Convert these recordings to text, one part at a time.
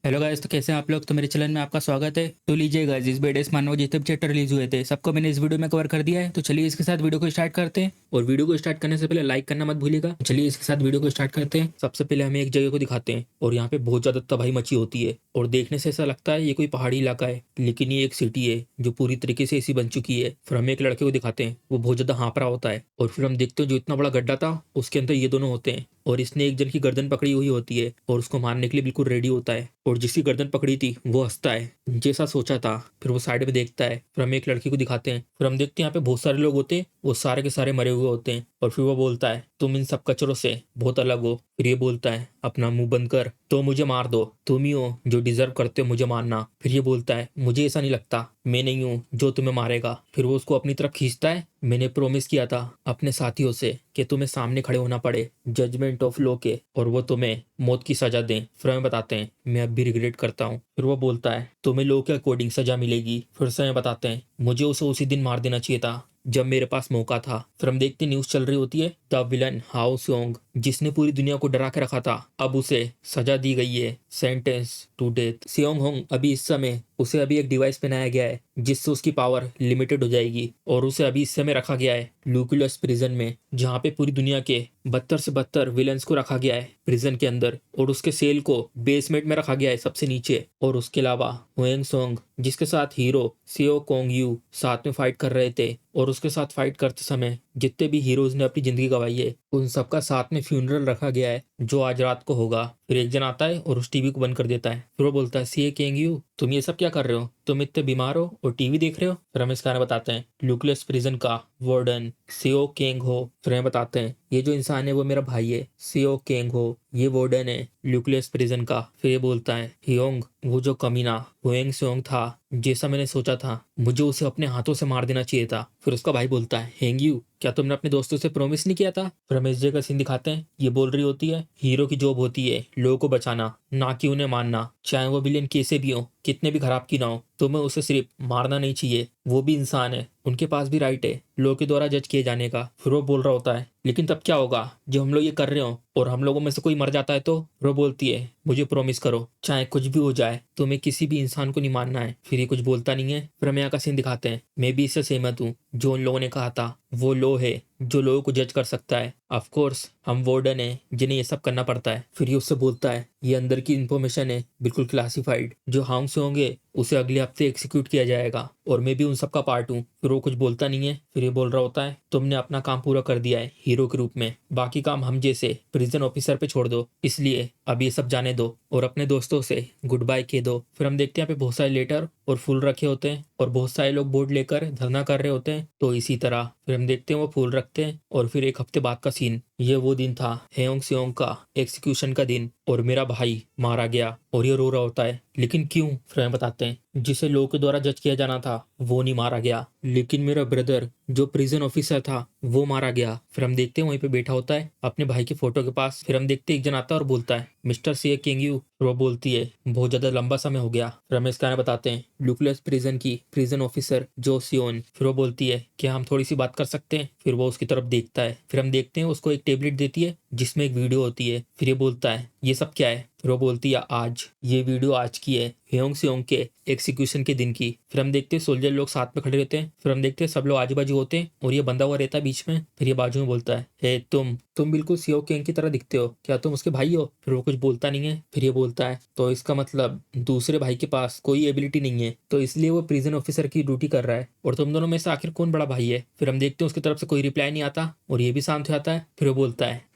Hello guys, तो कैसे हैं आप लोग। तो मेरे चैनल में आपका स्वागत है। तो लीजिए गाइस, इस बेडेस मानव जितने भी चैप्टर रिलीज हुए थे सबको मैंने इस वीडियो में कवर कर दिया है। तो चलिए इसके साथ वीडियो को स्टार्ट करते हैं। और वीडियो को स्टार्ट करने से पहले लाइक करना मत भूलिएगा। तो चलिए इसके साथ वीडियो को स्टार्ट करते हैं। सबसे पहले हमें एक जगह को दिखाते हैं और यहाँ पे बहुत ज्यादा तबाही मची होती है और देखने से ऐसा लगता है ये कोई पहाड़ी इलाका है, लेकिन ये एक सिटी है जो पूरी तरीके से ऐसी बन चुकी है। फिर हम एक लड़के को दिखाते हैं, वो बहुत ज्यादा हाँफ रहा होता है और फिर हम देखते हैं जो इतना बड़ा गड्ढा था उसके अंदर ये दोनों होते हैं और इसने एक जन की गर्दन पकड़ी हुई होती है और उसको मारने के लिए बिल्कुल रेडी होता है। और जिसकी गर्दन पकड़ी थी वो हंसता है, जैसा सोचा था। फिर वो साइड में देखता है। फिर हम एक लड़की को दिखाते हैं। फिर हम देखते हैं यहाँ पे बहुत सारे लोग होते हैं, वो सारे के सारे मरे हुए होते हैं। और फिर वो बोलता है तुम इन सब कचरों से बहुत अलग हो। फिर ये बोलता है अपना मुंह बंद कर, तो मुझे मार दो, तुम ही हो जो डिजर्व करते हो मुझे मारना। फिर ये बोलता है मुझे ऐसा नहीं लगता, मैं नहीं हूँ जो तुम्हें मारेगा। फिर वो उसको अपनी तरफ खींचता है। मैंने प्रोमिस किया था अपने साथियों से कि तुम्हें सामने खड़े होना पड़े जजमेंट ऑफ लॉ के और वो तुम्हें मौत की सजा दें। फिर हमें बताते हैं मैं अब भी रिग्रेट करता हूँ। फिर वो बोलता है तुम्हें लॉ के अकॉर्डिंग सजा मिलेगी। फिर से हमें बताते हैं मुझे उसे उसी दिन मार देना चाहिए था जब मेरे पास मौका था। फिर हम देखते न्यूज चल रही होती है, द विलन हाओ स्योंग जिसने पूरी दुनिया को डरा के रखा था अब उसे सजा दी गई है, sentence to death. Seong Hong अभी इस समय उसे अभी एक डिवाइस पहनाया गया है जिससे उसकी पावर लिमिटेड हो जाएगी और उसे अभी इस समय रखा गया है लूकुलस प्रिजन में, जहाँ पे पूरी दुनिया के 72 से 72 विलन्स को रखा गया है प्रिजन के अंदर और उसके सेल को बेसमेंट में रखा गया है सबसे नीचे। और उसके अलावा हुएंग सोंग जिसके साथ हीरो सियो कोंग यू साथ में फाइट कर रहे थे और उसके साथ फाइट करते समय जितने भी हीरोज ने अपनी जिंदगी गंवाई है उन सबका साथ में फ्यूनरल रखा गया है जो आज रात को होगा। फिर एक जन आता है और उस टीवी को बंद कर देता है। फिर वो बोलता है सीए केंग यू तुम ये सब क्या कर रहे हो, तुम इतने बीमार हो और टीवी देख रहे हो। फिर हम इसका बताते हैं ल्यूक्लियस प्रिजन का वार्डन सियो केंग हो। फिर हमें बताते हैं ये जो इंसान है वो मेरा भाई है, सियो केंग हो ये वार्डन है ल्यूक्लियस प्रिजन का। फिर ये बोलता है हियोंग वो जो कमीना हुएंग सोंग था जैसा मैंने सोचा था, मुझे उसे अपने हाथों से मार देना चाहिए था। फिर उसका भाई बोलता है हेंग यू क्या तुमने अपने दोस्तों से प्रॉमिस नहीं किया था। फिर हम इस जगह सीन दिखाते हैं, ये बोल रही होती है हीरो की जॉब होती है लोगों को बचाना ना कि उन्हें मारना, चाहे वो विलेन कैसे भी हो कितने भी खराब की ना हो। तुम्हें उसे सिर्फ मारना नहीं चाहिए, वो भी इंसान है, उनके पास भी राइट है लोगों के द्वारा जज किए जाने का। फिर वो बोल रहा होता है लेकिन तब क्या होगा जब हम लोग ये कर रहे हो और हम लोगों में से कोई मर जाता है तो। फिर वो बोलती है मुझे प्रॉमिस करो चाहे कुछ भी हो जाए तुम्हें किसी भी इंसान को नहीं मारना है। फिर ये कुछ बोलता नहीं है। फिर हमें यहाँ का सीन दिखाते हैं, मैं भी इससे सहमत हूँ जो उन लोगों ने कहा था वो लो है जो लोगों को जज कर सकता है। ऑफ कोर्स हम वार्डन है जिन्हें ये सब करना पड़ता है। फिर ये उससे बोलता है ये अंदर की इंफॉर्मेशन है बिल्कुल क्लासिफाइड, जो हाउंग से होंगे उसे अगले हफ्ते एग्जीक्यूट किया जाएगा और मैं भी उन सब का पार्ट हूँ। फिर वो कुछ बोलता नहीं है। फिर ये बोल रहा होता है तुमने अपना काम पूरा कर दिया है हीरो के रूप में, बाकी काम हम जैसे प्रिजन ऑफिसर पे छोड़ दो, इसलिए अब ये सब जाने दो और अपने दोस्तों से गुड बाय कह दो। फिर हम देखते हैं यहाँ पे बहुत सारे लेटर और फूल रखे होते हैं और बहुत सारे लोग बोर्ड लेकर धरना कर रहे होते हैं। तो इसी तरह फिर हम देखते हैं वो फूल रखते हैं और फिर एक हफ्ते बाद का सीन, ये वो दिन था हेयोंग सियोंग का एग्जीक्यूशन का दिन और मेरा भाई मारा गया। और ये रो रहा होता है लेकिन क्यों। फिर हम बताते हैं जिसे लोगों के द्वारा जज किया जाना था वो नहीं मारा गया, लेकिन मेरा ब्रदर जो प्रिजन ऑफिसर था वो मारा गया। फिर हम देखते हैं वहीं पे बैठा होता है अपने भाई की फोटो के पास। फिर हम देखते हैं एक जन आता है और बोलता है मिस्टर सी किंग यू। वो बोलती है बहुत ज्यादा लंबा समय हो गया। फिर हम इसका बताते हैं ल्यूक्लियस प्रिजन की प्रिजन ऑफिसर जो सियोन। फिर वो बोलती है क्या हम थोड़ी सी बात कर सकते हैं। फिर वो उसकी तरफ देखता है। फिर हम देखते हैं उसको एक टेबलेट देती है जिसमें एक वीडियो होती है। फिर ये बोलता है ये सब क्या है। फिर वो बोलती है आज ये वीडियो आज की है हेयोंग सियोंग के एग्जीक्यूशन के दिन की। फिर हम देखते हैं सोल्जर लोग साथ में खड़े रहते हैं। फिर हम देखते हैं सब लोग आजू बाजू होते हैं और ये बंधा हुआ रहता है बीच में। फिर ये बाजू में बोलता है हे तुम बिल्कुल सियो किंग की तरह दिखते हो, क्या तुम उसके भाई हो। फिर वो कुछ बोलता नहीं है। फिर ये बोलता है तो इसका मतलब दूसरे भाई के पास कोई एबिलिटी नहीं है तो इसलिए वो प्रिजन ऑफिसर की ड्यूटी कर रहा है, और तुम दोनों में से आखिर कौन बड़ा भाई है। फिर हम देखते हैं उसकी तरफ से कोई रिप्लाई नहीं आता और ये भी शांत हो जाता है। फिर वो बोलता है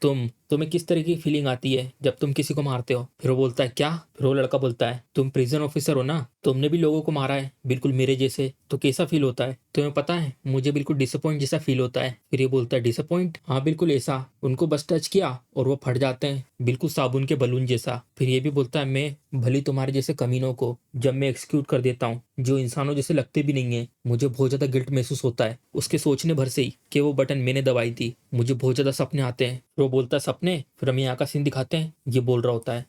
तुम्हें किस तरह की फीलिंग आती है जब तुम किसी को मारते हो। फिर वो बोलता है क्या। फिर वो लड़का बोलता है तुम प्रिजन ऑफिसर हो ना, तुमने भी लोगों को मारा है बिल्कुल मेरे जैसे, तो कैसा फील होता है तुम्हें पता है। मुझे बिल्कुल डिसअपॉइंट जैसा फील होता है। फिर ये बोलता है डिसअपॉइंट, हाँ बिल्कुल ऐसा, उनको बस टच किया और वो फट जाते हैं बिल्कुल साबुन के बलून जैसा। फिर ये भी बोलता है मैं भली तुम्हारे जैसे कमीनों को जब मैं एक्सिक्यूट कर देता हूँ जो इंसानों जैसे लगते भी नहीं है, मुझे बहुत ज्यादा गिल्ट महसूस होता है उसके सोचने भर से ही कि वो बटन मैंने दबाई थी। मुझे बहुत ज्यादा सपने आते हैं। फिर वो बोलता है सपने। फिर हम यहाँ का सीन दिखाते हैं, ये बोल रहा होता है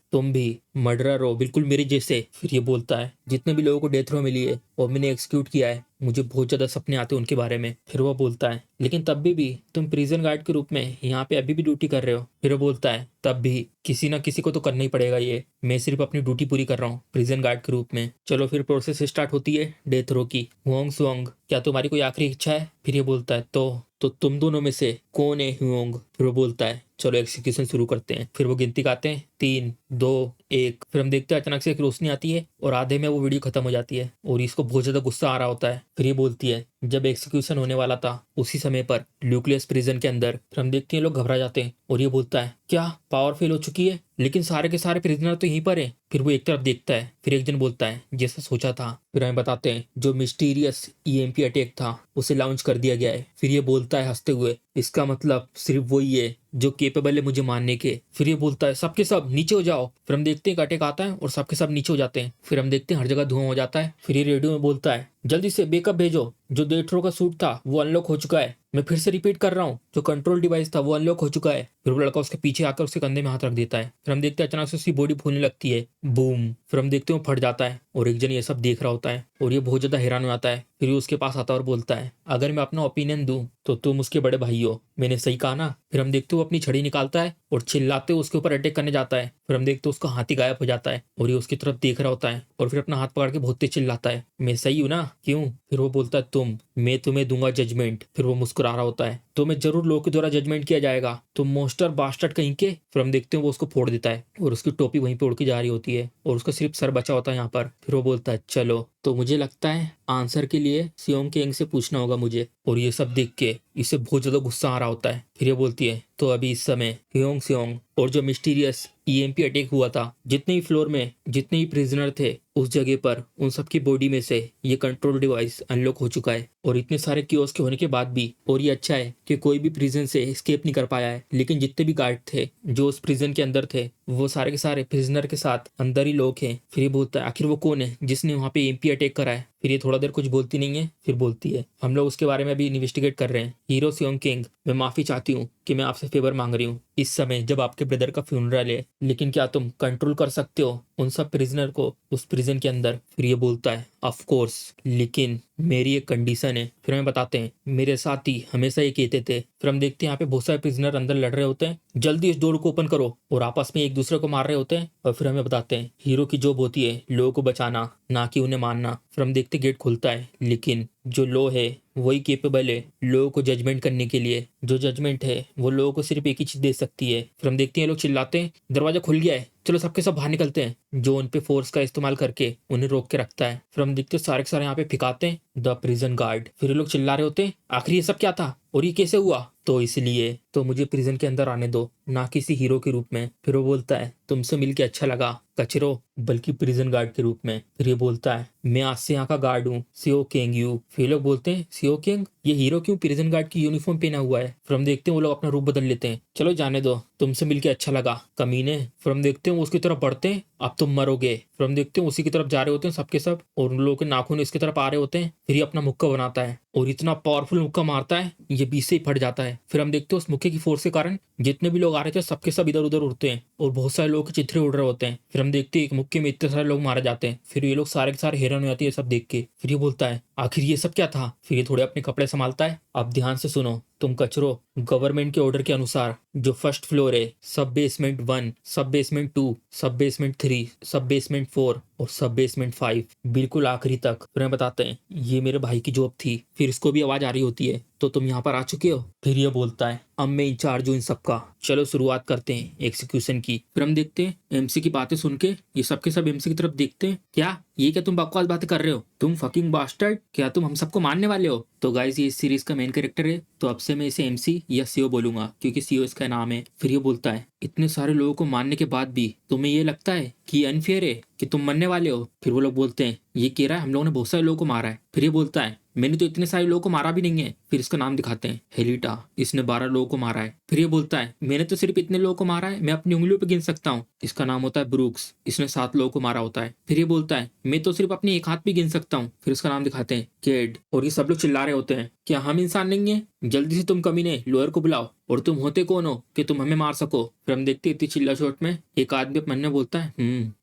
मर्डरर हो बिल्कुल मेरे जैसे। फिर ये बोलता है जितने भी लोगों को डेथ रो मिली है और मैंने एक्सिक्यूट किया है, मुझे बहुत ज्यादा सपने आते हैं उनके बारे में। फिर वो बोलता है लेकिन तब भी तुम प्रिजन गार्ड के रूप में यहाँ पे अभी भी ड्यूटी कर रहे हो। फिर वो बोलता है तब भी किसी ना किसी को तो करना ही पड़ेगा, ये मैं सिर्फ अपनी ड्यूटी पूरी कर रहा हूँ प्रिजन गार्ड के रूप में। चलो फिर प्रोसेस स्टार्ट होती है डेथ रो की। हुओंग सुओंग, क्या तुम्हारी कोई आखिरी इच्छा है? फिर ये बोलता है तो तुम दोनों में से कौन है हुओंग? फिर वो बोलता है चलो एक्सिक्यूशन शुरू करते हैं। फिर वो गिनती गाते हैं 3 2 1। फिर हम देखते हैं अचानक से एक रोशनी आती है और आधे में वो वीडियो खत्म हो जाती है और इसको बहुत ज्यादा गुस्सा आ रहा होता है। फिर ये बोलती है जब एक्सिक्यूशन होने वाला था उसी समय पर न्यूक्लियस प्रिजन के अंदर। फिर हम देखते हैं लोग घबरा जाते हैं और ये बोलता है क्या पावर फेल हो चुकी है? लेकिन सारे के सारे प्रिजनर तो यहीं पर है। फिर वो एक तरफ देखता है, फिर एक जन बोलता है जैसा सोचा था। फिर हमें बताते हैं जो मिस्टीरियस ईएमपी अटैक था उसे लॉन्च कर दिया गया है। फिर ये बोलता है हंसते हुए इसका मतलब सिर्फ वही है जो केपेबल है मुझे मारने के। फिर ये बोलता है सबके सब नीचे हो जाओ। फिर हम देखते हैं अटैक आता है और सबके सब नीचे हो जाते हैं। फिर हम देखते हैं हर जगह धुआं हो जाता है। फिर ये रेडियो में बोलता है जल्दी से बैकअप भेजो, जो डेथ रो का सूट था वो अनलॉक हो चुका है। मैं फिर से रिपीट कर रहा हूँ, जो कंट्रोल डिवाइस था वो अनलॉक हो चुका है। फिर वो लड़का उसके पीछे आकर उसके कंधे में हाथ रख देता है। फिर हम देखते हैं अचानक से उसकी बॉडी फूलने लगती है, बूम। फिर हम देखते हैं वो फट जाता है और एक जन ये सब देख रहा होता है और ये बहुत ज्यादा हैरान हो जाता है। फिर ये उसके पास आता है और बोलता है अगर मैं अपना ओपिनियन दूं तो तुम उसके बड़े भाई हो, मैंने सही कहा ना? फिर हम देखते हो अपनी छड़ी निकालता है और चिल्लाते हुए उसके ऊपर अटैक करने जाता है। फिर हम देखते हो उसका हाथी गायब हो जाता है और ये उसकी तरफ देख रहा होता है और फिर अपना हाथ पकड़ के बहुत तेज चिल्लाता है मैं सही हूं ना? क्यों? फिर वो बोलता है मैं तुम्हें दूंगा जजमेंट। फिर वो मुस्कुरा रहा होता है तुम्हें जरूर लोगों के द्वारा जजमेंट किया जाएगा, तुम मोस्टर बास्टर्ड कहीं के। फिर हम देखते हैं वो उसको फोड़ देता है और उसकी टोपी वहीं पे उड़ के जा रही होती है और उसका सिर्फ सर बचा होता है यहाँ पर। फिर वो बोलता है चलो तो मुझे लगता है आंसर के लिए सियोंग किंग से पूछना होगा मुझे। और ये सब देख के इसे बहुत ज्यादा गुस्सा आ रहा होता है। फिर ये बोलती है तो अभी इस समय ह्योंग सियोंग और जो मिस्टीरियस ईएमपी अटैक हुआ था, जितने ही फ्लोर में जितने ही प्रिजनर थे उस जगह पर, उन सबकी बॉडी में से ये कंट्रोल डिवाइस अनलॉक हो चुका है। और इतने सारे कियोस के होने के बाद भी, और ये अच्छा है कि कोई भी प्रिजन से एस्केप नहीं कर पाया है, लेकिन जितने भी गार्ड थे जो उस प्रिजन के अंदर थे वो सारे के सारे प्रिजनर के साथ अंदर ही लोग हैं। फिर ये बोलता है आखिर वो कौन है जिसने वहाँ पे एमपी अटैक करा है? फिर ये थोड़ा देर कुछ बोलती नहीं है, फिर बोलती है हम लोग उसके बारे में अभी इन्वेस्टिगेट कर रहे हैं। हीरो सियोंग किंग, मैं माफी चाहती हूँ कि मैं आपसे फेवर मांग रही हूँ इस समय जब आपके ब्रदर का फ्यूनरल है, लेकिन क्या तुम कंट्रोल कर सकते हो उन सब प्रिजनर को उस प्रिजन के अंदर? फिर ये बोलता है ऑफ कोर्स, लेकिन मेरी एक कंडीशन है। फिर हमें बताते हैं मेरे साथी हमेशा ये कहते थे। फिर हम देखते हैं यहाँ पे बहुत सारे प्रिजनर अंदर लड़ रहे होते हैं, जल्दी इस डोर को ओपन करो, और आपस में एक दूसरे को मार रहे होते हैं। और फिर हमें बताते हैं हीरो की जॉब होती है लोगों को बचाना, ना कि उन्हें मारना। फिर हम देखते गेट खुलता है, लेकिन जो लो है वही केपेबल है लोगों को जजमेंट करने के लिए। जो जजमेंट है वो लोगों को सिर्फ एक ही चीज दे सकती है। फिर हम देखते हैं लोग चिल्लाते हैं दरवाजा खुल गया है, चलो सबके सब बाहर निकलते हैं, जो उन पे फोर्स का इस्तेमाल करके उन्हें रोक के रखता है। फिर हम देखते हैं सारे के सारे यहाँ पे फिकाते हैं द प्रिजन गार्ड। फिर ये लोग चिल्ला रहे होते हैं आखिर ये सब क्या था और ये कैसे हुआ? तो इसलिए तो मुझे प्रिजन के अंदर आने दो, ना किसी हीरो के रूप में। फिर वो बोलता है तुमसे मिलके अच्छा लगा कचरो, बल्कि प्रिजन गार्ड के रूप में। फिर ये बोलता है मैं आज से यहाँ का गार्ड हूँ, सियो किंग यू। फिर लोग बोलते हैं सियो किंग, ये हीरो क्यों प्रिजन गार्ड की यूनिफॉर्म पहना हुआ है? फिर हम देखते हैं वो लोग अपना रूप बदल लेते हैं, चलो जाने दो, तुमसे मिलके अच्छा लगा कमीने। फिर हम देखते हैं वो उसकी तरफ बढ़ते हैं, अब तुम मरोगे। फिर हम देखते हैं उसी की तरफ जा रहे होते हैं सबके सब, और उन लोगों के नाखून इसकी तरफ आ रहे होते हैं। फिर ये अपना मुक्का बनाता है और इतना पावरफुल मुक्का मारता है ये बीच से ही फट जाता है। फिर हम देखते हैं उस मुक्के की फोर्स के कारण जितने भी लोग आ रहे थे सबके सब इधर उधर उड़ते हैं और बहुत सारे लोगों के चित्रे उड़ रहे होते हैं। फिर हम देखते हैं एक मुक्के में इतने सारे लोग मारे जाते हैं। फिर ये लोग सारे के सारे हैरान हो जाते हैं सब देख के। फिर ये बोलता है आखिर ये सब क्या था? फिर ये थोड़े अपने कपड़े संभालता है, अब ध्यान से सुनो तुम कचरो, गवर्नमेंट के ऑर्डर के अनुसार जो फर्स्ट फ्लोर है, सब बेसमेंट 1, सब बेसमेंट 2, सब बेसमेंट 3, सब बेसमेंट 4 और सब बेसमेंट 5, बिल्कुल आखिरी तक। फिर हमें बताते हैं ये मेरे भाई की जॉब थी। फिर इसको भी आवाज आ रही होती है तो तुम यहाँ पर आ चुके हो? फिर ये बोलता है अब मैं इंचार्ज हूँ इन सबका, चलो शुरुआत करते हैं एक्सिक्यूशन की। फिर हम देखते हैं एमसी की बातें सुन के ये सबके सब एमसी की तरफ देखते हैं, क्या ये क्या तुम बकवास बातें कर रहे हो, तुम फकिंग बास्टर्ड, क्या तुम हम सबको मारने वाले हो? तो गाइस ये इस सीरीज का मेन कैरेक्टर है, तो अब से मैं इसे एमसी या सीओ बोलूंगा क्योंकि सीओ इसका नाम है। फिर ये बोलता है इतने सारे लोगों को मारने के बाद भी तुम्हें ये लगता है कि ये अनफेयर है कि तुम मरने वाले हो? फिर वो लोग बोलते हैं ये कह रहा है हम लोगों ने बहुत सारे लोगों को मारा है। फिर ये बोलता है मैंने तो इतने सारे लोगों को मारा भी नहीं है। फिर इसका नाम दिखाते हैं, हेलिटा, इसने 12 लोगों को मारा है। फिर ये बोलता है मैंने तो सिर्फ इतने लोगों को मारा है, मैं अपनी उंगलियों पे गिन सकता हूँ। इसका नाम होता है ब्रूक्स, इसने 7 लोगों को मारा होता है। फिर ये बोलता है मैं तो सिर्फ अपने एक हाथ पे गिन सकता हूँ। फिर इसका नाम दिखाते हैं, केड, और ये सब लोग चिल्ला रहे होते हैं क्या हम इंसान नहीं है, जल्दी से तुम कमीने लोअर को बुलाओ, और तुम होते कौन हो कि तुम हमें मार सको। फिर हम देखते इतनी चिल्ला चोट में एक आदमी मन में बोलता है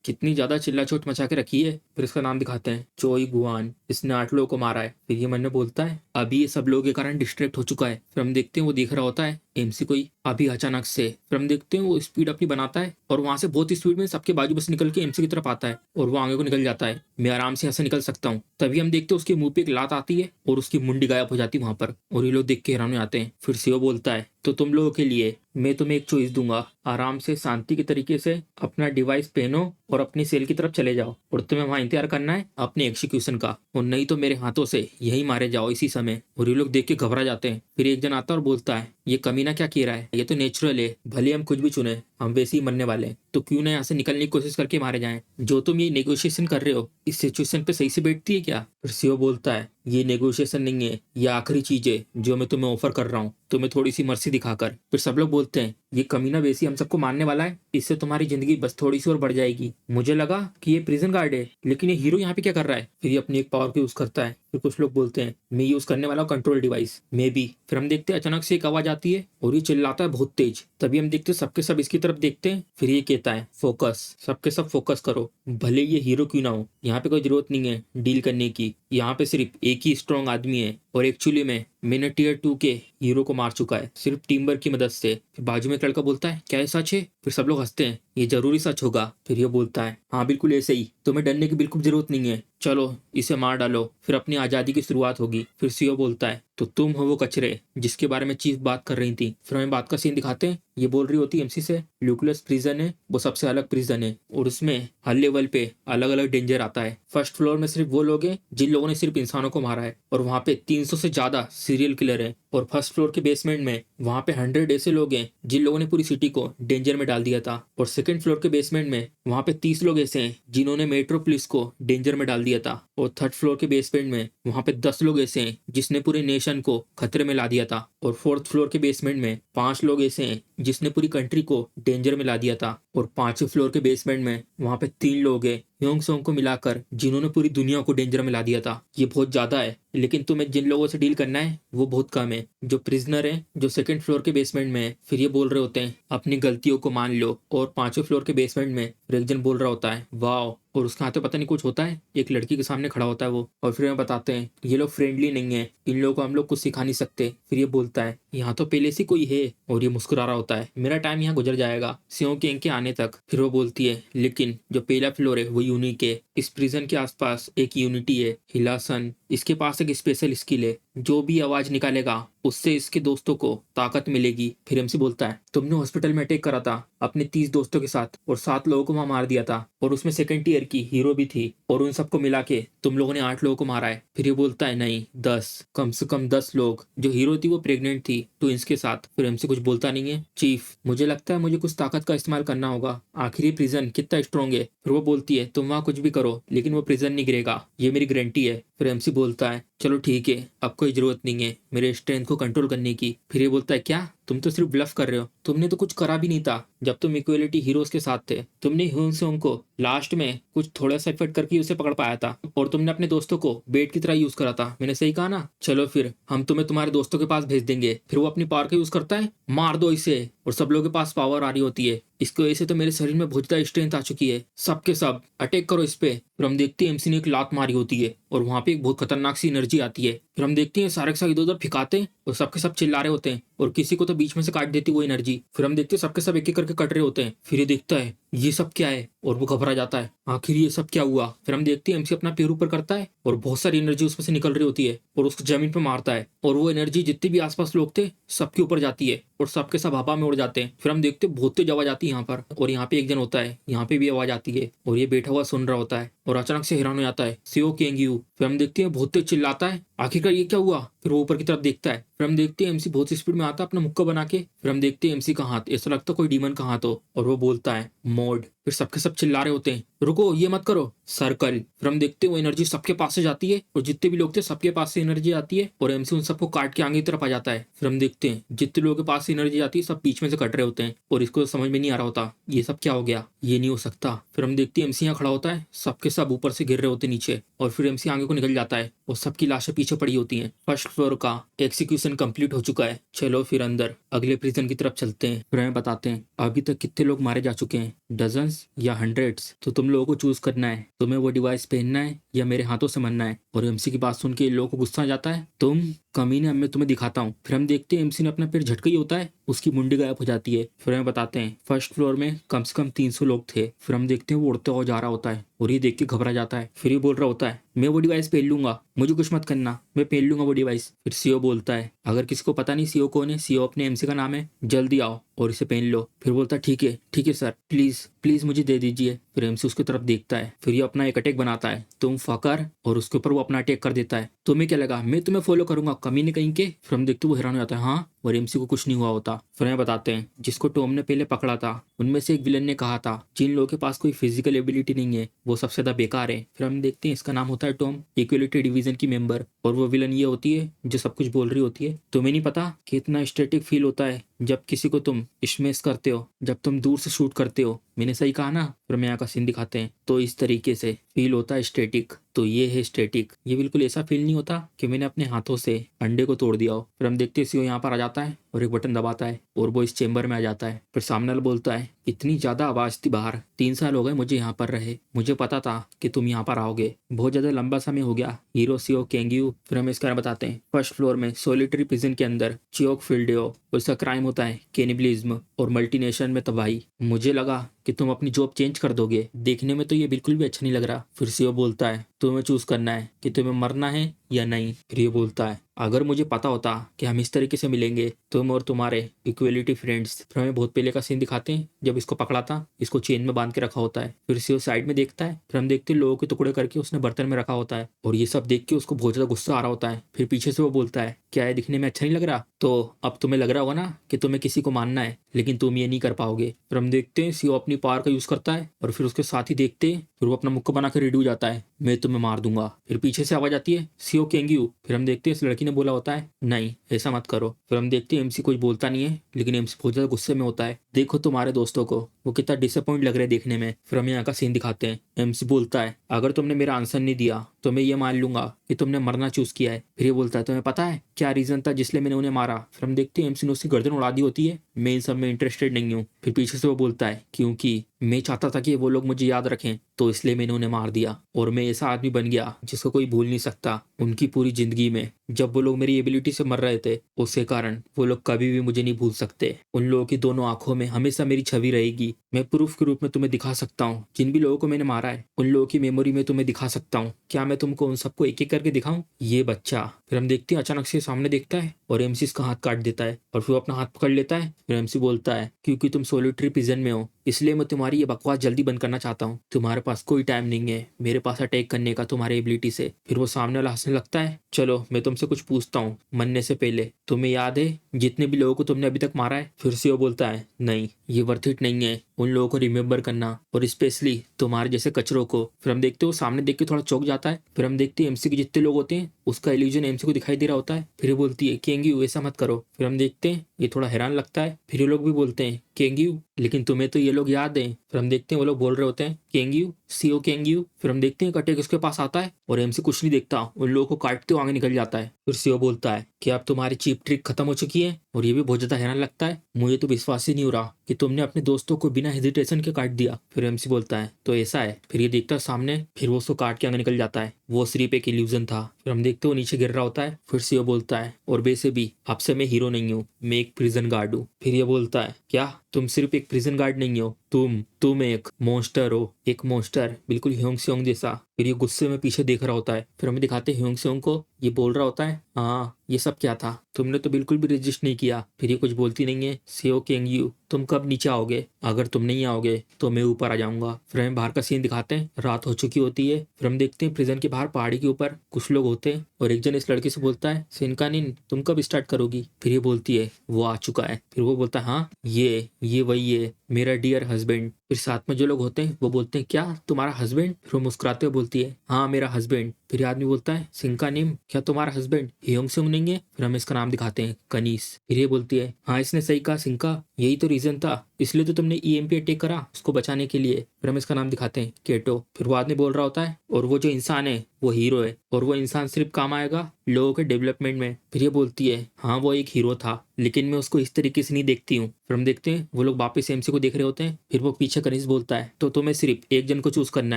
कितनी ज्यादा चिल्ला चोट मचा के रखी है। फिर इसका नाम दिखाते हैं, चोई गुआन, इसने 8 लोगों को मारा है। फिर ये मन में बोलता है अभी ये सब लोगों के कारण डिस्ट्रैक्ट हो चुका है। फिर हम देखते हैं वो दिख रहा होता है एमसी कोई अभी अचानक से। फिर हम देखते हैं वो स्पीड अपनी बनाता है और वहां से बहुत स्पीड में सबके बाजू में से निकल के एमसी की तरफ आता है और वो आगे को निकल जाता है। मैं आराम से यहाँ से निकल सकता हूँ। तभी हम देखते हैं उसके मुंह पे एक लात आती है और उसकी मुंडी गायब हो जाती है वहां पर, और ये लोग देख के हैरान हो जाते हैं। फिर से वो बोलता है तो तुम लोगों के लिए मैं तुम्हें एक चॉइस दूंगा, आराम से शांति के तरीके से अपना डिवाइस पहनो और अपनी सेल की तरफ चले जाओ, और तुम्हें वहां इंतजार करना है अपने एग्जीक्यूशन का, और नहीं तो मेरे हाथों से यही मारे जाओ इसी समय। और ये लोग देख के घबरा जाते हैं। फिर एक जन आता है और बोलता है ये कमीना क्या कह रहा है, ये तो नेचुरल है, भले हम कुछ भी चुने हम वैसे ही मरने वाले हैं, तो क्यों ना यहाँ से निकलने की कोशिश करके मारे जाएं। जो तुम ये नेगोशिएशन कर रहे हो इस सिचुएशन पे सही से बैठती है क्या। फिर सीओ बोलता है ये नेगोशिएशन नहीं है, ये आखिरी चीज है जो मैं तुम्हें ऑफर कर रहा हूँ, तुम्हें थोड़ी सी मर्सी दिखाकर। फिर सब लोग बोलते हैं ये कमीना वैसे हम सबको मारने वाला है, इससे तुम्हारी जिंदगी बस थोड़ी सी और बढ़ जाएगी। मुझे लगा कि ये प्रिजन गार्ड है, लेकिन ये हीरो यहाँ पे क्या कर रहा है। फिर ये अपनी एक पावर को यूज करता है। फिर कुछ लोग बोलते हैं मैं यूज करने वाला हूँ कंट्रोल डिवाइस, मे बी। फिर हम देखते हैं अचानक से एक आवाज आती है और ये चिल्लाता है बहुत तेज। तभी हम देखते हैं सबके सब इसकी तरफ देखते हैं। फिर ये कहता है फोकस, सबके सब फोकस करो, भले ये हीरो क्यों ना हो, यहाँ पे कोई जरूरत नहीं है डील करने की, यहाँ पे सिर्फ एक ही स्ट्रॉन्ग आदमी है, और एक्चुअली में मैंने टियर 2 के हीरो को मार चुका है सिर्फ टीम वर्क की मदद से। फिर बाजू में एक लड़का बोलता है क्या ये सच है। फिर सब लोग हंसते हैं ये जरूरी सच होगा। फिर ये बोलता है हाँ बिल्कुल ऐसे ही, तुम्हें डरने की बिल्कुल जरूरत नहीं है, चलो इसे मार डालो, फिर अपनी आजादी की शुरुआत होगी। फिर सीओ बोलता है तो तुम हो वो कचरे जिसके बारे में चीफ बात कर रही थी। फिर हमें बात का सीन दिखाते हैं। ये बोल रही होती है एमसी से ल्यूकुलस प्रिजन है वो सबसे अलग प्रिजन है, और उसमें हर लेवल पे अलग अलग डेंजर आता है। फर्स्ट फ्लोर में सिर्फ वो लोग हैं जिन लोगों ने सिर्फ इंसानों को मारा है, और वहाँ पे 300 से ज्यादा सीरियल किलर है। और फर्स्ट फ्लोर के बेसमेंट में वहाँ पे 100 ऐसे लोग हैं जिन लोगों ने पूरी सिटी को डेंजर में डाल दिया था। और सेकंड फ्लोर के बेसमेंट में वहाँ पे 30 लोग ऐसे हैं जिन्होंने मेट्रोपोलिस को डेंजर में डाल दिया था। और थर्ड फ्लोर के बेसमेंट में वहाँ पे 10 लोग ऐसे हैं जिसने पूरे नेशन को खतरे में ला दिया था। और फोर्थ फ्लोर के बेसमेंट में 5 लोग ऐसे हैं जिसने पूरी कंट्री को डेंजर में ला दिया था। और 5वें फ्लोर के बेसमेंट में वहाँ पे 3 लोग हैं ह्योंग सोंग को मिलाकर जिन्होंने पूरी दुनिया को डेंजर में ला दिया था। ये बहुत ज्यादा है, लेकिन तुम्हें जिन लोगों से डील करना है वो बहुत कम है, जो प्रिजनर है जो सेकंड फ्लोर के बेसमेंट में है। फिर ये बोल रहे होते हैं अपनी गलतियों को मान लो। और 5वें फ्लोर के बेसमेंट में एक जन बोल रहा होता है वाओ, और उसके हाथ में पता नहीं कुछ होता है, एक लड़की के सामने खड़ा होता है वो। और फिर हमें बताते हैं ये लोग फ्रेंडली नहीं है, इन लोगों को हम लोग कुछ सिखा नहीं सकते। फिर ये बोलता है यहाँ तो पहले से कोई है, और ये मुस्कुरा रहा होता है मेरा टाइम यहाँ गुजर जाएगा सियों के इनके आने तक। फिर वो बोलती है लेकिन जो पहला फ्लोर है वो यूनिक है, इस प्रिजन के आसपास एक यूनिटी है, हिलासन, इसके पास एक स्पेशल स्किल है, जो भी आवाज निकालेगा उससे इसके दोस्तों को ताकत मिलेगी। फिर एमसी बोलता है तुमने हॉस्पिटल में अटैक करा था अपने 30 दोस्तों के साथ और 7 लोगों को वहां मार दिया था, और उसमें सेकंड ईयर की हीरो भी थी, और उन सबको मिला के तुम लोगों ने 8 लोगों को मारा है। फिर ये बोलता है नहीं 10, कम से कम 10 लोग। जो हीरो थी वो प्रेग्नेंट थी तो इसके साथ। फिर एमसी कुछ बोलता नहीं है। चीफ मुझे लगता है मुझे कुछ ताकत का इस्तेमाल करना होगा, आखिर ये प्रिजन कितना स्ट्रॉन्ग है। फिर वो बोलती है तुम वहां कुछ भी करो लेकिन वो प्रिजन नहीं गिरेगा, ये मेरी गारंटी है। फिर एमसी बोलता है चलो ठीक है, अब कोई जरूरत नहीं है मेरे स्ट्रेंथ को कंट्रोल करने की। फिर ये बोलता है क्या तुम तो सिर्फ ब्लफ कर रहे हो, तुमने तो कुछ करा भी नहीं था जब तुम इक्वलिटी हीरोज के साथ थे। तुमने ह्यून सोंग को लास्ट में कुछ थोड़ा सा इफेक्ट करके उसे पकड़ पाया था, और तुमने अपने दोस्तों को बेट की तरह यूज करा था, मैंने सही कहा ना। चलो फिर हम तुम्हें तुम्हारे दोस्तों के पास भेज देंगे। फिर वो अपनी पावर का यूज करता है, मार दो इसे, और सब लोगों के पास पावर आ रही होती है। इसकी वजह से तो मेरे शरीर में बहुत ज्यादा स्ट्रेंथ आ चुकी है, सबके सब अटैक करो इस पे। फिर हम देखते हैं एमसी ने एक लात मारी होती है और वहां पे एक बहुत खतरनाक सी एनर्जी आती है। फिर हम देखते हैं सारे के सारे इधर उधर फिकाते हैं और सबके सब चिल्ला रहे होते हैं, और किसी को तो बीच में से काट देती वो एनर्जी। फिर हम देखते हैं सबके सब एक एक करके कट रहे होते हैं। फिर ये देखता है ये सब क्या है, और वो घबरा जाता है आखिर ये सब क्या हुआ। फिर हम देखते हैं एमसी अपना पैर ऊपर करता है और बहुत सारी एनर्जी उसमें से निकल रही होती है, और उसको जमीन पे मारता है, और वो एनर्जी जितने भी आसपास लोग थे सबके ऊपर जाती है, और सबके सब हवा में उड़ जाते हैं। फिर हम देखते हैं बहुत तेज आवाज आती है यहाँ पर, और यहाँ पे एक जन होता है, यहाँ पे भी आवाज आती है, और ये बैठा हुआ सुन रहा होता है, और अचानक से हैरान हो जाता है। सीओ केंग यू फिर हम देखते हैं बहुत तेज चिल्लाता है, आखिरकार ये क्या हुआ। फिर वो ऊपर की तरफ देखता है, फिर हम देखते हैं एमसी बहुत स्पीड में आता है अपना मुक्का बना के। फिर हम देखते हैं एमसी का हाथ, ऐसा लगता है कोई डीमन का हाथ हो, और वो बोलता है मोड। फिर सबके सब चिल्ला रहे होते हैं, रुको ये मत करो, सर्कल। फिर हम देखते हैं वो एनर्जी सबके पास से जाती है, और जितने भी लोग थे सबके पास से एनर्जी आती है, और एमसी उन सबको काट के आगे की तरफ आ जाता है। फिर हम देखते हैं जितने लोगों के पास से एनर्जी आती है सब बीच में से कट रहे होते हैं, और इसको समझ में नहीं आ रहा होता ये सब क्या हो गया, ये नहीं हो सकता। फिर हम देखते हैं एमसी यहाँ खड़ा होता है, सबके सब ऊपर से गिर रहे होते नीचे, और फिर एमसी आगे को निकल जाता है, और सबकी लाशें पीछे पड़ी होती हैं। फर्स्ट फ्लोर का एग्जीक्यूशन कंप्लीट हो चुका है, चलो फिर अंदर अगले प्रिजन की तरफ चलते हैं। फिर हमें बताते हैं अभी तक कितने लोग मारे जा चुके हैं, डजन्स या हंड्रेड्स। तो तुम लोगों को चूज करना है, तुम्हें वो डिवाइस पहनना है या मेरे हाथों से मरना है। और एमसी की बात सुन के लोगों को गुस्सा आ जाता है, तुम कमीने, अब मैं तुम्हें दिखाता हूँ। फिर हम देखते हैं एमसी ने अपना पैर झटका ही होता है, उसकी मुंडी गायब हो जाती है। फिर हमें बताते हैं फर्स्ट फ्लोर में कम से कम 300 लोग थे। फिर हम देखते हैं वो उड़ते हुए जा रहा होता है, और ये देख के घबरा जाता है। फिर ये बोल रहा होता है मैं वो डिवाइस पहन लूंगा, मुझे कुछ मत करना, मैं पहन लूंगा वो डिवाइस। फिर सीओ बोलता है अगर किसी को पता नहीं सीओ कौन है, सीओ अपने एमसी का नाम है, जल्दी आओ और इसे पहन लो। फिर बोलता है ठीक है सर, प्लीज प्लीज मुझे दे दीजिए। फिर एमसी उसकी तरफ देखता है, फिर ये अपना एक अटैक बनाता है, तुम फकर, और उसके ऊपर वो अपना अटैक कर देता है। तुम्हें क्या लगा मैं तुम्हें फॉलो करूंगा कमीने कहीं के। फिर हम देखते वो हैरान हो जाता है, हाँ, और एमसी को कुछ नहीं हुआ होता। फिर हमें बताते हैं जिसको टॉम ने पहले पकड़ा था उनमें से एक विलन ने कहा था जिन लोगों के पास कोई फिजिकल एबिलिटी नहीं है वो सबसे ज्यादा बेकार है। फिर हम देखते हैं इसका नाम होता है टॉम, इक्वलिटी डिवीजन की मेंबर, और वो विलन ये होती है जो सब कुछ बोल रही होती है। तुम्हें नहीं पता कि इतना स्टैटिक फील होता है जब किसी को तुम स्मैश करते हो, जब तुम दूर से शूट करते हो, मैंने सही कहा ना। फिर मैं यहाँ का सीन दिखाते हैं, तो इस तरीके से फील होता है स्टैटिक। तो ये है स्टैटिक, ये बिल्कुल ऐसा फील नहीं होता कि मैंने अपने हाथों से अंडे को तोड़ दिया हो। फिर हम देखते हैं सीओ यहाँ पर आ जाता है और एक बटन दबाता है और वो इस चेंबर में आ जाता है। फिर सामने वाला बोलता है इतनी ज्यादा आवाज थी बाहर, 3 साल हो गए मुझे यहाँ पर रहे, मुझे पता था कि तुम यहाँ पर आओगे, बहुत ज्यादा लंबा समय हो गया हीरो सीओ केंग्यू। फिर हम इसके बारे में बताते हैं फर्स्ट फ्लोर में सोलिटरी प्रिजन के अंदर चियोक फील्डियो, उसका क्राइम होता है कैनिबलिज्म और मल्टीनेशन में तबाही। मुझे लगा कि तुम अपनी जॉब चेंज कर दोगे, देखने में तो ये बिल्कुल भी अच्छा नहीं लग रहा। फिर सीओ बोलता है तुम्हें चूज करना है कि तुम्हें मरना है या नहीं। फिर ये बोलता है अगर मुझे पता होता कि हम इस तरीके से मिलेंगे, तुम और तुम्हारे इक्वलिटी फ्रेंड्स। फिर हमें बहुत पहले का सीन दिखाते हैं जब इसको पकड़ा था, इसको चेन में बांध के रखा होता है। फिर सीओ साइड में देखता है, फिर हम देखते हैं लोगों के टुकड़े करके उसने बर्तन में रखा होता है, और ये सब देख के उसको बहुत ज्यादा गुस्सा आ रहा होता है। फिर पीछे से वो बोलता है क्या है दिखने में अच्छा नहीं लग रहा, तो अब तुम्हें लग रहा होगा ना कि तुम्हें किसी को मानना है, लेकिन तुम ये नहीं कर पाओगे। फिर हम देखते हैं सीओ अपनी पावर का यूज करता है, और फिर उसके साथ ही देखते हैं फिर वो अपना मुक्का बना कर रेडी हो जाता है, मैं तुम्हें मार दूंगा। फिर पीछे से आवाज आती है सीओ केंग्यू। फिर हम देखते हैं इस लड़की ने बोला होता है नहीं ऐसा मत करो। फिर हम देखते हैं एमसी कुछ बोलता नहीं है, लेकिन एमसी बहुत ज्यादा गुस्से में होता है, देखो तुम्हारे दोस्तों को, वो कितना डिसअपॉइंट लग रहा है देखने में। फिर हम यहाँ का सीन दिखाते हैं, एमसी बोलता है अगर तुमने मेरा आंसर नहीं दिया तो मैं ये मान लूंगा कि तुमने मरना चूज किया है। फिर ये बोलता है तुम्हें पता है क्या रीजन था जिसलिए मैंने उन्हें मारा। फिर हम देखते हैं एमसी ने उसकी गर्दन उड़ा दी होती है, मैं इन सब में इंटरेस्टेड नहीं हूँ। फिर पीछे से वो बोलता है क्योंकि मैं चाहता था कि वो लोग मुझे याद रखें, तो इसलिए मैंने उन्हें मार दिया, और मैं ऐसा आदमी बन गया जिसको कोई भूल नहीं सकता। उनकी पूरी जिंदगी में जब वो लोग मेरी एबिलिटी से मर रहे थे, उसके कारण वो लोग कभी भी मुझे नहीं भूल सकते। उन लोगों की दोनों आंखों में हमेशा मेरी छवि रहेगी। मैं प्रूफ के रूप में तुम्हें दिखा सकता हूँ, जिन भी लोगों को मैंने मारा है उन लोगों की मेमोरी में तुम्हें दिखा सकता हूँ। क्या मैं तुमको उन सबको एक एक करके दिखाऊं, ये बच्चा। फिर हम देखते हैं अचानक से सामने देखता है और एमसी इसका हाथ काट देता है, और फिर अपना हाथ पकड़ लेता है। फिर एमसी बोलता है क्योंकि तुम सोलिटरी प्रिजन में हो, इसलिए मैं तुम्हारी ये बकवास जल्दी बंद करना चाहता हूँ। तुम्हारे पास कोई टाइम नहीं है मेरे पास अटैक करने का तुम्हारी एबिलिटी से। फिर वो सामने वाला हंसने लगता है, चलो मैं तुमसे कुछ पूछता हूँ मरने से पहले, तुम्हें याद है जितने भी लोगों को तुमने अभी तक मारा है। फिर से वो बोलता है नहीं, ये वर्थ इट नहीं है उन लोगों को रिमेम्बर करना, और स्पेशली तुम्हारे जैसे कचरों को। फिर हम देखते हो सामने देख के थोड़ा चौंक जाता है। फिर हम देखते हैं एमसी के जितने लोग होते हैं उसका इल्यूजन एमसी को दिखाई दे रहा होता है। फिर ये बोलती है केंग्यू ऐसा मत करो। फिर हम देखते हैं ये थोड़ा हैरान लगता है। फिर ये लोग भी बोलते हैं केंग्यू लेकिन तुम्हें तो ये लोग याद हैं। फिर हम देखते हैं वो लोग बोल रहे होते हैं केंग्यू सीओ केंग्यू। फिर हम देखते हैं अटैक उसके पास आता है और एमसी कुछ नहीं देखता, उन लोगों को काटते हुए आगे निकल जाता है। फिर सीओ बोलता है कि अब तुम्हारी चीप ट्रिक खत्म हो चुकी है, और ये भी बहुत ज्यादा हैरान लगता है, मुझे तो विश्वास ही नहीं हो रहा कि तुमने अपने दोस्तों को बिना हेजिटेशन के काट दिया। फिर एमसी बोलता है तो ऐसा है। फिर ये देखता है सामने, फिर वो उसको काट के आगे निकल जाता है, वो सिर्फ एक इल्यूजन था। फिर हम देखते हो नीचे गिर रहा होता है। फिर सीओ बोलता है और वैसे भी अब से मैं हीरो नहीं हूँ, मैं एक प्रिजन गार्ड हूँ। फिर ये बोलता है क्या तुम सिर्फ एक प्रिजन गार्ड नहीं हो, तुम एक मॉन्स्टर हो, एक मॉन्स्टर बिल्कुल ह्योंग स्योंग जैसा। फिर ये गुस्से में पीछे देख रहा होता है। फिर हमें दिखाते हैं ह्योंग स्योंग को, ये बोल रहा होता है हाँ ये सब क्या था, तुमने तो बिल्कुल भी रजिस्ट नहीं किया। फिर ये कुछ बोलती नहीं है सीओ केंग्यू, तुम कब नीचे आओगे? अगर तुम नहीं आओगे तो मैं ऊपर आ जाऊंगा। फिर हमें बाहर का सीन दिखाते हैं, रात हो चुकी होती है। फिर हम देखते हैं प्रिजन के बाहर पहाड़ी के ऊपर कुछ लोग होते हैं और एक जन इस लड़की से बोलता है, सिनकानिन तुम कब स्टार्ट करोगी? फिर ये बोलती है वो आ चुका है। फिर वो बोलता है हाँ ये वही है मेरा डियर हस्बैंड। फिर साथ में जो लोग होते हैं वो बोलते हैं क्या तुम्हारा हस्बैंड? फिर वो मुस्कुराते हुए बोलती है हाँ मेरा हस्बैंड। फिर आदमी बोलता है सिंकानिम क्या तुम्हारा हस्बैंड हियोंग सुंग नहीं है? फिर हम इसका नाम दिखाते हैं कनीस। फिर ये बोलती है हाँ इसने सही कहा सिंका, यही तो रीजन था, इसलिए तो तुमने ईएमपी अटैक करा उसको बचाने के लिए। फिर हम इसका नाम दिखाते हैं केटो। फिर वो आदमी बोल रहा होता है और वो जो इंसान है वो हीरो है और वो इंसान सिर्फ काम आएगा लोगों के डेवलपमेंट में। फिर ये बोलती है हाँ वो एक हीरो था लेकिन मैं उसको इस तरीके से नहीं देखती हूँ। फिर हम देखते हैं वो लोग वापस एमसी को देख रहे होते हैं। फिर वो पीछे कनिस बोलता है तो तुम्हें सिर्फ एक जन को चूज करना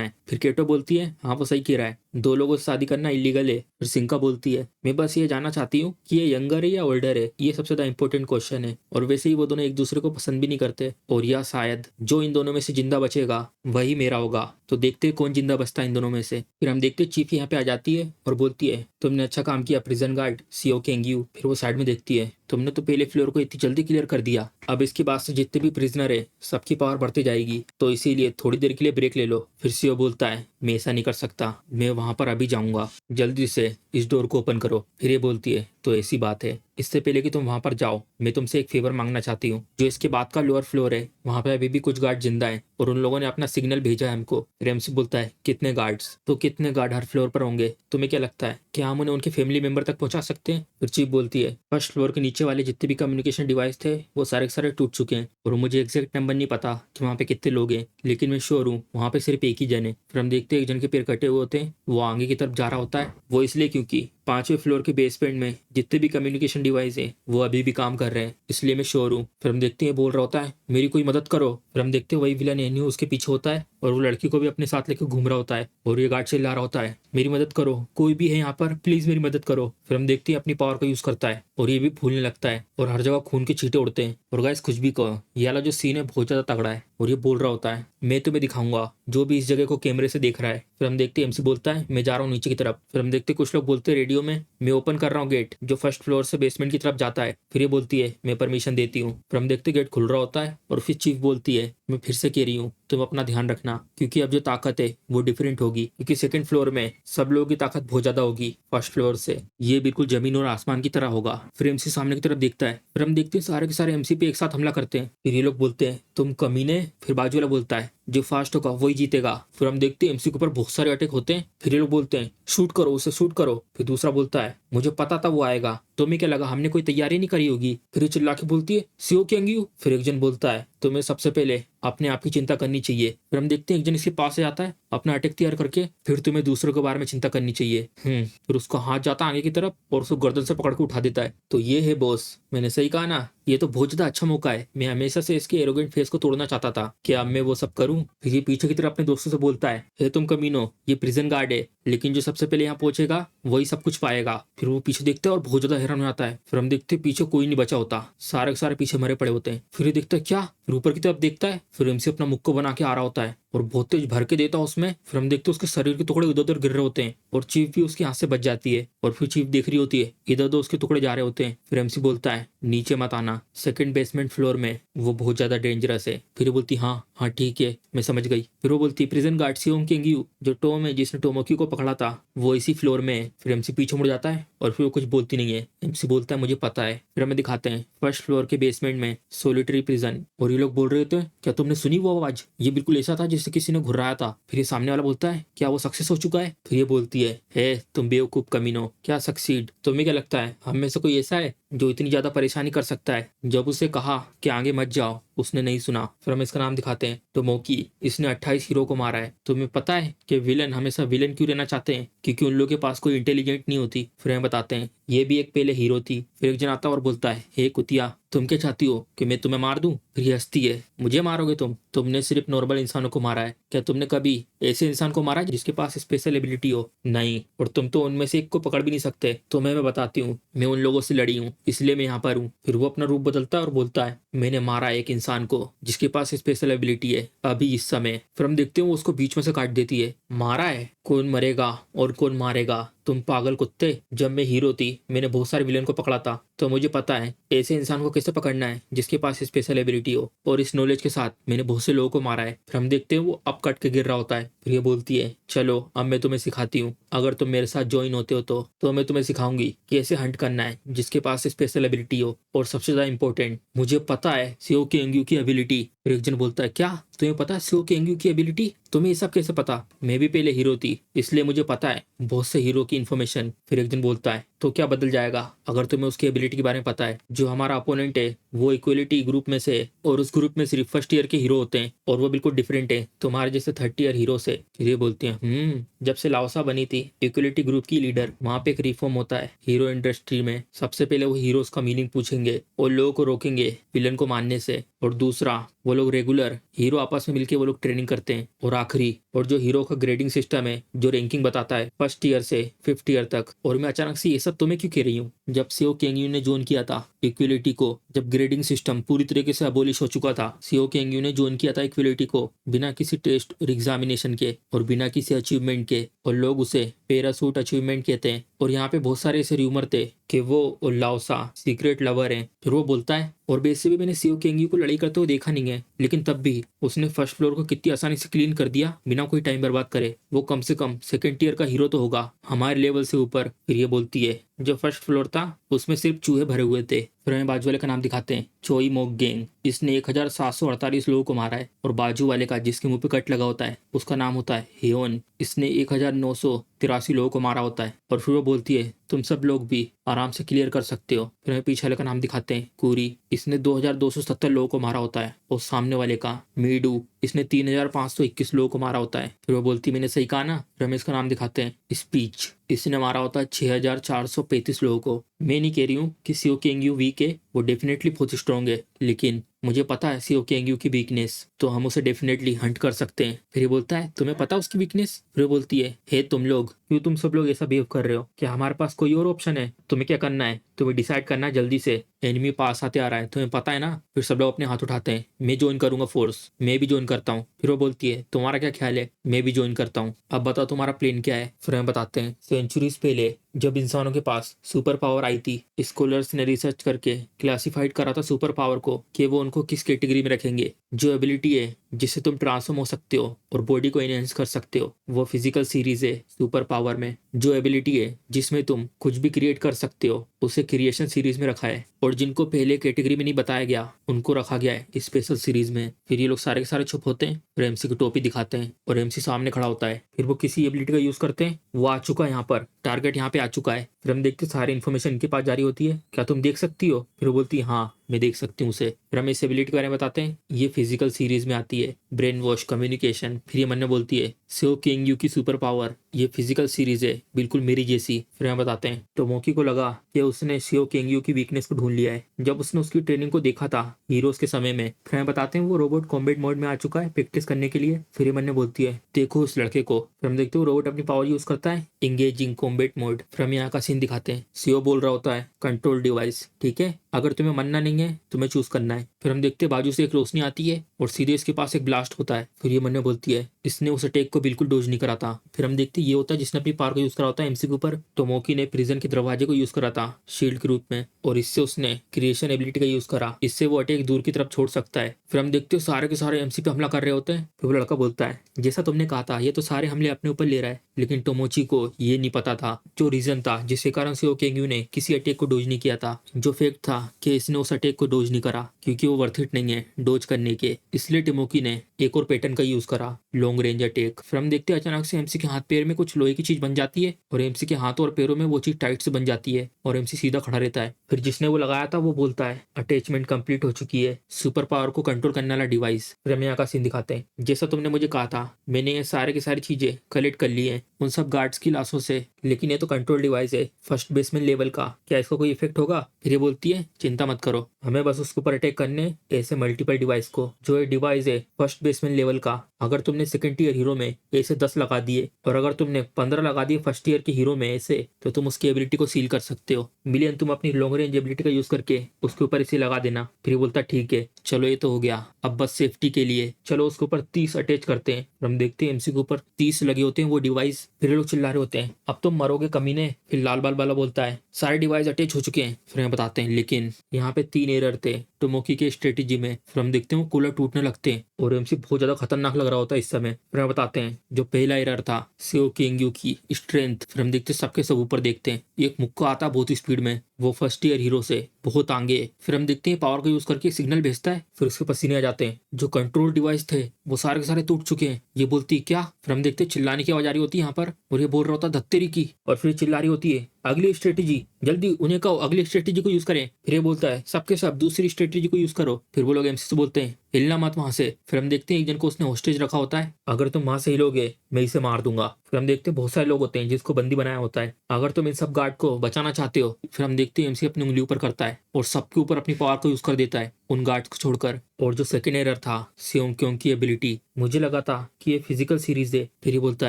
है। फिर केटो बोलती है हाँ वो सही कह रहा है, 2 लोगों से शादी करना इलीगल है। फिर सिंका बोलती है मैं बस ये जानना चाहती हूँ कि ये यंगर है या ओल्डर है, ये सबसे ज्यादा इंपॉर्टेंट क्वेश्चन है। और वैसे ही वो दोनों एक दूसरे को पसंद भी नहीं करते और या शायद जो इन दोनों में से जिंदा बचेगा वही मेरा होगा। तो देखते हैं कौन जिंदा बचता है इन दोनों में से। फिर हम देखते हैं चीफ यहाँ पे आ जाती है और बोलती है तुमने अच्छा काम किया प्रिजन गार्ड सीओ केंगयू। फिर वो साइड में देखती है तुमने तो पहले फ्लोर को इतनी जल्दी क्लियर कर दिया, अब इसके बाद से जितने भी प्रिजनर है सबकी पावर बढ़ती जाएगी, तो इसीलिए थोड़ी देर के लिए ब्रेक ले लो। फिर सीओ बोलता है मैं ऐसा नहीं कर सकता, मैं वहां पर अभी जाऊंगा, जल्दी से इस डोर को ओपन करो। फिर ये बोलती है तो ऐसी बात है, इससे पहले कि तुम वहां पर जाओ मैं तुमसे एक फेवर मांगना चाहती हूँ। जो इसके बाद का लोअर फ्लोर है वहां पे अभी भी कुछ गार्ड जिंदा है और उन लोगों ने अपना सिग्नल भेजा है हमको। फिर एमसी बोलता है कितने गार्ड्स? तो कितने गार्ड हर फ्लोर पर होंगे? तुम्हें क्या लगता है क्या हम उन्हें उनके फैमिली मेंबर तक पहुंचा सकते हैं? फिर चीफ बोलती है फर्स्ट फ्लोर के नीचे वाले जितने भी कम्युनिकेशन डिवाइस थे वो सारे के सारे टूट चुके हैं और मुझे एग्जैक्ट नंबर नहीं पता कि वहाँ पे कितने लोग हैं, लेकिन मैं श्योर हूँ वहाँ पे सिर्फ एक ही जन है। फिर हम देखते हैं एक जन के पैर कटे हुए होते हैं, वो आगे की तरफ जा रहा होता है। वो इसलिए क्योंकि 5वें फ्लोर के बेसमेंट में जितने भी कम्युनिकेशन डिवाइस है वो अभी भी काम कर रहे हैं, इसलिए मैं श्योर हूँ। फिर हम देखते हैं बोल रहा होता है मेरी कोई मदद करो। फिर हम देखते हैं वही विलन एन्यू उसके पीछे होता है और वो लड़की को भी अपने साथ लेकर घूम रहा होता है और ये गार्ड चिल्ला रहा होता है मेरी मदद करो, कोई भी है यहाँ पर प्लीज मेरी मदद करो। फिर हम देखते हैं अपनी पावर का यूज करता है और ये भी फूलने लगता है और हर जगह खून के छींटे उड़ते हैं। और गाइस कुछ भी कहो ये वाला जो सीन है बहुत ज्यादा तगड़ा है और ये बोल रहा होता है मैं तुम्हें दिखाऊंगा जो भी इस जगह को कैमरे से देख रहा है। फिर हम देखते हैं एमसी बोलता है मैं जा रहा हूँ नीचे की तरफ। फिर हम देखते हैं कुछ लोग बोलते हैं रेडियो में मैं ओपन कर रहा हूँ गेट जो फर्स्ट फ्लोर से बेसमेंट की तरफ जाता है। फिर ये बोलती है मैं परमिशन देती हूँ। फिर हम देखते गेट खुल रहा होता है और फिर चीफ बोलती है मैं फिर से कह रही हूँ तुम अपना ध्यान रखना क्योंकि अब जो ताकत है वो डिफरेंट होगी, क्योंकि सेकंड फ्लोर में सब लोगों की ताकत बहुत ज्यादा होगी फर्स्ट फ्लोर से, ये बिल्कुल जमीन और आसमान की तरह होगा। फिर एमसी सामने की तरफ देखता है। फिर हम देखते हैं सारे के सारे एमसी पे एक साथ हमला करते हैं। फिर ये लोग बोलते हैं तुम कमीने। फिर बाजू वाला बोलता है जो फास्ट होगा वही जीतेगा। फिर हम देखते हैं एमसी के ऊपर बहुत सारे अटैक होते हैं। फिर ये लोग बोलते हैं शूट करो उसे, शूट करो। फिर दूसरा बोलता है मुझे पता था वो आएगा, तुम्हें क्या लगा हमने कोई तैयारी नहीं करी होगी? फिर ये चिल्ला के बोलती है सीओ केंगयू। फिर एक जन बोलता है तुम्हें सबसे पहले अपने आप की चिंता करनी चाहिए। फिर हम देखते हैं एक जन इसके पास से आता है अपना अटैक तैयार करके, फिर तुम्हें दूसरों के बारे में चिंता करनी चाहिए। फिर उसको हाथ जाता है आगे की तरफ और उसको गर्दन से पकड़ के उठा देता है। तो ये है बॉस, मैंने सही कहा ना, ये तो बहुत ज्यादा अच्छा मौका है, मैं हमेशा से इसके एरोगेंट फेस को तोड़ना चाहता था, क्या अब मैं वो सब करूं? फिर ये पीछे की तरफ अपने दोस्तों से बोलता है तुम कमीनो, ये प्रिजन गार्ड है लेकिन जो सबसे पहले यहाँ पहुंचेगा वही सब कुछ पाएगा। फिर वो पीछे देखता है और बहुत ज्यादा हैरान हो जाता है। फिर हम देखते हैं पीछे कोई नहीं बचा होता, सारे के सारे पीछे मरे पड़े होते हैं। फिर ये देखता है क्या, फिर ऊपर की तरफ देखता है। फिर एमसी अपना मुक्को बना के आ रहा होता है और बहुत तेज भर के देता है उसमें। फिर हम देखते हैं उसके शरीर के टुकड़े इधर उधर गिर रहे होते हैं और चीफ भी उसके हाथ से बच जाती है। और फिर चीफ देख रही होती है इधर उधर उसके टुकड़े जा रहे होते हैं। फिर एमसी बोलता है नीचे मत आना, सेकंड बेसमेंट फ्लोर में वो बहुत ज्यादा डेंजरस है। फिर वो बोलती हाँ हाँ ठीक है मैं समझ गई। फिर वो बोलती प्रिजन गार्ड सियोंग केंगयू जो टॉम है जिसने टोमोक्यू को पकड़ा था वो इसी फ्लोर में है। फिर एमसी पीछे मुड़ जाता है और फिर वो कुछ बोलती नहीं है। एमसी बोलता है मुझे पता है। फिर हमें दिखाते हैं फर्स्ट फ्लोर के बेसमेंट में सोलिटरी प्रिजन और ये लोग बोल रहे होते हैं क्या तुमने सुनी वो आवाज, ये बिल्कुल ऐसा था जिससे किसी ने घुर्राया था। फिर ये सामने वाला बोलता है क्या वो सक्सेस हो चुका है? फिर ये बोलती है तुम बेवकूफ कमीनो, क्या सक्सीड? तुम्हें क्या लगता है हम में से कोई ऐसा है जो इतनी ज्यादा परेशानी कर सकता है? जब उसे कहा कि आगे मत जाओ उसने नहीं सुना। फिर हम इसका नाम दिखाते हैं टोमोकी, इसने 28 हीरो को मारा है। तुम्हें पता है कि विलन हमेशा विलन क्यों रहना चाहते हैं? क्योंकि उन लोगों के पास कोई इंटेलिजेंट नहीं होती। फिर हम बताते हैं ये भी एक पहले हीरो थी। फिर एक जन आता और बोलता है हे कुतिया तुम क्या चाहती हो कि मैं तुम्हें मार दूं? फिर ये हंसती है मुझे मारोगे तुमने सिर्फ नॉर्मल इंसानों को मारा है, क्या तुमने कभी ऐसे इंसान को मारा जिसके पास स्पेशल एबिलिटी हो? नहीं, और तुम तो उनमें से एक को पकड़ भी नहीं सकते। तो मैं बताती हूँ मैं उन लोगों से लड़ी हूँ इसलिए मैं यहाँ पर हूँ। फिर वो अपना रूप बदलता है और बोलता है मैंने मारा एक इंसान को जिसके पास स्पेशल एबिलिटी है अभी इस समय। फिर हम देखते हैं वो उसको बीच में से काट देती है। मारा है? कौन मरेगा और कौन मारेगा? तुम पागल कुत्ते, जब मैं हीरो थी मैंने बहुत सारे विलन को पकड़ा था, तो मुझे पता है ऐसे इंसान को कैसे पकड़ना है जिसके पास स्पेशल एबिलिटी हो। और इस नॉलेज के साथ मैंने बहुत से लोगों को मारा है। फिर हम देखते हैं वो अब कट के गिर रहा होता है। फिर ये बोलती है, चलो अब मैं तुम्हें सिखाती हूँ, अगर तुम मेरे साथ ज्वाइन होते हो तो मैं तुम्हें सिखाऊंगी कि कैसे हंट करना है जिसके पास स्पेशल एबिलिटी हो। और सबसे ज्यादा इंपॉर्टेंट, मुझे पता है सियो केंग्यू की एबिलिटी। फिर एक जन बोलता है, क्या तुम्हें पता है सियो केंग्यू की एबिलिटी? तुम्हें ये सब कैसे पता? मैं भी पहले हीरो थी, इसलिए मुझे पता है बहुत से हीरो की इन्फॉर्मेशन। फिर एक दिन बोलता है, तो क्या बदल जाएगा अगर तुम्हें उसकी एबिलिटी के बारे में पता है? जो हमारा अपोनेंट है वो इक्वलिटी ग्रुप में से, और उस ग्रुप में सिर्फ फर्स्ट ईयर के हीरो होते हैं, और वो बिल्कुल डिफरेंट है तुम्हारे जैसे 30 ईयर हीरो से। फिर ये बोलते हैं, जब से लाओसा बनी थी इक्वलिटी ग्रुप की लीडर, वहाँ पे एक रिफॉर्म होता है हीरो इंडस्ट्री में। सबसे पहले वो हीरोज का मीनिंग पूछेंगे और लोगों को रोकेंगे विलन को मानने से। और दूसरा, वो लोग रेगुलर हीरो आपस में मिलकर वो लोग ट्रेनिंग करते हैं। और आखिरी, और जो हीरो का ग्रेडिंग सिस्टम है जो रैंकिंग बताता है फर्स्ट ईयर से 5th ईयर तक। और मैं अचानक से ये सब तुम्हें क्यों कह रही हूँ? जब सियो केंग्यू ने ज्वाइन किया था इक्वलिटी को, जब ग्रेडिंग सिस्टम पूरी तरीके से अबोलिश हो चुका था, सियो केंग्यू ने ज्वाइन किया था इक्वलिटी को बिना किसी टेस्ट और एग्जामिनेशन के और बिना किसी अचीवमेंट के, और लोग उसे पैरासूट अचीवमेंट कहते हैं। और यहाँ पे बहुत सारे ऐसे र्यूमर थे कि वो और लाओसा सीक्रेट लवर हैं। फिर वो बोलता है, और वैसे भी मैंने सियो केंग्यू को लड़ाई करते हुए देखा नहीं है, लेकिन तब भी उसने फर्स्ट फ्लोर को कितनी आसानी से क्लीन कर दिया बिना कोई टाइम बर्बाद करे। वो कम से कम 2nd ईयर का हीरो तो होगा, हमारे लेवल से ऊपर। फिर ये बोलती है, जो फर्स्ट फ्लोर था उसमें सिर्फ चूहे भरे हुए थे। फिर हमें बाजू वाले का नाम दिखाते हैं, चोई मोक गैंग। इसने 1748 लोगों को मारा है। और बाजू वाले का जिसके मुंह पे कट लगा होता है उसका नाम होता है हेयोन। इसने 1983 लोगों को मारा होता है। और फिर वो बोलती है, तुम सब लोग भी आराम से क्लियर कर सकते हो। फिर हमें पीछे वाले का नाम दिखाते हैं, कुरी। इसने 2270 लोगों को मारा होता है। और सामने वाले का मीडू, इसने 3521 लोगों को मारा होता है। फिर वो बोलती, मैंने सही कहा ना? फिर हमें इसका नाम दिखाते हैं, स्पीच। इसने मारा होता है 6435 लोगों को। मैं नहीं कह रही हूँ कि सियो केंग्यू वीक है, वो डेफिनेटली बहुत स्ट्रॉन्ग है, लेकिन मुझे पता है सियो केंग्यू की वीकनेस, तो हम उसे डेफिनेटली हंट कर सकते हैं। फिर ये बोलता है, तुम्हें पता उसकी वीकनेस? फिर बोलती है, हे तुम लोग, क्यों तुम सब लोग ऐसा बिहेव कर रहे हो? क्या हमारे पास कोई और ऑप्शन है? तुम्हें क्या करना है? तुम्हें डिसाइड करना है जल्दी से। एनिमी पास आते आ रहा है, तुम्हें पता है ना? फिर सब लोग अपने हाथ उठाते हैं, मैं ज्वाइन करूंगा फोर्स, मैं भी ज्वाइन करता हूँ। फिर वो बोलती है, तुम्हारा क्या ख्याल है? मैं भी ज्वाइन करता हूँ। अब बताओ तुम्हारा प्लान क्या है? फिर हम बताते हैं, सेंचुरीज पहले जब इंसानों के पास सुपर पावर आई थी, स्कॉलर्स ने रिसर्च करके क्लासिफाइड करा था सुपर पावर को कि वो उनको किस कैटेगरी में रखेंगे। जो एबिलिटी है जिससे तुम ट्रांसफॉर्म हो सकते हो और बॉडी को एनहेंस कर सकते हो, वो फिजिकल सीरीज है सुपर पावर में। जो एबिलिटी है जिसमें तुम कुछ भी क्रिएट कर सकते हो, उसे क्रिएशन सीरीज में रखा है। और जिनको पहले कैटेगरी में नहीं बताया गया उनको रखा गया है स्पेशल सीरीज में। फिर ये लोग सारे के सारे चुप होते हैं। फिर एमसी की टोपी दिखाते हैं और एमसी सामने खड़ा होता है। फिर वो किसी एबिलिटी का यूज करते हैं, वो आ चुका है यहाँ पर, टारगेट यहाँ पे आ चुका है। फिर हम देखते सारी इन्फॉर्मेशन इनके पास जारी होती है, क्या तुम देख सकती हो? फिर वो बोलती है, हाँ मैं देख सकती हूँ उसे। फिर हम इस एबिलिटी के बारे में बताते हैं, ये फिजिकल सीरीज में आती है, ब्रेन वॉश कम्युनिकेशन। फिर ये मन में बोलती है, सियो केंग्यू की सुपर पावर ये फिजिकल सीरीज है, बिल्कुल मेरी जैसी। फिर हम बताते हैं, तो मोकी को लगा कि उसने सियो केंग्यू की वीकनेस को ढूंढ लिया है जब उसने उसकी ट्रेनिंग को देखा था हीरोज के समय में। फिर हम बताते हैं, वो रोबोट कॉम्बैट मोड में आ चुका है प्रैक्टिस करने के लिए। फिर ये मन में बोलती है, देखो उस लड़के को। फिर हम देखते हैं रोबोट अपनी पावर यूज करता है, इंगेजिंग कॉम्बैट मोड। फिर हम यहाँ का सीन दिखाते हैं, सियो बोल रहा होता है, कंट्रोल डिवाइस, ठीक है, अगर तुम्हें मानना नहीं है तुम्हें चूज करना है। फिर हम देखते हैं बाजू से एक रोशनी आती है और सीधे इसके पास एक ब्लास्ट होता है। फिर ये मन में बोलती है, इसने उस अटैक को बिल्कुल डोज नहीं करा था। फिर हम देखते हैं, ये होता है जिसने अपनी पावर को यूज करा होता है एमसी के ऊपर। तो मोकी ने प्रिजन के दरवाजे को यूज करा था शील्ड के रूप में, और इससे उसने क्रिएशन एबिलिटी का यूज करा, इससे वो अटैक दूर की तरफ छोड़ सकता है। फिर हम देखते हो सारे के सारे एमसी पे हमला कर रहे होते हैं। फिर वो लड़का बोलता है, जैसा तुमने कहा था ये तो सारे हमले अपने ऊपर ले रहा है, लेकिन टोमोची को ये नहीं पता था जो रीजन था जिसके कारण सियो केंग्यू ने किसी अटैक को डोज नहीं किया था। जो फैक्ट था कि इसने उस अटैक को डोज नहीं करा क्योंकि वो वर्थ इट नहीं है डोज करने के, इसलिए टिमोकी ने एक और पैटर्न का यूज करा, लॉन्ग रेंज अटैक। फिर हम देखते हैं अचानक से एमसी के हाथ पैर में कुछ लोहे की चीज बन जाती है और एमसी के हाथों और पैरों में वो चीज टाइट से बन जाती है और एमसी सीधा खड़ा रहता है। फिर जिसने वो लगाया था वो बोलता है, अटैचमेंट कंप्लीट हो चुकी है, सुपर पावर को कंट्रोल करने वाला डिवाइस। फिर हम यहाँ का सीन दिखाते हैं, जैसा तुमने मुझे कहा था मैंने ये सारे की सारी चीजें कलेक्ट कर ली है उन सब गार्ड्स की लाशों से, लेकिन ये तो कंट्रोल डिवाइस है फर्स्ट बेसमेन लेवल का, क्या इसको कोई इफेक्ट होगा? फिर ये बोलती है चिंता मत करो, हमें बस उसके ऊपर अटैक करने ऐसे मल्टीपल डिवाइस को। जो ये डिवाइस है फर्स्ट बेसमेन लेवल का, अगर तुमने सेकंड ईयर हीरो में ऐसे 10 लगा दिए और अगर तुमने 15 लगा दिए फर्स्ट ईयर के हीरो में ऐसे, तो तुम उसकी एबिलिटी को सील कर सकते हो। मिलियन तुम अपनी लॉन्ग रेंज एबिलिटी का यूज करके उसके ऊपर इसे लगा देना। फिर बोलता ठीक है चलो ये तो हो गया, अब बस सेफ्टी के लिए चलो उसके ऊपर 30 अटैच करते हैं। हम देखते हैं एमसी के ऊपर 30 लगे होते हैं वो डिवाइस। फिर लोग चिल्ला रहे होते हैं अब तुम मरोगे कमीने। फिर लाल बाल वाला बोलता है सारे डिवाइस अटैच हो चुके हैं। फिर हम बताते हैं लेकिन यहाँ पे 3 एरर थे टोमोकी के स्ट्रेटेजी में। फिर हम देखते हैं वो कूलर टूटने लगते हैं और एमसी बहुत ज्यादा खतरनाक लग रहा होता है इस समय। फिर हम बताते हैं जो पहला एरर था सेओ केंग्यू की स्ट्रेंथ। फिर हम देखते हैं सबके सब ऊपर देखते हैं एक मुक्का आता बहुत स्पीड में, वो फर्स्ट ईयर हीरो से बहुत आगे। फिर हम देखते हैं पावर का यूज करके सिग्नल भेजता है, फिर उसके पसीने आ जाते हैं। जो कंट्रोल डिवाइस थे वो सारे के सारे टूट चुके हैं। ये बोलती है क्या? फिर हम देखते हैं चिल्लाने की आवाज आ रही होती है यहाँ पर और ये बोल रहा होता धत्तेरी की। और फिर चिल्ला रही होती है अगली स्ट्रेटेजी, जल्दी उन्हें कहो अगली स्ट्रेटेजी को यूज करें। फिर ये बोलता है सबके सब दूसरी स्ट्रेटेजी को यूज करो। फिर वो लोग एमसी से बोलते हैं हिलना मत वहां से। फिर हम देखते हैं एक जन को उसने होस्टेज रखा होता है, अगर तुम वहां से हिलोगे मैं इसे मार दूंगा। फिर हम देखते हैं बहुत सारे लोग होते हैं जिसको बंदी बनाया होता है, अगर तुम इन सब गार्ड को बचाना चाहते हो। फिर हम देखते हैं एमसी अपनी उंगली ऊपर करता है और सबके ऊपर अपनी पावर को यूज कर देता है उन गार्ड्स को छोड़कर। और जो सेकंड एरर था सेओंग क्योंग की एबिलिटी, मुझे लगा था कि ये फिजिकल सीरीज है। फिर ये बोलता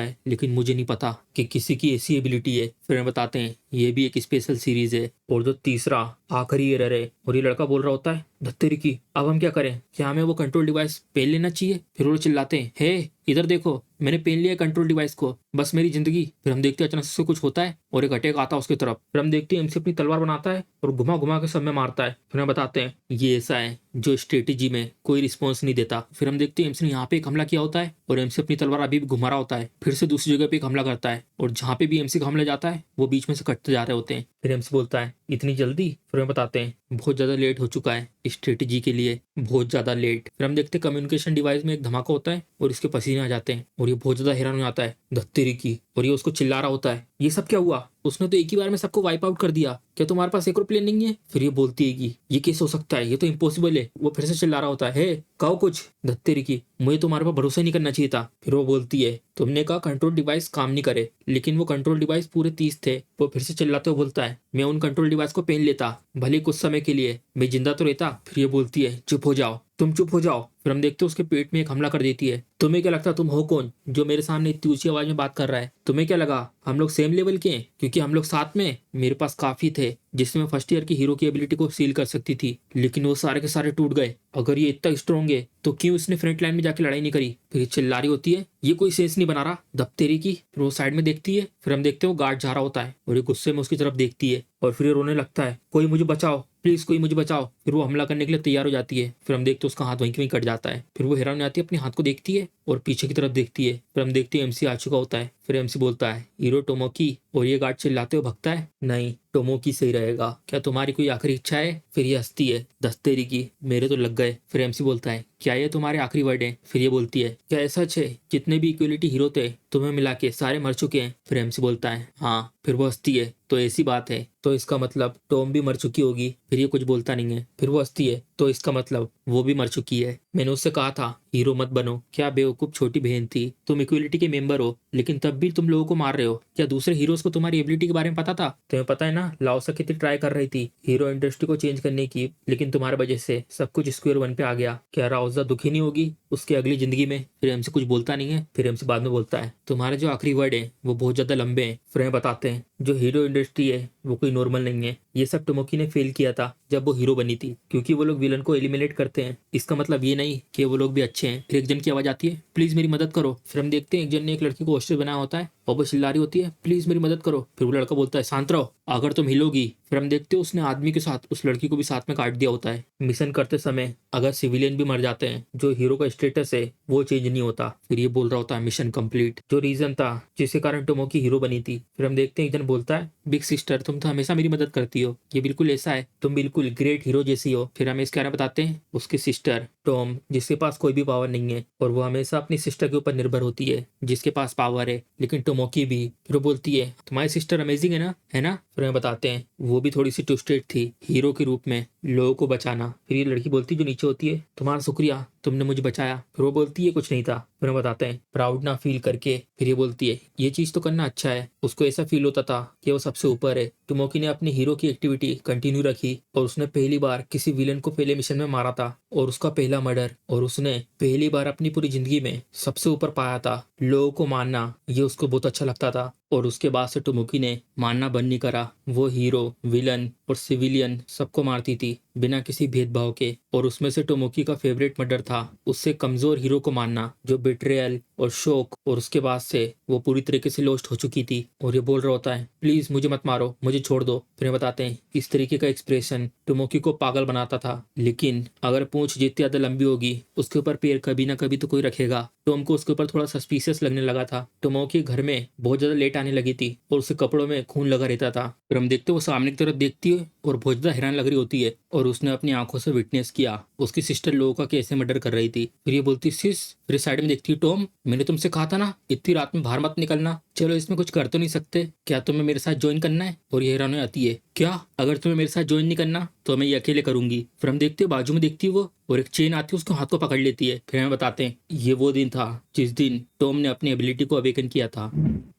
है लेकिन मुझे नहीं पता कि किसी की ऐसी एबिलिटी है। फिर हम बताते हैं ये भी एक स्पेशल सीरीज है। और जो तीसरा आखिरी एरर है और ये लड़का बोल रहा होता है धत्तेरी की अब हम क्या करें, क्या हमें वो कंट्रोल डिवाइस पहन लेना चाहिए? फिर वो चिल्लाते हैं हे इधर देखो मैंने पहन लिया कंट्रोल डिवाइस को, बस मेरी जिंदगी। फिर हम देखते हैं अचानक से कुछ होता है और एक अटैक आता है उसकी तरफ। फिर हम देखते हैं एमसी अपनी तलवार बनाता है और घुमा घुमा के सब में मारता है। फिर हम बताते हैं ये ऐसा है जो स्ट्रेटेजी में कोई रिस्पॉन्स नहीं देता। फिर हम देखते हैं एमसी ने यहाँ पे एक हमला किया होता है और एमसी अपनी तलवार अभी भी घुमा रहा होता है। फिर से दूसरी जगह पे एक हमला करता है और जहाँ पे भी एमसी का हमला जाता है वो बीच में से कटते जा रहे होते हैं। फिर एमसी बोलता है इतनी जल्दी? फिर हम बताते हैं बहुत ज्यादा लेट हो चुका है स्ट्रेटेजी के लिए, बहुत ज्यादा लेट। फिर हम देखते हैं कम्युनिकेशन डिवाइस में एक धमाका होता है और इसके पसीने आ जाते हैं और ये बहुत ज्यादा हैरान हो जाता है धत्तेरी की। और ये उसको चिल्ला रहा होता है ये सब क्या हुआ, उसने तो एक ही बार में सबको वाइप आउट कर दिया, क्या तुम्हारे पास एक और प्लेन नहीं है? फिर ये बोलती है कि ये कैसे हो सकता है, ये तो इम्पॉसिबल है। वो फिर से चिल्ला रहा होता है कहो कुछ धत्तेरी की, मुझे तुम्हारे पर भरोसा नहीं करना चाहिए था। फिर वो बोलती है तुमने कहा कंट्रोल डिवाइस काम नहीं करे, लेकिन वो कंट्रोल डिवाइस पूरे 30 थे। वो फिर से चिल्लाते हुए बोलता है मैं उन कंट्रोल डिवाइस को पहन लेता, भले कुछ समय के लिए मैं जिंदा तो रहता। फिर ये बोलती है चुप हो जाओ, तुम चुप हो जाओ। फिर हम देखते हैं उसके पेट में एक हमला कर देती है। तुम्हें क्या लगता तुम हो कौन जो मेरे सामने इतनी ऊंची आवाज में बात कर रहा है? तुम्हें क्या लगा हम लोग सेम लेवल के हैं? क्योंकि हम लोग साथ में, मेरे पास काफी थे जिसमें मैं फर्स्ट ईयर की हीरो की एबिलिटी को सील कर सकती थी, लेकिन वो सारे के सारे टूट गए। अगर ये इतना स्ट्रॉन्ग है तो क्यों उसने फ्रंट लाइन में जाके लड़ाई नहीं करी? फिर ये चिल्ला रही होती है ये कोई सेंस नहीं बना रहा दफ्तेरी की। फिर वो साइड में देखती है। फिर हम देखते हैं वो गार्ड जा रहा होता है और ये गुस्से में उसकी तरफ देखती है और फिर ये रोने लगता है कोई मुझे बचाओ प्लीज, कोई मुझे बचाओ। फिर वो हमला करने के लिए तैयार हो जाती है। फिर हम देखते हैं उसका हाथ वहीं के वहीं कट जाता है। फिर वो हैरान हो जाती है, अपने हाथ को देखती है और पीछे की तरफ देखती है। फिर हम देखते हैं एमसी आ चुका होता है। फिर एमसी बोलता है हीरो टोमोकी, और ये गार्ड चिल्लाते हुए भगता है नहीं टोमोकी सही रहेगा, क्या तुम्हारी कोई आखिरी इच्छा है? फिर ये हंसती है दस्तेरी की, मेरे तो लग गए। फिर एमसी बोलता है क्या ये तुम्हारे आखिरी वर्ड हैं? फिर ये बोलती है क्या ऐसा सच है जितने भी इक्वलिटी हीरो थे तुम्हें मिला के सारे मर चुके हैं? फिर एमसी बोलता है हाँ। फिर वो हंसती है तो ऐसी बात है तो इसका मतलब टॉम भी मर चुकी होगी। फिर ये कुछ बोलता नहीं है। फिर वो हंसती है तो इसका मतलब वो भी मर चुकी है। मैंने उससे कहा था हीरो मत बनो, क्या बेवकूफ छोटी बहन थी, तुम इक्वलिटी के मेंबर हो लेकिन तब भी तुम लोगों को मार रहे हो। क्या दूसरे हीरोज को तुम्हारी एबिलिटी के बारे में पता था? तुम्हें पता है ना लाओसा कितनी ट्राई कर रही थी हीरो इंडस्ट्री को चेंज करने की, लेकिन तुम्हारी वजह से सब कुछ स्क्वायर वन पे आ गया। क्या राउजा दुखी नहीं होगी उसकी अगली जिंदगी में? फिर हमसे कुछ बोलता नहीं है। फिर हमसे बाद में बोलता है तुम्हारे जो आखिरी वर्ड है वो बहुत ज्यादा लंबे हैं। फिर हमें बताते हैं जो हीरो इंडस्ट्री है वो कोई नॉर्मल नहीं है, ये सब टोमोकी ने फेल किया था जब वो हीरो बनी थी, क्योंकि वो लोग विलन को एलिमिनेट करते हैं। इसका मतलब ये नहीं कि वो लोग भी अच्छे हैं। फिर एक जन की आवाज आती है प्लीज मेरी मदद करो। फिर हम देखते हैं एक जन ने एक लड़की को हॉस्टेज बनाया होता है और वो चिल्ला रही होती है प्लीज मेरी मदद करो। फिर वो लड़का बोलता है शांत रहो अगर तुम हिलोगी। फिर हम देखते हैं उसने आदमी के साथ उस लड़की को भी साथ में काट दिया होता है। मिशन करते समय अगर सिविलियन भी मर जाते हैं जो हीरो का स्टेटस है वो चेंज नहीं होता। फिर ये बोल रहा होता है मिशन कंप्लीट, जो रीजन था जिसके कारण टोमोकी हीरो बनी थी। फिर हम देखते हैं एक जन बोलता है बिग सिस्टर तुम तो हमेशा मेरी मदद करती हो, ये बिल्कुल ऐसा है, तुम बिल्कुल ग्रेट हीरो जैसी हो। फिर हमें इसके बारे में बताते हैं उसकी सिस्टर टॉम जिसके पास कोई भी पावर नहीं है और वो हमेशा अपनी सिस्टर के ऊपर निर्भर होती है जिसके पास पावर है, लेकिन टोमोकी भी। फिर वो बोलती है तुम्हारी सिस्टर अमेजिंग है ना, है ना? फिर हमें बताते हैं वो भी थोड़ी सी ट्विस्टेड थी हीरो के रूप में लोगों को बचाना। फिर ये लड़की बोलती जो नीचे होती है तुम्हारा शुक्रिया, तुमने मुझे बचाया। फिर वो बोलती है कुछ नहीं था। फिर हम बताते हैं प्राउड ना फील करके। फिर ये बोलती है ये चीज तो करना अच्छा है। उसको ऐसा फील होता था कि वो सबसे ऊपर है। टोमोकी ने अपनी हीरो की एक्टिविटी कंटिन्यू रखी और उसने पहली बार किसी विलन को पहले मिशन में मारा था और उसका पहला मर्डर, और उसने पहली बार अपनी पूरी जिंदगी में सबसे ऊपर पाया था। लोगों को मानना ये उसको बहुत अच्छा लगता था और उसके बाद से टोमोकी ने मानना बंद नहीं करा। वो हीरो, विलन और सिविलियन सबको मारती थी बिना किसी भेदभाव के। और उसमें से टोमोकी का फेवरेट मर्डर था उससे कमजोर हीरो को मारना, जो बिट्रेयल और शोक, और उसके बाद से वो पूरी तरीके से लॉस्ट हो चुकी थी। और ये बोल रहा होता है प्लीज मुझे मत मारो, मुझे छोड़ दो। फिर बताते हैं इस तरीके का एक्सप्रेशन टोमोकी को पागल बनाता था। लेकिन अगर पूंछ जितनी ज्यादा लंबी होगी उसके ऊपर पैर कभी ना कभी तो कोई रखेगा। टॉम को उसके ऊपर थोड़ा सस्पिशियस लगने लगा था। टोमोकी घर में बहुत ज्यादा लेट आने लगी थी और उसके कपड़ों में खून लगा रहता था। फिर हम देखते वो सामने की तरफ देखती है और बहुत ज्यादा हैरान लग रही होती है और उसने अपनी आंखों से विटनेस किया उसकी सिस्टर लोगों का कैसे मर्डर कर रही थी। फिर ये बोलती सिस। फिर साइड में देखती है टॉम, मैंने तुमसे कहा था ना इतनी रात में बाहर मत निकलना। चलो इसमें कुछ कर तो नहीं सकते, क्या तुम्हें मेरे साथ ज्वाइन करना है? और ये हैरान हो आती है क्या? अगर तुम्हें मेरे साथ ज्वाइन नहीं करना तो मैं ये अकेले करूंगी। फिर हम देखते बाजू में देखती है वो और एक चेन आती है उसको हाथ को पकड़ लेती है। फिर हमें बताते हैं ये वो दिन था जिस दिन टॉम ने अपनी एबिलिटी को अवेकन किया था।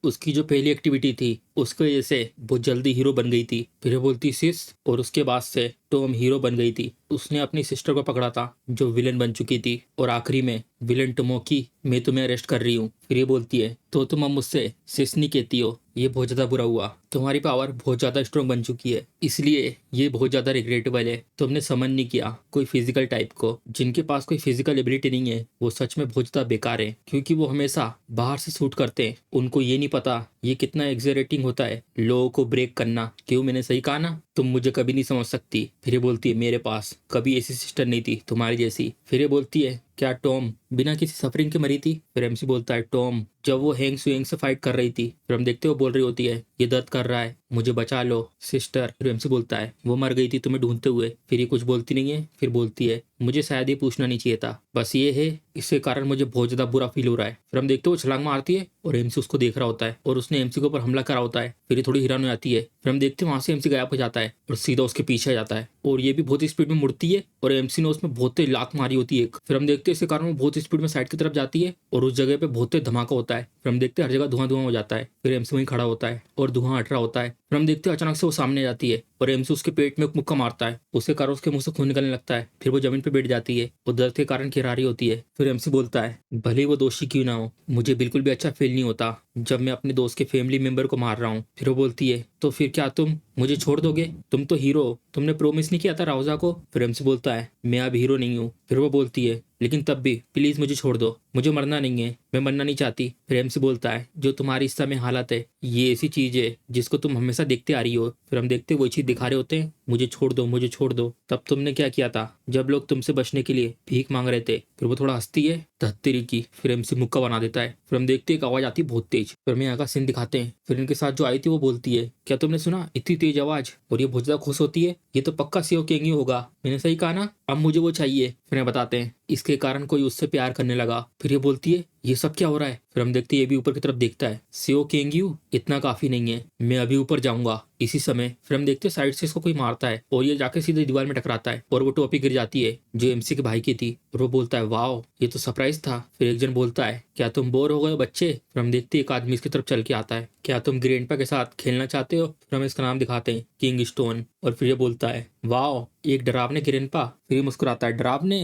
उसकी जो पहली एक्टिविटी थी उसकी वजह से बहुत जल्दी हीरो बन गई थी। फिर वो बोलती सिस, और उसके बाद से टॉम हीरो बन गई थी। उसने अपनी सिस्टर को पकड़ा था जो विलन बन चुकी थी और आखिरी में विलन टोमोकी, मैं तुम्हें अरेस्ट कर रही हूँ। फिर ये बोलती है तो तुम अब मुझसे सिस नहीं कहती हो, ये बहुत ज्यादा बुरा हुआ। तुम्हारी पावर बहुत ज्यादा स्ट्रॉन्ग बन चुकी है, इसलिए ये बहुत ज्यादा रिग्रेटेबल है। तुमने समन नहीं किया कोई फिजिकल टाइप को। जिनके पास कोई फिजिकल एबिलिटी नहीं है वो सच में बहुत ज्यादा बेकार है, क्योंकि वो हमेशा बाहर से शूट करते हैं। उनको ये नहीं पता ये कितना एक्सरेटिंग होता है लोगों को ब्रेक करना। क्यों, मैंने सही कहा ना? तुम मुझे कभी नहीं समझ सकती। फिर ये बोलती है मेरे पास कभी ऐसी सिस्टर नहीं थी तुम्हारी जैसी। फिर ये बोलती है क्या टॉम बिना किसी सफरिंग के मरी थी? फिर एमसी बोलता है टॉम जब वो हैंग सुएंग से फाइट कर रही थी। फिर हम देखते हो बोल रही होती है ये दर्द कर रहा है, मुझे बचा लो सिस्टर। फिर एमसी बोलता है वो मर गई थी तुम्हें ढूंढते हुए। फिर ये कुछ बोलती नहीं है। फिर बोलती है मुझे शायद ये पूछना नहीं चाहिए था, बस ये है इसके कारण मुझे बहुत ज्यादा बुरा फील हो रहा है। फिर हम देखते हो वो छलांग मारती है और एमसी उसको देख रहा होता है और उसने एमसी के ऊपर हमला करा होता है। फिर ये थोड़ी हैरान हो जाती है। फिर हम देखते हैं वहां से एमसी गायब हो जाता है और सीधा उसके पीछे आ जाता है और ये भी बहुत ही स्पीड में मुड़ती है और एमसी ने उसमें बहुत ही लात मारी होती है एक। फिर हम देखते हैं इसके कारण वो बहुत ही स्पीड में साइड की तरफ जाती है और उस जगह पे बहुत ही धमाका होता है। फिर हम देखते हैं हर जगह धुआं धुआं हो जाता है। फिर एमसी वहीं खड़ा होता है और धुआं हट रहा होता है। फिर हम देखते हैं अचानक से वो सामने जाती है और एमसी उसके पेट में एक मुक्का मारता है, उसके कारण उसके मुंह से खून निकलने लगता है। फिर वो जमीन पे बैठ जाती है और दर्द के कारण खिरा रही होती है। फिर एमसी बोलता है भले ही वो दोषी क्यों ना हो, मुझे बिल्कुल भी अच्छा फील नहीं होता जब मैं अपने दोस्त के फैमिली मेंबर को मार रहा हूँ। फिर वो बोलती है तो फिर क्या तुम मुझे छोड़ दोगे? तुम तो हीरो हो, तुमने प्रोमिस नहीं किया था राउजा को। फिर एमसी बोलता है मैं अब हीरो नहीं हूँ। फिर वो बोलती है लेकिन तब भी प्लीज मुझे छोड़ दो, मुझे मरना नहीं है, मैं मरना नहीं चाहती। फिर एमसी बोलता है जो तुम्हारी इस समय हालत है ये ऐसी चीज है जिसको तुम हमेशा देखते आ रही हो। फिर हम देखते वही चीज दिखा रहे होते हैं, मुझे छोड़ दो, मुझे छोड़ दो। तब तुमने क्या किया था जब लोग तुमसे बचने के लिए भीख मांग रहे थे? फिर वो थोड़ा हंसती है धत्तेरी की। फिर एमसी मुक्का बना देता है। फिर हम देखते एक आवाज आती है बहुत तेज। फिर हमें यहाँ का सीन दिखाते हैं। फिर इनके साथ जो आई थी वो बोलती है क्या तुमने सुना इतनी तेज आवाज? और ये बहुत ज्यादा खुश होती है, ये तो पक्का सीओ केंगी होगा, मैंने सही कहा ना, अब मुझे वो चाहिए। फिर बताते हैं इसके कारण कोई उससे प्यार करने लगा। फिर ये बोलती है ये सब क्या हो रहा है? फिर हम देखते हैं ये भी ऊपर की तरफ देखता है। सीओ केंग्यू इतना काफी नहीं है, मैं अभी ऊपर जाऊंगा। इसी समय फिर हम देखते हैं साइड से इसको कोई मारता है और ये जाके सीधे दीवार में टकराता है और वो टोपी गिर जाती है जो एमसी के भाई की थी। और वो बोलता है वाओ ये तो सरप्राइज था। फिर एक जन बोलता है क्या तुम बोर हो गए हो बच्चे? फिर हम देखते हैं एक आदमी इसकी तरफ चल के आता है, क्या तुम ग्रैंडपा के साथ खेलना चाहते हो? फिर हम इसका नाम दिखाते हैं किंग स्टोन। और फिर ये बोलता है वाओ एक डरावने ग्रैंडपा। फिर ये मुस्कुराता है डरावने,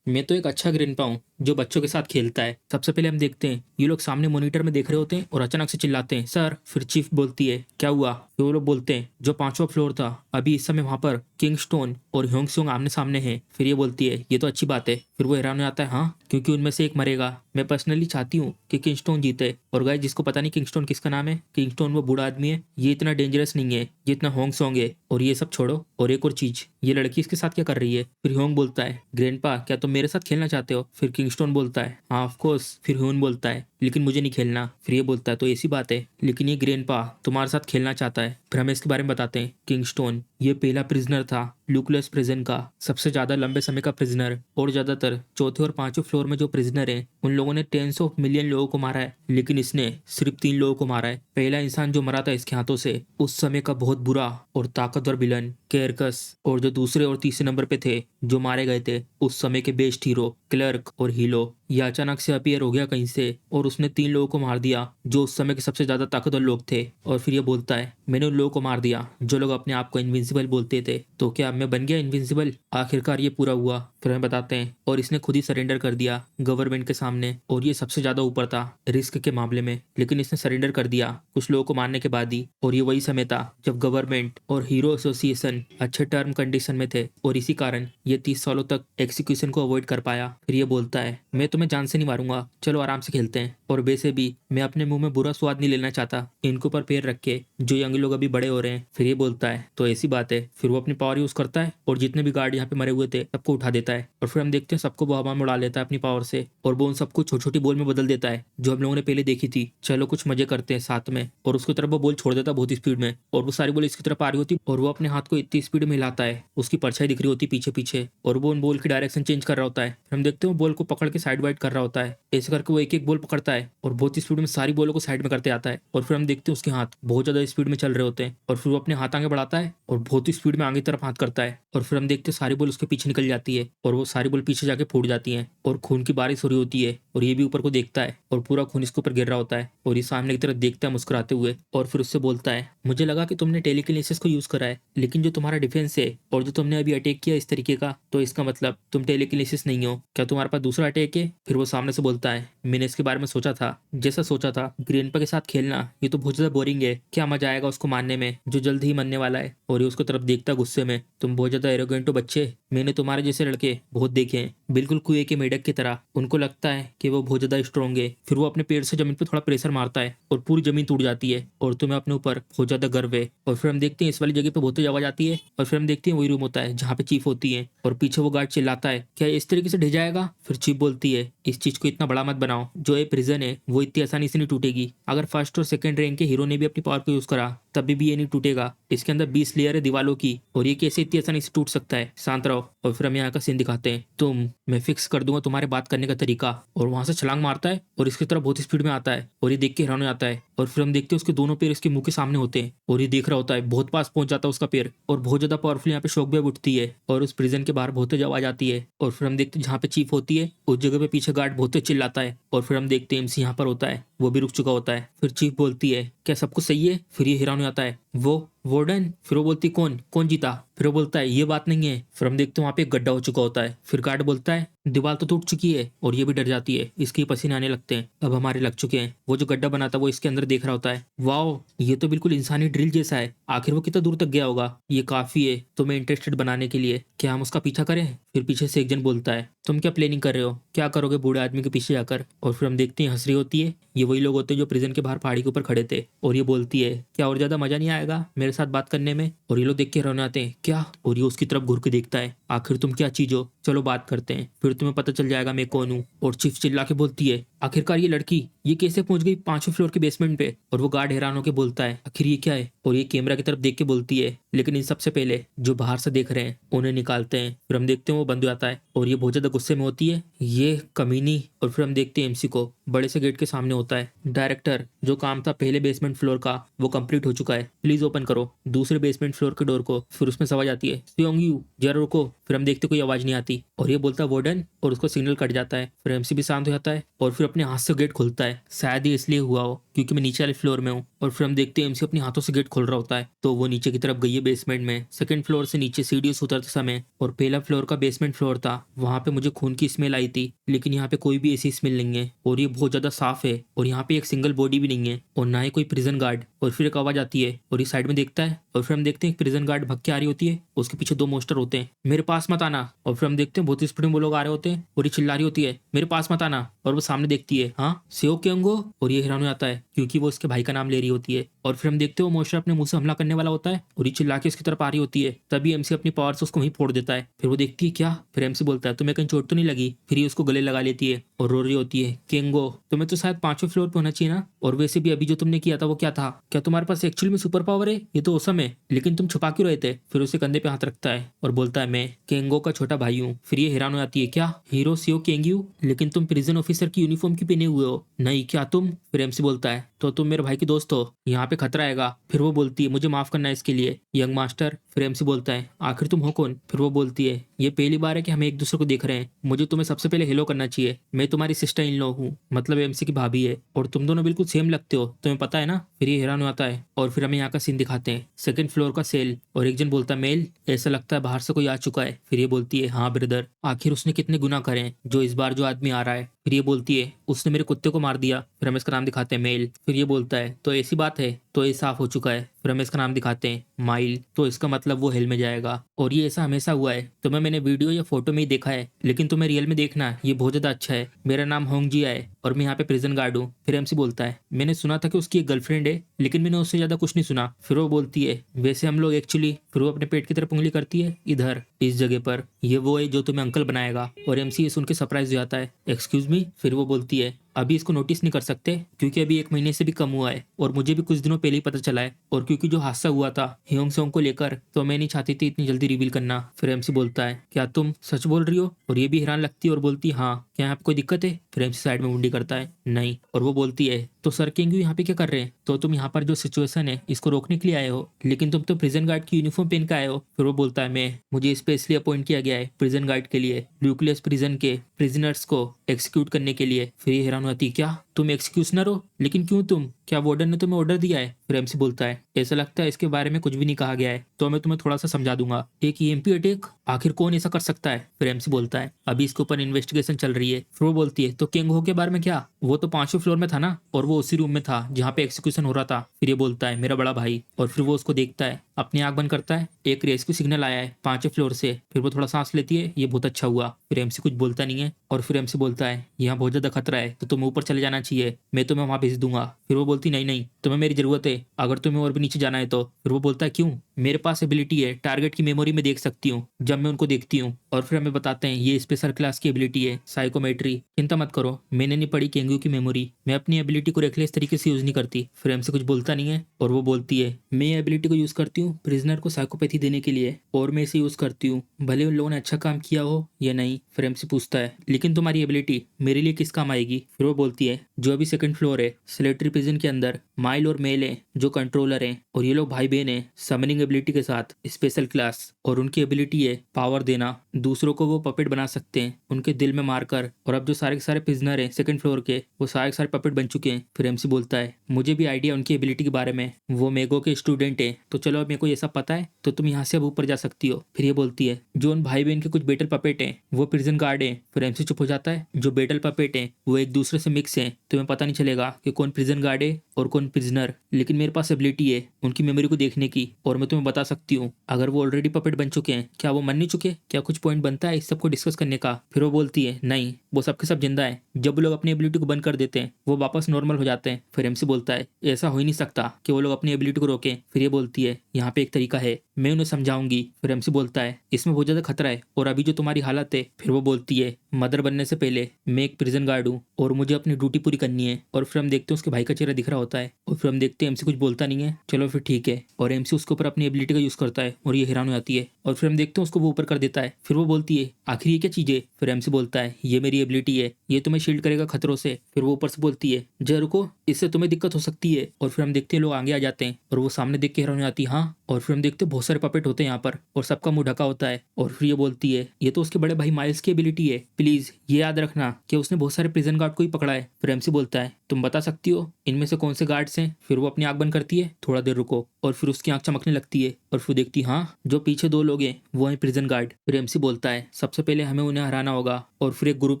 मैं तो एक अच्छा ग्रैंडपा हूँ जो बच्चों के साथ खेलता है। सबसे पहले हम देखते हैं ये लोग सामने मॉनिटर में देख रहे होते हैं और अचानक से चिल्लाते हैं सर। फिर चीफ बोलती है क्या हुआ? फिर वो लोग बोलते हैं जो 5वां फ्लोर था अभी इस समय वहां पर किंगस्टोन और ह्योंगसोंग आमने सामने हैं। फिर ये बोलती है ये तो अच्छी बात है। फिर वो हैरान हो जाता है हाँ क्योंकि उनमें से एक मरेगा। मैं पर्सनली चाहती हूँ कि किंगस्टोन जीते। और गाइस जिसको पता नहीं किंगस्टोन किसका नाम है, किंगस्टोन वो बूढ़ा आदमी है, ये इतना डेंजरस नहीं है जितना ह्योंगसोंग है। और ये सब छोड़ो और एक और चीज, ये लड़की इसके साथ क्या कर रही है? फिर ह्योंग बोलता है ग्रैंडपा क्या तुम मेरे साथ खेलना चाहते हो? फिर किंगस्टोन बोलता है हाँ ऑफ कोर्स। फिर ह्योन बोलता है लेकिन मुझे नहीं खेलना। फिर ये बोलता है तो ऐसी बात है, लेकिन ये ग्रैंडपा तुम्हारे साथ खेलना चाहता है। फिर हमें इसके बारे में बताते हैं किंगस्टोन ये पहला प्रिजनर था लुकलेस प्रिजन का, सबसे ज्यादा लंबे समय का प्रिजनर। और ज्यादातर चौथे और 5वें फ्लोर में जो प्रिजनर है उन लोगों ने टेंस ऑफ मिलियन लोगों को मारा है, लेकिन इसने सिर्फ 3 लोगों को मारा है। पहला इंसान जो मरा था इसके हाथों से उस समय का बहुत बुरा और ताकतवर विलन कैरकस, और जो दूसरे और तीसरे नंबर पे थे जो मारे गए थे उस समय के बेस्ट हीरो क्लर्क और हीलो, ये अचानक से अपीयर हो गया कहीं से और उसने 3 लोगों को मार दिया जो उस समय के सबसे ज्यादा ताकतवर लोग थे। और फिर ये बोलता है मैंने उन लोगों को मार दिया जो लोग अपने आप को इनविंसिबल बोलते थे, तो क्या मैं बन गया इनविंसिबल? आखिरकार ये पूरा हुआ। फिर हमें बताते हैं और इसने खुद ही सरेंडर कर दिया गवर्नमेंट के सामने, और ये सबसे ज्यादा ऊपर था रिस्क के मामले में, लेकिन इसने सरेंडर कर दिया कुछ लोगों को मारने के बाद ही। और ये वही समय था जब गवर्नमेंट और हीरो एसोसिएशन अच्छे टर्म कंडीशन में थे और इसी कारण ये 30 सालों तक एक्सिक्यूशन को अवॉइड कर पाया। फिर ये बोलता है मैं तुम्हें जान से नहीं मारूंगा, चलो आराम से खेलते हैं, और वैसे भी मैं अपने मुंह में बुरा स्वाद नहीं लेना चाहता इनके ऊपर पैर रख के जो यंग लोग अभी बड़े हो रहे हैं। फिर ये बोलता है तो ऐसी बात है। फिर वो अपनी पावर यूज करता है और जितने भी गार्ड यहाँ पे मरे हुए थे सबको उठा देता है, और फिर हम देखते हैं सबको वो हवा में उड़ा लेता है अपनी पावर से, और वो उन सबको छोटी छोटी बॉल में बदल देता है जो हम लोगों ने पहले देखी थी। चलो कुछ मजे करते हैं साथ में, और उसकी तरफ वो बॉल छोड़ देता है बहुत स्पीड में, और वो सारी बॉल इसकी तरफ आ रही होती और वो अपने हाथ को इतनी स्पीड में हिलाता है उसकी परछाई दिख रही होती पीछे पीछे, और वो उन बॉल की डायरेक्शन चेंज कर रहा होता है। फिर हम देखते हैं बॉल को पकड़ के साइड वाइड कर रहा होता है, ऐसे करके वो एक एक बॉल पकड़ता है और बहुत स्पीड में सारी बॉलों को साइड में करते आता है। और फिर हम देखते हैं उसके हाथ बहुत ज्यादा स्पीड में चल रहे होते हैं, और फिर वो अपने हाथ आगे बढ़ाता है और बहुत ही स्पीड में आगे तरफ हाथ करता है, और फिर हम देखते हैं सारी बॉल उसके पीछे निकल जाती है और वो सारी बॉल पीछे जाके फूट जाती है और खून की बारिश हो रही होती है, और ये भी ऊपर को देखता है और पूरा खून इसके ऊपर गिर रहा होता है, और ये सामने की तरफ देखता है मुस्कुराते हुए, और फिर उससे बोलता है मुझे लगा कि तुमने टेलीकिनेसिस को यूज करा है, लेकिन जो तुम्हारा डिफेंस है और जो तुमने अभी अटैक किया इस तरीके का, तो इसका मतलब तुम टेलीकिनेसिस नहीं हो, क्या तुम्हारे पास दूसरा अटैक है? फिर वो सामने से बोलता है मैंने इसके बारे में सोचा था, जैसा सोचा था ग्रेनपा के साथ खेलना ये तो बहुत ज्यादा बोरिंग है, क्या मजा आएगा उसको मारने में जो जल्द ही मरने वाला है। और ये उसको तरफ देखता गुस्से में, तुम बहुत ज्यादा एरोगेंट हो बच्चे, मैंने तुम्हारे जैसे लड़के बहुत देखे हैं बिल्कुल कुएं के मेढक की तरह, उनको लगता है कि वो बहुत ज्यादा स्ट्रॉन्ग है। फिर वो अपने पेड़ से जमीन पर थोड़ा प्रेशर मारता है और पूरी जमीन टूट जाती है, और तुम्हें अपने ऊपर बहुत ज्यादा गर्व है। और फिर हम देखते हैं इस वाली जगह पे बहुत तेज आवाज आती है, और फिर हम देखते हैं वही रूम होता है जहाँ पे चीफ होती है, और पीछे वो गार्ड चिल्लाता है क्या इस तरीके से ढह जाएगा? फिर चीफ बोलती है इस चीज को इतना बड़ा मत बनाओ, जो ये प्रिजन है वो इतनी आसानी से नहीं टूटेगी, अगर फर्स्ट और सेकंड रैंक के हीरो ने भी अपनी पावर को यूज करा तभी भी ये नहीं टूटेगा, इसके अंदर 20 लेयर है दीवालों की, और ये कैसे इतनी आसानी से टूट सकता है, शांत रहो। और फिर हम यहाँ का सीन दिखाते हैं, मैं फिक्स कर दूंगा तुम्हारे बात करने का तरीका, और वहां से छलांग मारता है और इसकी तरफ बहुत स्पीड में आता है, और ये देख के हैरान हो जाता है। और फिर हम देखते हैं उसके दोनों पैर इसके मुंह के सामने होते हैं, और ये देख रहा होता है बहुत पास पहुंच जाता है उसका पैर, और बहुत ज्यादा पावरफुल यहाँ पे शॉक वेव उठती है और उस प्रिजन के बाहर बहुत तेज आवाज आती है। और फिर हम देखते हैं जहाँ पे चीफ होती है उस जगह पे पीछे गार्ड बहुत तेज चिल्लाता है, और फिर हम देखते हैं एमसी यहाँ पर होता है, वो भी रुक चुका होता है। फिर चीफ बोलती है क्या सब कुछ सही है? फिर ये हैरान हो जाता है वो वार्डन। फिर वो बोलती कौन कौन जीता? फिर वो बोलता है ये बात नहीं है। फिर हम देखते हैं वहाँ पे एक गड्ढा हो चुका होता है। फिर गार्ड बोलता है दीवार तो टूट चुकी है, और ये भी डर जाती है, इसके पसीने आने लगते हैं, अब हमारे लग चुके हैं। वो जो गड्ढा बना था वो इसके अंदर देख रहा होता है, वाओ ये तो बिल्कुल इंसानी ड्रिल जैसा है, आखिर वो कितना दूर तक गया होगा, ये काफी है तुम्हें इंटरेस्टेड बनाने के लिए, क्या हम उसका पीछा करें? फिर पीछे से एक जन बोलता है तुम क्या प्लानिंग कर रहे हो, क्या करोगे बूढ़े आदमी के पीछे जाकर? और फिर हम देखते हैं हंस रही होती है, ये वही लोग होते हैं जो प्रिजन के बाहर पहाड़ी के ऊपर खड़े थे, और ये बोलती है क्या और ज्यादा मजा नहीं आएगा मेरे साथ बात करने में? और ये लोग देख के रोने आते हैं क्या, और ये उसकी तरफ घूर के देखता है आखिर तुम क्या चीज हो, चलो बात करते हैं फिर तुम्हें पता चल जाएगा मैं कौन हूँ। और चीफ चिल्ला के बोलती है आखिरकार ये लड़की ये कैसे पहुंच गई 5वें फ्लोर के बेसमेंट पे? और वो गार्ड हैरान होकर बोलता है आखिर ये क्या है? और ये कैमरा की तरफ देख के बोलती है लेकिन इन सबसे पहले जो बाहर से देख रहे हैं उन्हें निकालते हैं। फिर हम देखते हैं वो बंद हो जाता है और ये बहुत ज्यादा गुस्से में होती है ये कमीनी। और फिर हम देखते हैं एमसी को बड़े से गेट के सामने होता है, डायरेक्टर जो काम था पहले बेसमेंट फ्लोर का वो कंप्लीट हो चुका है, प्लीज ओपन करो दूसरे बेसमेंट फ्लोर के डोर को। फिर उसमें आवाज आती है सियोंग यू जरा रुको। फिर हम देखते कोई आवाज नहीं आती और ये बोलता है वार्डन, और उसको सिग्नल कट जाता है। फिर एमसी भी शांत हो जाता है और फिर अपने हाथ से गेट खोलता है, शायद ये इसलिए हुआ हो क्योंकि मैं नीचे वाले फ्लोर में हूँ। और फिर हम देखते हैं एमसी अपने हाथों से गेट खोल रहा होता है तो वो नीचे की तरफ गई है बेसमेंट में, सेकंड फ्लोर से नीचे सीढ़ियों से उतरते समय, और पहला फ्लोर का बेसमेंट फ्लोर था वहां पे मुझे खून की स्मेल आई थी, लेकिन यहाँ पे कोई भी ऐसी स्मेल नहीं है और ये बहुत ज्यादा साफ है, और यहाँ पे एक सिंगल बॉडी भी नहीं है और ना ही कोई प्रिजन गार्ड। और फिर एक आवाज आती है और ये साइड में देखता है और फिर हम देखते हैं एक प्रिजन गार्ड भग के आ रही होती है, उसके पीछे 2 मोस्टर होते हैं, मेरे पास मत आना। और फिर हम देखते हैं बहुत स्पीड में वो लोग आ रहे होते हैं और ये चिल्ला रही होती है मेरे पास मत आना, और वो सामने देखती है हाँ सेओ केंगो, और ये हैरान हो जाता है क्योंकि वो उसके भाई का नाम ले रही होती है। और फिर हम देखते हैं वो मोस्टर अपने मुंह से हमला करने वाला होता है और ये चिल्ला के उसकी तरफ आ रही होती है, तभी एमसी अपनी पावर से उसको वहीं फोड़ देता है। फिर वो देखती है क्या, फिर एमसी बोलता है तुम्हें कहीं चोट तो नहीं लगी? फिर ये उसको गले लगा लेती है और रो रही होती है केंगो तुम्हें तो शायद 5वें फ्लोर पे होना चाहिए ना, और वैसे भी अभी जो तुमने किया था वो क्या था, क्या तुम्हारे पास एक्चुअली में सुपर पावर है? ये तो औसम है, लेकिन तुम छुपा क्यों रहे थे? फिर उसे कंधे पे हाथ रखता है और बोलता है मैं केंगो का छोटा भाई हूँ। फिर ये हैरान हो जाती है क्या हीरो सीओ केंगयू, लेकिन तुम प्रिजन ऑफिसर की यूनिफॉर्म क्यों पहने हुए हो? नहीं क्या तुम? फिर एमसी बोलता है तो तुम मेरे भाई की दोस्त हो, यहाँ पे खतरा आएगा। फिर वो बोलती है मुझे माफ करना है इसके लिए यंग मास्टर। फिर एमसी बोलता है आखिर तुम हो कौन? फिर वो बोलती है ये पहली बार है कि हम एक दूसरे को देख रहे हैं, मुझे तुम्हें सबसे पहले हेलो करना चाहिए। मैं तुम्हारी सिस्टर इन लॉ हूँ, मतलब एमसी की भाभी है, और तुम दोनों बिल्कुल सेम लगते हो, तुम्हें पता है ना। फिर ये हैरान हो आता है और फिर हमें यहाँ का सीन दिखाते हैं, सेकंड फ्लोर का सेल, और एक जन बोलता है मेल, ऐसा लगता है बाहर से कोई आ चुका है। फिर ये बोलती है हाँ ब्रदर, आखिर उसने कितने गुनाह करे हैं जो इस बार जो आदमी आ रहा है। फिर ये बोलती है उसने मेरे कुत्ते को मार दिया। फिर हमें इसका नाम दिखाते हैं मेल। फिर ये बोलता है तो ऐसी बात है, तो ये साफ हो चुका है। फिर हमें इसका नाम दिखाते हैं माइल, तो इसका मतलब वो हेल में जाएगा, और ये ऐसा हमेशा हुआ है। तुम्हें मैंने वीडियो या फोटो में ही देखा है, लेकिन तुम्हें रियल में देखना ये बहुत ज्यादा अच्छा है। मेरा नाम होंगजिया है और मैं यहाँ पे प्रिजन गार्ड हूँ। फिर एमसी बोलता है मैंने सुना था कि उसकी एक गर्लफ्रेंड है, लेकिन मैंने उससे ज्यादा कुछ नहीं सुना। फिर वो बोलती है वैसे हम लोग एक्चुअली, फिर वो अपने पेट की तरफ उंगली करती है, इधर इस जगह पर, ये वो है जो तुम्हें अंकल बनाएगा। और एमसी ये सुन के सरप्राइज हो जाता है, एक्सक्यूज मी। फिर वो बोलती है अभी इसको नोटिस नहीं कर सकते क्योंकि अभी 1 महीने से भी कम हुआ है, और मुझे भी कुछ दिनों पहले ही पता चला है, और क्योंकि जो हादसा हुआ था ह्योंग सोंग को लेकर, तो मैं नहीं चाहती थी इतनी जल्दी रिवील करना। फिर एमसी बोलता है क्या तुम सच बोल रही हो? और ये भी हैरान लगती है और बोलती हाँ, क्या यहाँ पे कोई दिक्कत है? फिर एमसी साइड में मुंडी करता है नहीं, और वो बोलती है तो सर केंगू यहाँ पे क्या कर रहे हैं? तो तुम यहाँ पर जो सिचुएशन है इसको रोकने के लिए आए हो, लेकिन तुम तो प्रिजन गार्ड की यूनिफॉर्म पहन के आए हो। फिर वो बोलता है मैं, मुझे स्पेशली अपॉइंट किया गया है प्रिजन गार्ड के लिए, न्यूक्लियस प्रिजन के प्रिजनर्स को एक्सिक्यूट करने के लिए। फिर ये हैरान होती क्या तुम एक्सक्यूशनर हो? लेकिन क्यों तुम, क्या वार्डन ने तुम्हें ऑर्डर दिया है? फिर एमसी बोलता है ऐसा लगता है इसके बारे में कुछ भी नहीं कहा गया है, तो मैं तुम्हें थोड़ा सा समझा दूंगा। एक ईएमपी अटैक, आखिर कौन ऐसा कर सकता है? फिर एमसी बोलता है अभी इसके ऊपर इन्वेस्टिगेशन चल रही है। फिर वो बोलती है तो किंग हो के बारे में क्या? वो तो 5वें फ्लोर में था ना, और वो उसी रूम में था जहाँ पे एक्सिक्यूशन हो रहा था। फिर ये बोलता है मेरा बड़ा भाई, और फिर वो उसको देखता है, अपनी आंख बंद करता है, एक रेस्क्यू सिग्नल आया है 5वें फ्लोर से। फिर वो थोड़ा सांस लेती है, ये बहुत अच्छा हुआ। फिर एमसी कुछ बोलता नहीं है, और फिर एमसी बोलता है यहाँ बहुत ज्यादा खतरा है, तो तुम्हें ऊपर चले जाना चाहिए, मैं तुम्हें वहां भेज दूंगा। फिर वो बोलती नहीं नहीं, तुम्हें मेरी जरूरत है, अगर तुम्हें और भी नीचे जाना है तो। फिर वो बोलता है क्यों? मेरे पास एबिलिटी है, टारगेट की मेमोरी में देख सकती हूँ जब मैं उनको देखती हूँ। और फिर हमें बताते हैं ये स्पेशल क्लास की एबिलिटी है, साइकोमेट्री। चिंता मत करो, मैंने नहीं पढ़ी केंगू की मेमोरी, मैं अपनी एबिलिटी को रेकलेस तरीके से यूज नहीं करती। फिर एमसी कुछ बोलता नहीं है, और वो बोलती है मैं एबिलिटी को यूज करती हूँ प्रिजनर को साइकोपैथी देने के लिए, और मैं इसे यूज करती हूँ भले उन लोगों ने अच्छा काम किया हो या नहीं। फिर एमसी पूछता है लेकिन तुम्हारी एबिलिटी मेरे लिए किस काम आएगी? फिर वो बोलती है जो अभी 2nd फ्लोर है स्लेटरी प्रिजन के अंदर, माइल और मेल है जो कंट्रोलर हैं, और ये लोग भाई बहन है समनिंग एबिलिटी के साथ, स्पेशल क्लास, और उनकी एबिलिटी है पावर देना, दूसरों को वो पपेट बना सकते हैं उनके दिल में मारकर। और अब जो सारे के सारे प्रिजनर हैं 2nd फ्लोर के, वो सारे के सारे पपेट बन चुके हैं। फिर एमसी बोलता है मुझे भी आइडिया उनकी एबिलिटी के बारे में, वो मेगो के स्टूडेंट है, तो चलो अब मेरे को ये सब पता है, तो तुम यहाँ से अब ऊपर जा सकती हो। फिर ये बोलती है जो उन भाई बहन के कुछ बेटल पपेट हैं वो प्रिजन गार्ड है। फिर एमसी चुप हो जाता है, जो बेटल पपेट हैं वो एक दूसरे से मिक्स हैं, तुम्हें पता नहीं चलेगा कि कौन प्रिजन गार्ड है और कौन प्रिजनर, लेकिन मेरे पास एबिलिटी है उनकी मेमोरी को देखने की, और मैं तुम्हें बता सकती हूँ अगर वो ऑलरेडी पपेट बन चुके हैं, क्या वो मर नहीं चुके? क्या कुछ पॉइंट बनता है इस सबको डिस्कस करने का? फिर वो बोलती है नहीं, वो सबके सब जिंदा है, जब वो लोग अपनी एबिलिटी को बंद कर देते हैं वो वापस नॉर्मल हो जाते हैं। फिर एमसी बोलता है ऐसा हो ही नहीं सकता कि वो लोग अपनी एबिलिटी को रोकें। फिर ये बोलती है यहाँ पे एक तरीका है, मैं उन्हें समझाऊंगी। फिर एमसी बोलता है इसमें बहुत ज्यादा खतरा है, और अभी जो तुम्हारी हालत है। फिर वो बोलती है मदर बनने से पहले मैं एक प्रिजन गार्ड हूँ और मुझे अपनी ड्यूटी पूरी करनी है। और फिर हम देखते हैं उसके भाई का चेहरा दिख रहा होता है, और फिर हम देखते हैं एमसी कुछ बोलता नहीं है, चलो फिर ठीक है, और एमसी उसके ऊपर अपनी एबिलिटी का यूज करता है, और ये हैरान हो जाती है, और फिर हम देखते हैं उसको वो ऊपर कर देता है। फिर वो बोलती है आखिर ये क्या चीज है? फिर एमसी बोलता है ये मेरी एबिलिटी है, ये तुम्हें शील्ड करेगा खतरों से। फिर वो ऊपर से बोलती है जय रुको, इससे तुम्हें दिक्कत हो सकती है। और फिर हम देखते हैं लोग आगे आ जाते हैं, और वो सामने देख के हैरान हो जाती है हाँ। और फिर हम देखते हैं बहुत सारे पपेट होते हैं यहाँ पर, और सबका मुंह ढका होता है। और फिर ये बोलती है ये तो उसके बड़े भाई माइल्स की एबिलिटी है, प्लीज ये याद रखना कि उसने बहुत सारे प्रिजन गार्ड को ही पकड़ा है। फिर एमसी बोलता है तुम बता सकती हो इनमें से कौन से गार्ड्स हैं? फिर वो अपनी आंख बंद करती है, थोड़ा देर रुको, और फिर उसकी आंख चमकने लगती है, और फिर देखती हाँ जो पीछे 2 लोग हैं वो हैं प्रिजन गार्ड। फिर एमसी बोलता है सबसे पहले हमें उन्हें हराना होगा, और फिर एक ग्रुप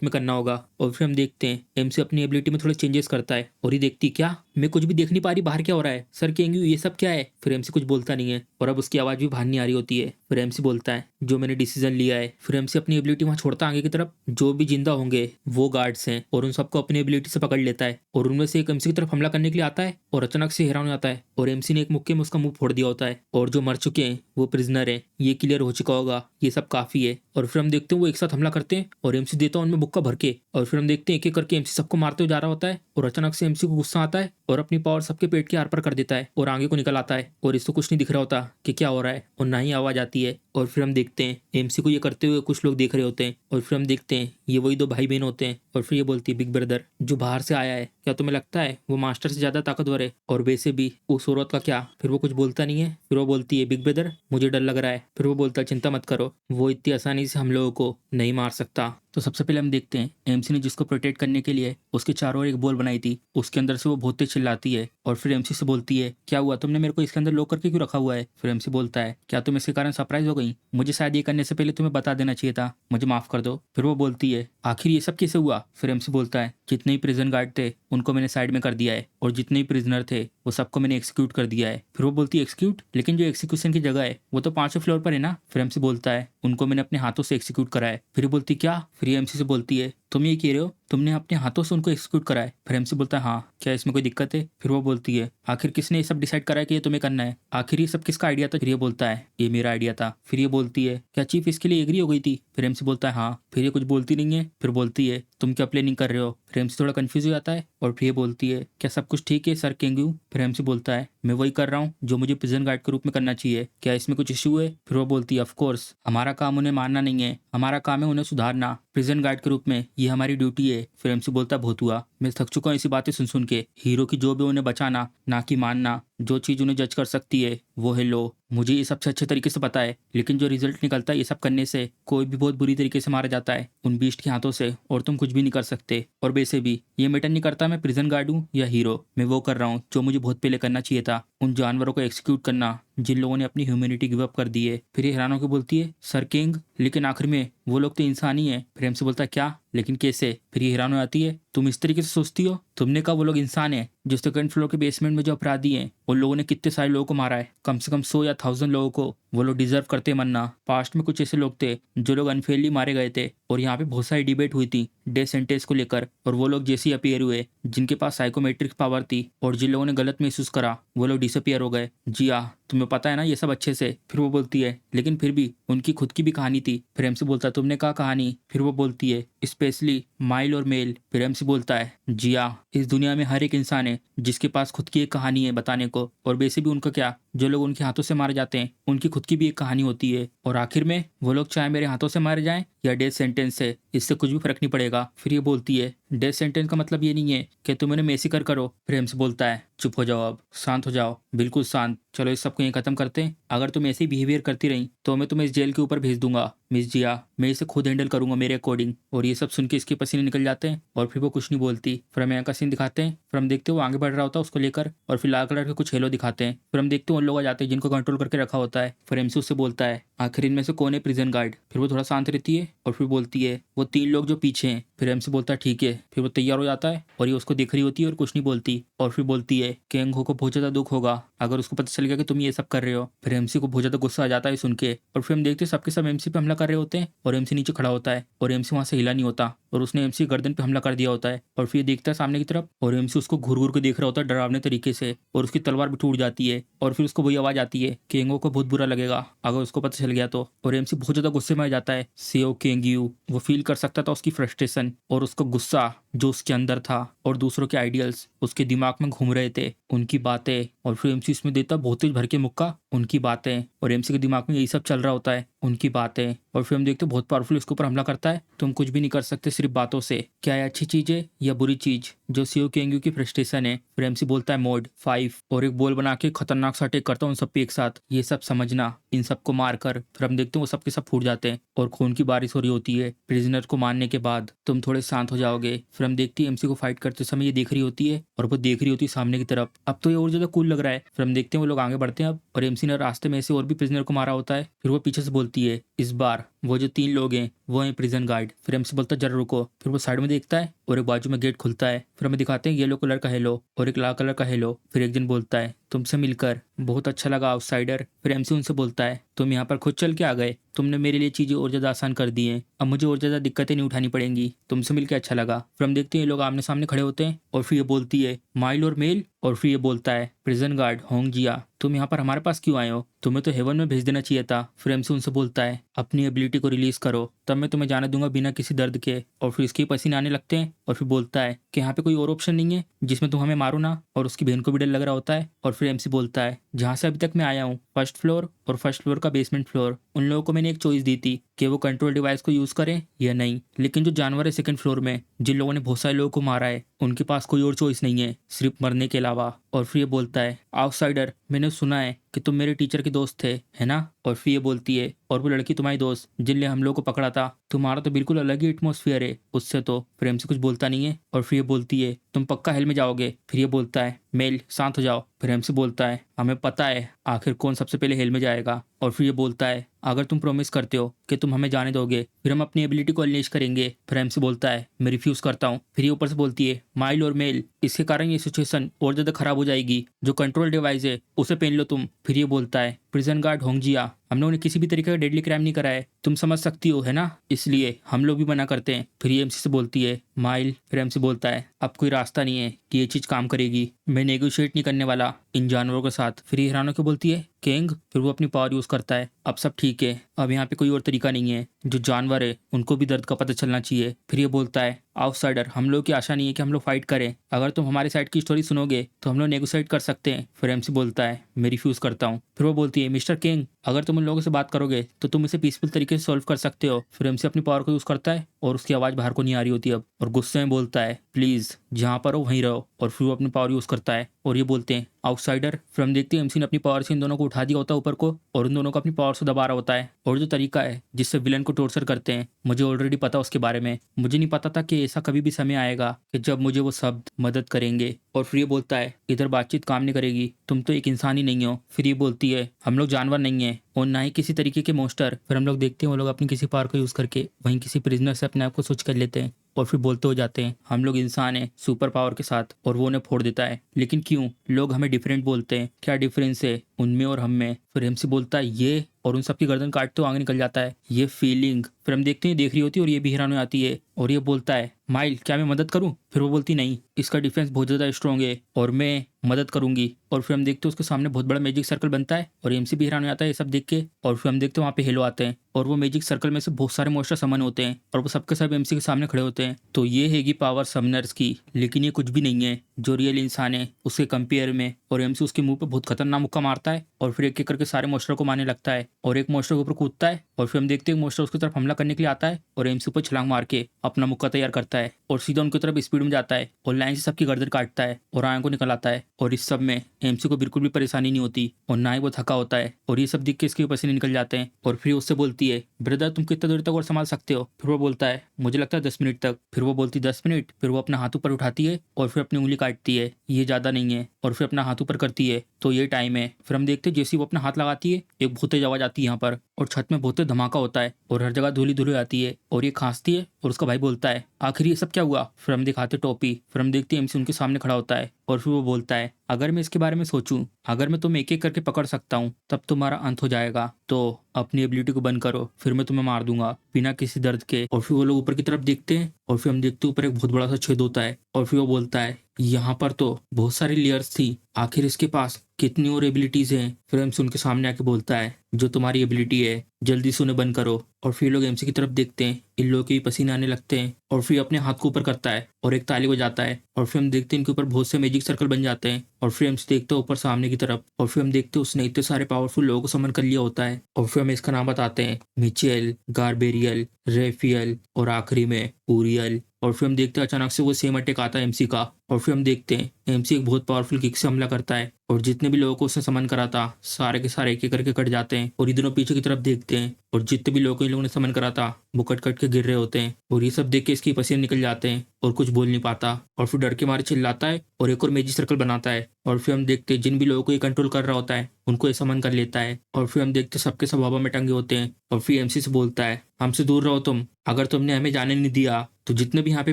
में करना होगा। और फिर हम देखते हैं एमसी अपनी एबिलिटी में थोड़े चेंजेस करता है, और ये देखती क्या मैं कुछ भी देख नहीं पा रही बाहर क्या हो रहा है, सर केंगू ये सब क्या है? फिर एमसी कुछ बोलता नहीं है, और अब उसकी आवाज भी बाहर नहीं आ रही होती है। फिर एमसी बोलता है जो मैंने डिसीजन लिया है। फिर एमसी अपनी एबिलिटी वहां छोड़ता आगे की तरफ, जो भी जिंदा होंगे वो गार्ड्स हैं, और उन सबको अपनी एबिलिटी से पकड़ लेता है, और उनमें से एक एमसी की तरफ हमला करने के लिए आता है, और अचानक से हैरान हो जाता है, और एमसी ने एक मुक्के में उसका मुंह फोड़ दिया होता है, और जो मर चुके हैं वो प्रिजनर हैं, ये क्लियर हो चुका होगा, ये सब काफी है। और फिर हम देखते हैं वो एक साथ हमला करते हैं, और एमसी देता है उनमें मुक्का भर के, और फिर हम देखते हैं एक एक करके एमसी सबको मारते हुए जा रहा होता है, और अचानक से एमसी को गुस्सा आता है, और अपनी पावर सबके पेट के आर पार कर देता है और आगे को निकल आता है और इसको कुछ नहीं दिख रहा होता कि क्या हो रहा है और ना ही आवाज आती है। और फिर हम देखते हैं एमसी को ये करते हुए कुछ लोग देख रहे होते हैं और फिर हम देखते हैं ये वही दो भाई बहन होते हैं। और फिर ये बोलती है बिग ब्रदर जो बाहर से आया है, क्या तुम्हें लगता है वो मास्टर से ज्यादा ताकतवर है? और वैसे भी उस औरत का क्या? फिर वो कुछ बोलता नहीं है। फिर वो बोलती है बिग ब्रदर मुझे डर लग रहा है। फिर वो बोलता है चिंता मत करो, वो इतनी आसानी से हम लोगों को नहीं मार सकता। तो सबसे पहले हम देखते हैं एमसी ने जिसको प्रोटेक्ट करने के लिए उसके चारों ओर एक बॉल बनाई थी, उसके अंदर से वो बहुत तेज चिल्लाती है और फिर एमसी से बोलती है क्या हुआ, तुमने मेरे को इसके अंदर लॉक करके क्यों रखा हुआ है? फिर एमसी बोलता है क्या तुम इसके कारण सरप्राइज हो गई? मुझे शायद ये करने से पहले तुम्हें बता देना चाहिए था, मुझे माफ कर दो। फिर वो बोलती है आखिर ये सब कैसे हुआ? फिर एमसी बोलता है जितने ही प्रिजन गार्ड थे उनको मैंने साइड में कर दिया है और जितने ही प्रिजनर थे वो सबको मैंने एक्सिक्यूट कर दिया है। फिर वो बोलती है एक्सिक्यूट, लेकिन जो एक्सिक्यूशन की जगह है वो तो 5वें फ्लोर पर है ना? फिर एमसी बोलता है उनको मैंने अपने हाथों से एक्सिक्यूट करा है। फिर बोलती क्या? फिर एमसी से बोलती है तुम ये कह रहे हो तुमने अपने हाथों से उनको एक्सिक्यूट करा है? फिर एमसी बोलता है हाँ, क्या इसमें कोई दिक्कत है? फिर वो बोलती है आखिर किसने ये सब डिसाइड करा है कि ये तुम्हें करना है? आखिर ये सब किसका आइडिया था? फिर ये बोलता है ये मेरा आइडिया था। फिर ये बोलती है क्या चीफ इसके लिए एग्री हो गई थी? फिर एमसी बोलता है हाँ। फिर ये कुछ बोलती नहीं है। फिर बोलती है तुम क्या प्लानिंग कर रहे हो? फिर एमसी थोड़ा कंफ्यूज हो जाता है और फिर ये बोलती है क्या सब कुछ ठीक है सर केंगू? फिर एमसी बोलता है मैं वही कर रहा हूँ जो मुझे प्रिजन गार्ड के रूप में करना चाहिए, क्या इसमें कुछ इशू है? फिर वो बोलती है ऑफ कोर्स हमारा काम उन्हें मारना नहीं है, हमारा काम है उन्हें सुधारना प्रिजन गार्ड के रूप में, ये हमारी ड्यूटी है। फिर एमसी बोलता है बहुत हुआ, मैं थक चुका हूँ ऐसी बातें सुन सुन के। हीरो की जॉब है उन्हें बचाना ना कि मानना। जो चीज उन्हें जज कर सकती है वो है लो। मुझे ये सबसे अच्छे तरीके से पता है, लेकिन जो रिजल्ट निकलता है ये सब करने से कोई भी बहुत बुरी तरीके से मारा जाता है उन बीस्ट के हाथों से, और तुम कुछ भी नहीं कर सकते। और वैसे भी ये मैटर नहीं करता मैं प्रिजन गार्ड हूँ या हीरो, मैं वो कर रहा हूँ जो मुझे बहुत पहले करना चाहिए था, उन जानवरों को एक्सिक्यूट करना जिन लोगों ने अपनी ह्यूमैनिटी गिव अप कर दी है। फिर ये हैरान होकर बोलती है सर किंग लेकिन आखिर में वो लोग तो इंसान ही है। फिर एमसी बोलता है क्या, लेकिन कैसे? फिर ये हैरान हो जाती है तुम इस तरीके से सोचती हो, तुमने कहा वो लोग इंसान है? जो सेकंड फ्लोर के बेसमेंट में जो अपराधी हैं उन लोगों ने कितने सारे लोगों को मारा है, कम से कम 100 या 1000 लोगों को। वो लोग डिजर्व करते मरना। पास्ट में कुछ ऐसे लोग थे जो लोग अनफेयरली मारे गए थे और यहाँ पे बहुत सारी डिबेट हुई थी डेथ सेंटेंस को लेकर, और वो लोग जैसे अपीयर हुए जिनके पास साइकोमेट्रिक पावर थी और जिन लोगों ने गलत महसूस करा वो लोग डिसअपियर हो गए। जी हाँ, तुम्हें पता है ना ये सब अच्छे से। फिर वो बोलती है लेकिन फिर भी उनकी खुद की भी कहानी थी। फिर एमसी बोलता है तुमने कहा कहानी? फिर वो बोलती है स्पेशली माइल और मेल। फिर एमसी बोलता है जी हाँ, इस दुनिया में हर एक इंसान है जिसके पास खुद की एक कहानी है बताने को, और वैसे भी उनका क्या, जो लोग उनके हाथों से मारे जाते हैं उनकी खुद की भी एक कहानी होती है, और आखिर में वो लोग चाहे मेरे हाथों से मारे जाएं या डेथ सेंटेंस से, इससे कुछ भी फर्क नहीं पड़ेगा। फिर ये बोलती है डेथ सेंटेंस का मतलब ये नहीं है कि तुम उन्हें मेसी करो। फिर एमसी बोलता है चुप हो जाओ, अब शांत हो जाओ, बिल्कुल शांत। चलो इस सबको यहीं खत्म करते हैं। अगर तुम ऐसे ही बिहेवियर करती रही तो मैं तुम्हें इस जेल के ऊपर भेज दूंगा मिस जिया, मैं इसे खुद हैंडल करूंगा मेरे अकॉर्डिंग। और ये सब सुन के इसके पसीने निकल जाते हैं और फिर वो कुछ नहीं बोलती। फिर हमें यहाँ का सीन दिखाते हैं। फिर हम देखते हैं वो आगे बढ़ रहा होता है उसको लेकर, और फिर लाल कलर के कुछ हेलो दिखाते हैं। फिर हम देखते हैं उन लोग आ जाते हैं जिनको कंट्रोल करके रखा होता है। फिर एमसी उससे बोलता है आखिर इनमें से कौन है प्रिजन गार्ड? फिर वो थोड़ा शांत रहती है और फिर बोलती है वो 3 लोग जो पीछे हैं। फिर एमसी बोलता है ठीक है। फिर वो तैयार हो जाता है और ये उसको देख रही होती है और कुछ नहीं बोलती, और फिर बोलती है केंग हो को बहुत ज्यादा दुख होगा अगर उसको पता चल गया कि तुम ये सब कर रहे हो। फिर एमसी को बहुत ज्यादा गुस्सा आ जाता है सुन के, और फिर हम देखते हैं सबके सब एमसी पे हमला कर रहे होते हैं और एमसी नीचे खड़ा होता है और एमसी वहां से हिला नहीं होता, और उसने एमसी गर्दन पे हमला कर दिया होता है। और फिर देखता है सामने की तरफ और एमसी उसको घूर घूर के देख रहा होता है डरावने तरीके से, और उसकी तलवार भी टूट जाती है। और फिर उसको वही आवाज आती है केंगो को बहुत बुरा लगेगा अगर उसको पता चल गया तो। और एमसी बहुत ज्यादा गुस्से में आ जाता है। सेओ केंगयू वो फील कर सकता था उसकी फ्रस्ट्रेशन और उसको गुस्सा जो उसके अंदर था, और दूसरों के आइडियल्स उसके दिमाग में घूम रहे थे, उनकी बातें। और फिर एमसी इसमें देता बहुत तेज भर के मुक्का, उनकी बातें, और एमसी के दिमाग में यही सब चल रहा होता है, उनकी बातें। और फिर हम देखते बहुत पावरफुल उसके ऊपर हमला करता है। तुम कुछ भी नहीं कर सकते सिर्फ बातों से, क्या है अच्छी चीज है या बुरी चीज, जो सीओ केंगयू की फ्रस्ट्रेशन है। फिर एमसी बोलता है मोड 5 और एक बॉल बना के खतरनाक सा अटैक करता हूँ उन सब पे एक साथ, ये सब समझना, इन सबको मारकर। फिर हम देखते हैं वो सबके सब फूट जाते हैं और खून की बारिश हो रही होती है। प्रिजनर को मारने के बाद तुम थोड़े शांत हो जाओगे। फिर हम देखते हैं एमसी को फाइट करते समय ये देख रही होती है और वो देख रही होती है सामने की तरफ। अब तो ये और ज्यादा कूल लग रहा है। फिर हम देखते हैं वो लोग आगे बढ़ते हैं अब, और एमसी ने रास्ते में से और भी प्रिजनर को मारा होता है। फिर वो पीछे से बोलती है इस बार वो जो 3 लोग हैं वो हैं प्रिजन गार्ड। फिर एमसी बोलता है जरा रुको। फिर वो साइड में देखता है और एक बाजू में गेट खुलता है। फिर हमें दिखाते हैं येलो कलर का हेलो और एक लाल कलर का हेलो। फिर एक जन बोलता है तुमसे मिलकर बहुत अच्छा लगा आउटसाइडर। फिर एमसी उनसे बोलता है तुम यहाँ पर खुद चल के आ गए, तुमने मेरे लिए चीजें और ज्यादा आसान कर दी हैं, अब मुझे और ज्यादा दिक्कतें नहीं उठानी पड़ेंगी, तुमसे मिलकर अच्छा लगा। फिर हम देखते हैं ये लोग आमने सामने खड़े होते हैं और फिर ये बोलती है माइल और मेल। और फिर ये बोलता है प्रिजन गार्ड होंग जिया तुम यहाँ पर हमारे पास क्यों आए हो, तुम्हें तो हेवन में भेज देना चाहिए था। फिर एमसी उनसे बोलता है अपनी एबिलिटी को रिलीज करो तब मैं तुम्हें जाने दूंगा बिना किसी दर्द के। और फिर इसके पसीने आने लगते हैं और फिर बोलता है कि यहाँ पे कोई और ऑप्शन नहीं है जिसमें तुम हमें मारो ना। और उसकी बहन को भी डर लग रहा होता है। और फिर एमसी बोलता है जहाँ से अभी तक मैं आया हूँ, फर्स्ट फ्लोर और फर्स्ट फ्लोर का बेसमेंट फ्लोर, उन लोगों को मैंने एक चॉइस दी थी कि वो कंट्रोल डिवाइस को यूज करें या नहीं। लेकिन जो जानवर है सेकंड फ्लोर में, जिन लोगों ने बहुत सारे लोगों को मारा है, उनके पास कोई और चॉइस नहीं है सिर्फ मरने के अलावा। और फिर ये बोलता है आउटसाइडर, मैंने सुना है कि तुम मेरे टीचर के दोस्त थे, है ना। और फिर ये बोलती है और वो लड़की तुम्हारी दोस्त जिनने हम लोग को पकड़ा था, तुम्हारा तो बिल्कुल अलग ही एटमोसफियर है उससे। तो फिर एमसी कुछ बोलता नहीं है। और फिर ये बोलती है तुम पक्का हेल में जाओगे। फिर ये बोलता है मेल शांत हो जाओ। फिर एमसी बोलता है हमें पता है आखिर कौन सबसे पहले हेल में जाएगा। और फिर ये बोलता है अगर तुम प्रॉमिस करते हो कि तुम हमें जाने दोगे फिर हम अपनी एबिलिटी को अनलेश करेंगे। फिर एमसी बोलता है मैं रिफ्यूज करता हूँ। फिर ये ऊपर से बोलती है माइल और मेल, इसके कारण ये सिचुएशन और ज्यादा खराब हो जाएगी, जो कंट्रोल डिवाइस है उसे पहन लो तुम। फिर ये बोलता है प्रिजन गार्ड होंगजिया, हम लोगों ने किसी भी तरीके का डेडली क्राइम नहीं करा है, तुम समझ सकती हो है ना, इसलिए हम लोग भी मना करते हैं। फिर ये एमसी से बोलती है माइल। फिर एमसी बोलता है अब कोई रास्ता नहीं है कि ये चीज काम करेगी, मैं नेगोशिएट नहीं करने वाला इन जानवरों के साथ। फिर ये हिरानो को बोलती है किंग। फिर वो अपनी पावर यूज करता है अब सब ठीक है, अब यहाँ पे कोई और तरीका नहीं है, जो जानवर है उनको भी दर्द का पता चलना चाहिए। फिर ये बोलता है आउटसाइडर, हम लोग की आशा नहीं है कि हम लोग फाइट करें, अगर तुम हमारे साइड की स्टोरी सुनोगे तो हम लोग नेगोशिएट कर सकते हैं। फिर एमसी बोलता है मैं रिफ्यूज करता हूँ। फिर वो बोलती है मिस्टर किंग, अगर तुम उन लोगों से बात करोगे तो तुम इसे पीसफुल तरीके से सॉल्व कर सकते हो। फिर एमसी अपनी पावर को यूज करता है और उसकी आवाज बाहर को नहीं आ रही होती अब, और गुस्से में बोलता है प्लीज जहाँ पर हो वहीं रहो। और फिर वो अपनी पावर यूज करता है और ये बोलते हैं आउटसाइडर। फिर हम देखते हैं एमसी ने अपनी पावर से इन दोनों को उठा दिया होता है ऊपर को, और उन दोनों को अपनी पावर से दबा रहा होता है। और जो तरीका है जिससे विलन को टॉर्चर करते हैं, मुझे ऑलरेडी पता उसके बारे में, मुझे नहीं पता था कि ऐसा कभी भी समय आएगा कि जब मुझे वो शब्द मदद करेंगे। और फिर ये बोलता है इधर बातचीत काम नहीं करेगी, तुम तो एक इंसान ही नहीं हो। फिर ये बोलती है हम लोग जानवर नहीं है और ना ही किसी तरीके के मोस्टर। फिर हम लोग देखते हैं वो लोग अपनी किसी पावर को यूज करके वहीं किसी प्रिजनर से अपने आप को स्विच कर लेते हैं और फिर बोलते हो जाते हैं हम लोग इंसान हैं सुपर पावर के साथ, और वो उन्हें फोड़ देता है। लेकिन क्यों लोग हमें डिफरेंट बोलते हैं, क्या डिफरेंस है उनमें और हम में। फिर एमसी बोलता है ये, और उन सबकी गर्दन काटते हुए आगे निकल जाता है ये फीलिंग। फिर हम देखते हैं देख रही होती है और ये भी हैरान हो जाती है और ये बोलता है माइल क्या मैं मदद करूं। फिर वो बोलती नहीं, इसका डिफेंस बहुत ज्यादा स्ट्रॉन्ग है और मैं मदद करूंगी। और फिर हम देखते हैं उसके सामने बहुत बड़ा मैजिक सर्कल बनता है और एमसी भी हैरान हो जाता है ये सब देख के। और फिर हम देखते हैं वहाँ पे हेलो आते हैं और वो मैजिक सर्कल में से बहुत सारे मोस्टर समन होते हैं और वो सबके सब एमसी के सामने खड़े होते हैं। तो ये हैगी पावर समनर्स की, लेकिन ये कुछ भी नहीं है जो रियल इंसान है उसके कंपेयर में। और एमसी उसके मुंह पे बहुत खतरनाक मुक्का मारता है और फिर एक एक करके सारे मोस्टर को मारने लगता है और एक मोस्टर के ऊपर कूदता है। और फिर हम देखते हैं मोस्टर उसकी तरफ हमला करने के लिए आता है और एमसी ऊपर छलांग मार के अपना मुक्का तैयार करता है और सीधा उनकी तरफ स्पीड में जाता है और लाइन से सबकी गर्दन काटता है और आंखों को निकल आता है। और इस सब में एमसी को बिल्कुल भी परेशानी नहीं होती और ना ही वो थका होता है और ये सब देख के इसके पसीने निकल जाते हैं। और फिर उससे बोलती है ब्रदर तुम कितना देर तक और संभाल सकते हो। फिर वो बोलता है मुझे लगता है 10 मिनट तक। फिर वो बोलती 10 मिनट। फिर वो अपना हाथ ऊपर उठाती है और फिर अपनी उंगली काटती है, ये ज्यादा नहीं है, और फिर अपना हाथ ऊपर करती है तो ये टाइम है। फिर हम देखते हैं जैसे वो अपना हाथ लगाती है एक बहुत तेज आवाज आती है यहाँ पर और छत में बहुत तेज धमाका होता है और हर जगह धूली धूली आती है और ये खांसती है और उसका भाई बोलता है आखिर ये सब क्या हुआ। फिर हम दिखाते टोपी। फिर हम देखते हैं एमसी उनके सामने खड़ा होता है और फिर वो बोलता है अगर मैं इसके बारे में सोचूं, अगर मैं तुम्हें एक एक करके पकड़ सकता हूँ तब तुम्हारा अंत हो जाएगा, तो अपनी एबिलिटी को बंद करो फिर मैं तुम्हें मार दूंगा बिना किसी दर्द के। और फिर वो लोग ऊपर की तरफ देखते हैं और फिर हम देखते हैं ऊपर एक बहुत बड़ा सा छेद होता है और फिर वो बोलता है यहाँ पर तो बहुत सारी लेयर्स थी, आखिर इसके पास कितनी और एबिलिटीज हैं। फिर एमसी उनके सामने आके बोलता है जो तुम्हारी एबिलिटी है जल्दी से उन्हें बंद करो। और फिर लोग एमसी की तरफ देखते हैं, इन लोगों के भी पसीने आने लगते हैं और फिर अपने हाथ को ऊपर करता है और एक ताली बजाता है और फिर हम देखते हैं इनके ऊपर बहुत से मैजिक सर्कल बन जाते हैं। और फिर एमसी देखते हैं ऊपर सामने की तरफ और फिर हम देखते हैं उसने इतने सारे पावरफुल लोगों को समन कर लिया होता है। और फिर हम इसका नाम बताते हैं मिचेल, गार्बेरियल, रेफियल और आखिरी में ऊरियल। और फिर हम देखते हैं अचानक से वो सेम अटैक आता है एमसी का और फिर हम देखते हैं एमसी एक बहुत पावरफुल किक से हमला करता है और जितने भी लोगों को उसने समन करा था सारे के सारे एक एक करके कट जाते हैं। और इधरों पीछे की तरफ देखते हैं और जितने भी लोगों को इन लोगों ने समन करा था वो कट कट के गिर रहे होते हैं और ये सब देख के इसकी पसीने निकल जाते हैं और कुछ बोल नहीं पाता और फिर डर के मारे चिल्लाता है और एक और मैजिक सर्कल बनाता है। और फिर हम देखते हैं जिन भी लोगों को ये कंट्रोल कर रहा होता है उनको ये समन कर लेता है और फिर हम देखते सबके सब हवा में टंगे होते हैं। और फिर एमसी से बोलता है हमसे दूर रहो तुम, अगर तुमने हमें जाने नहीं दिया तो जितने भी यहाँ पे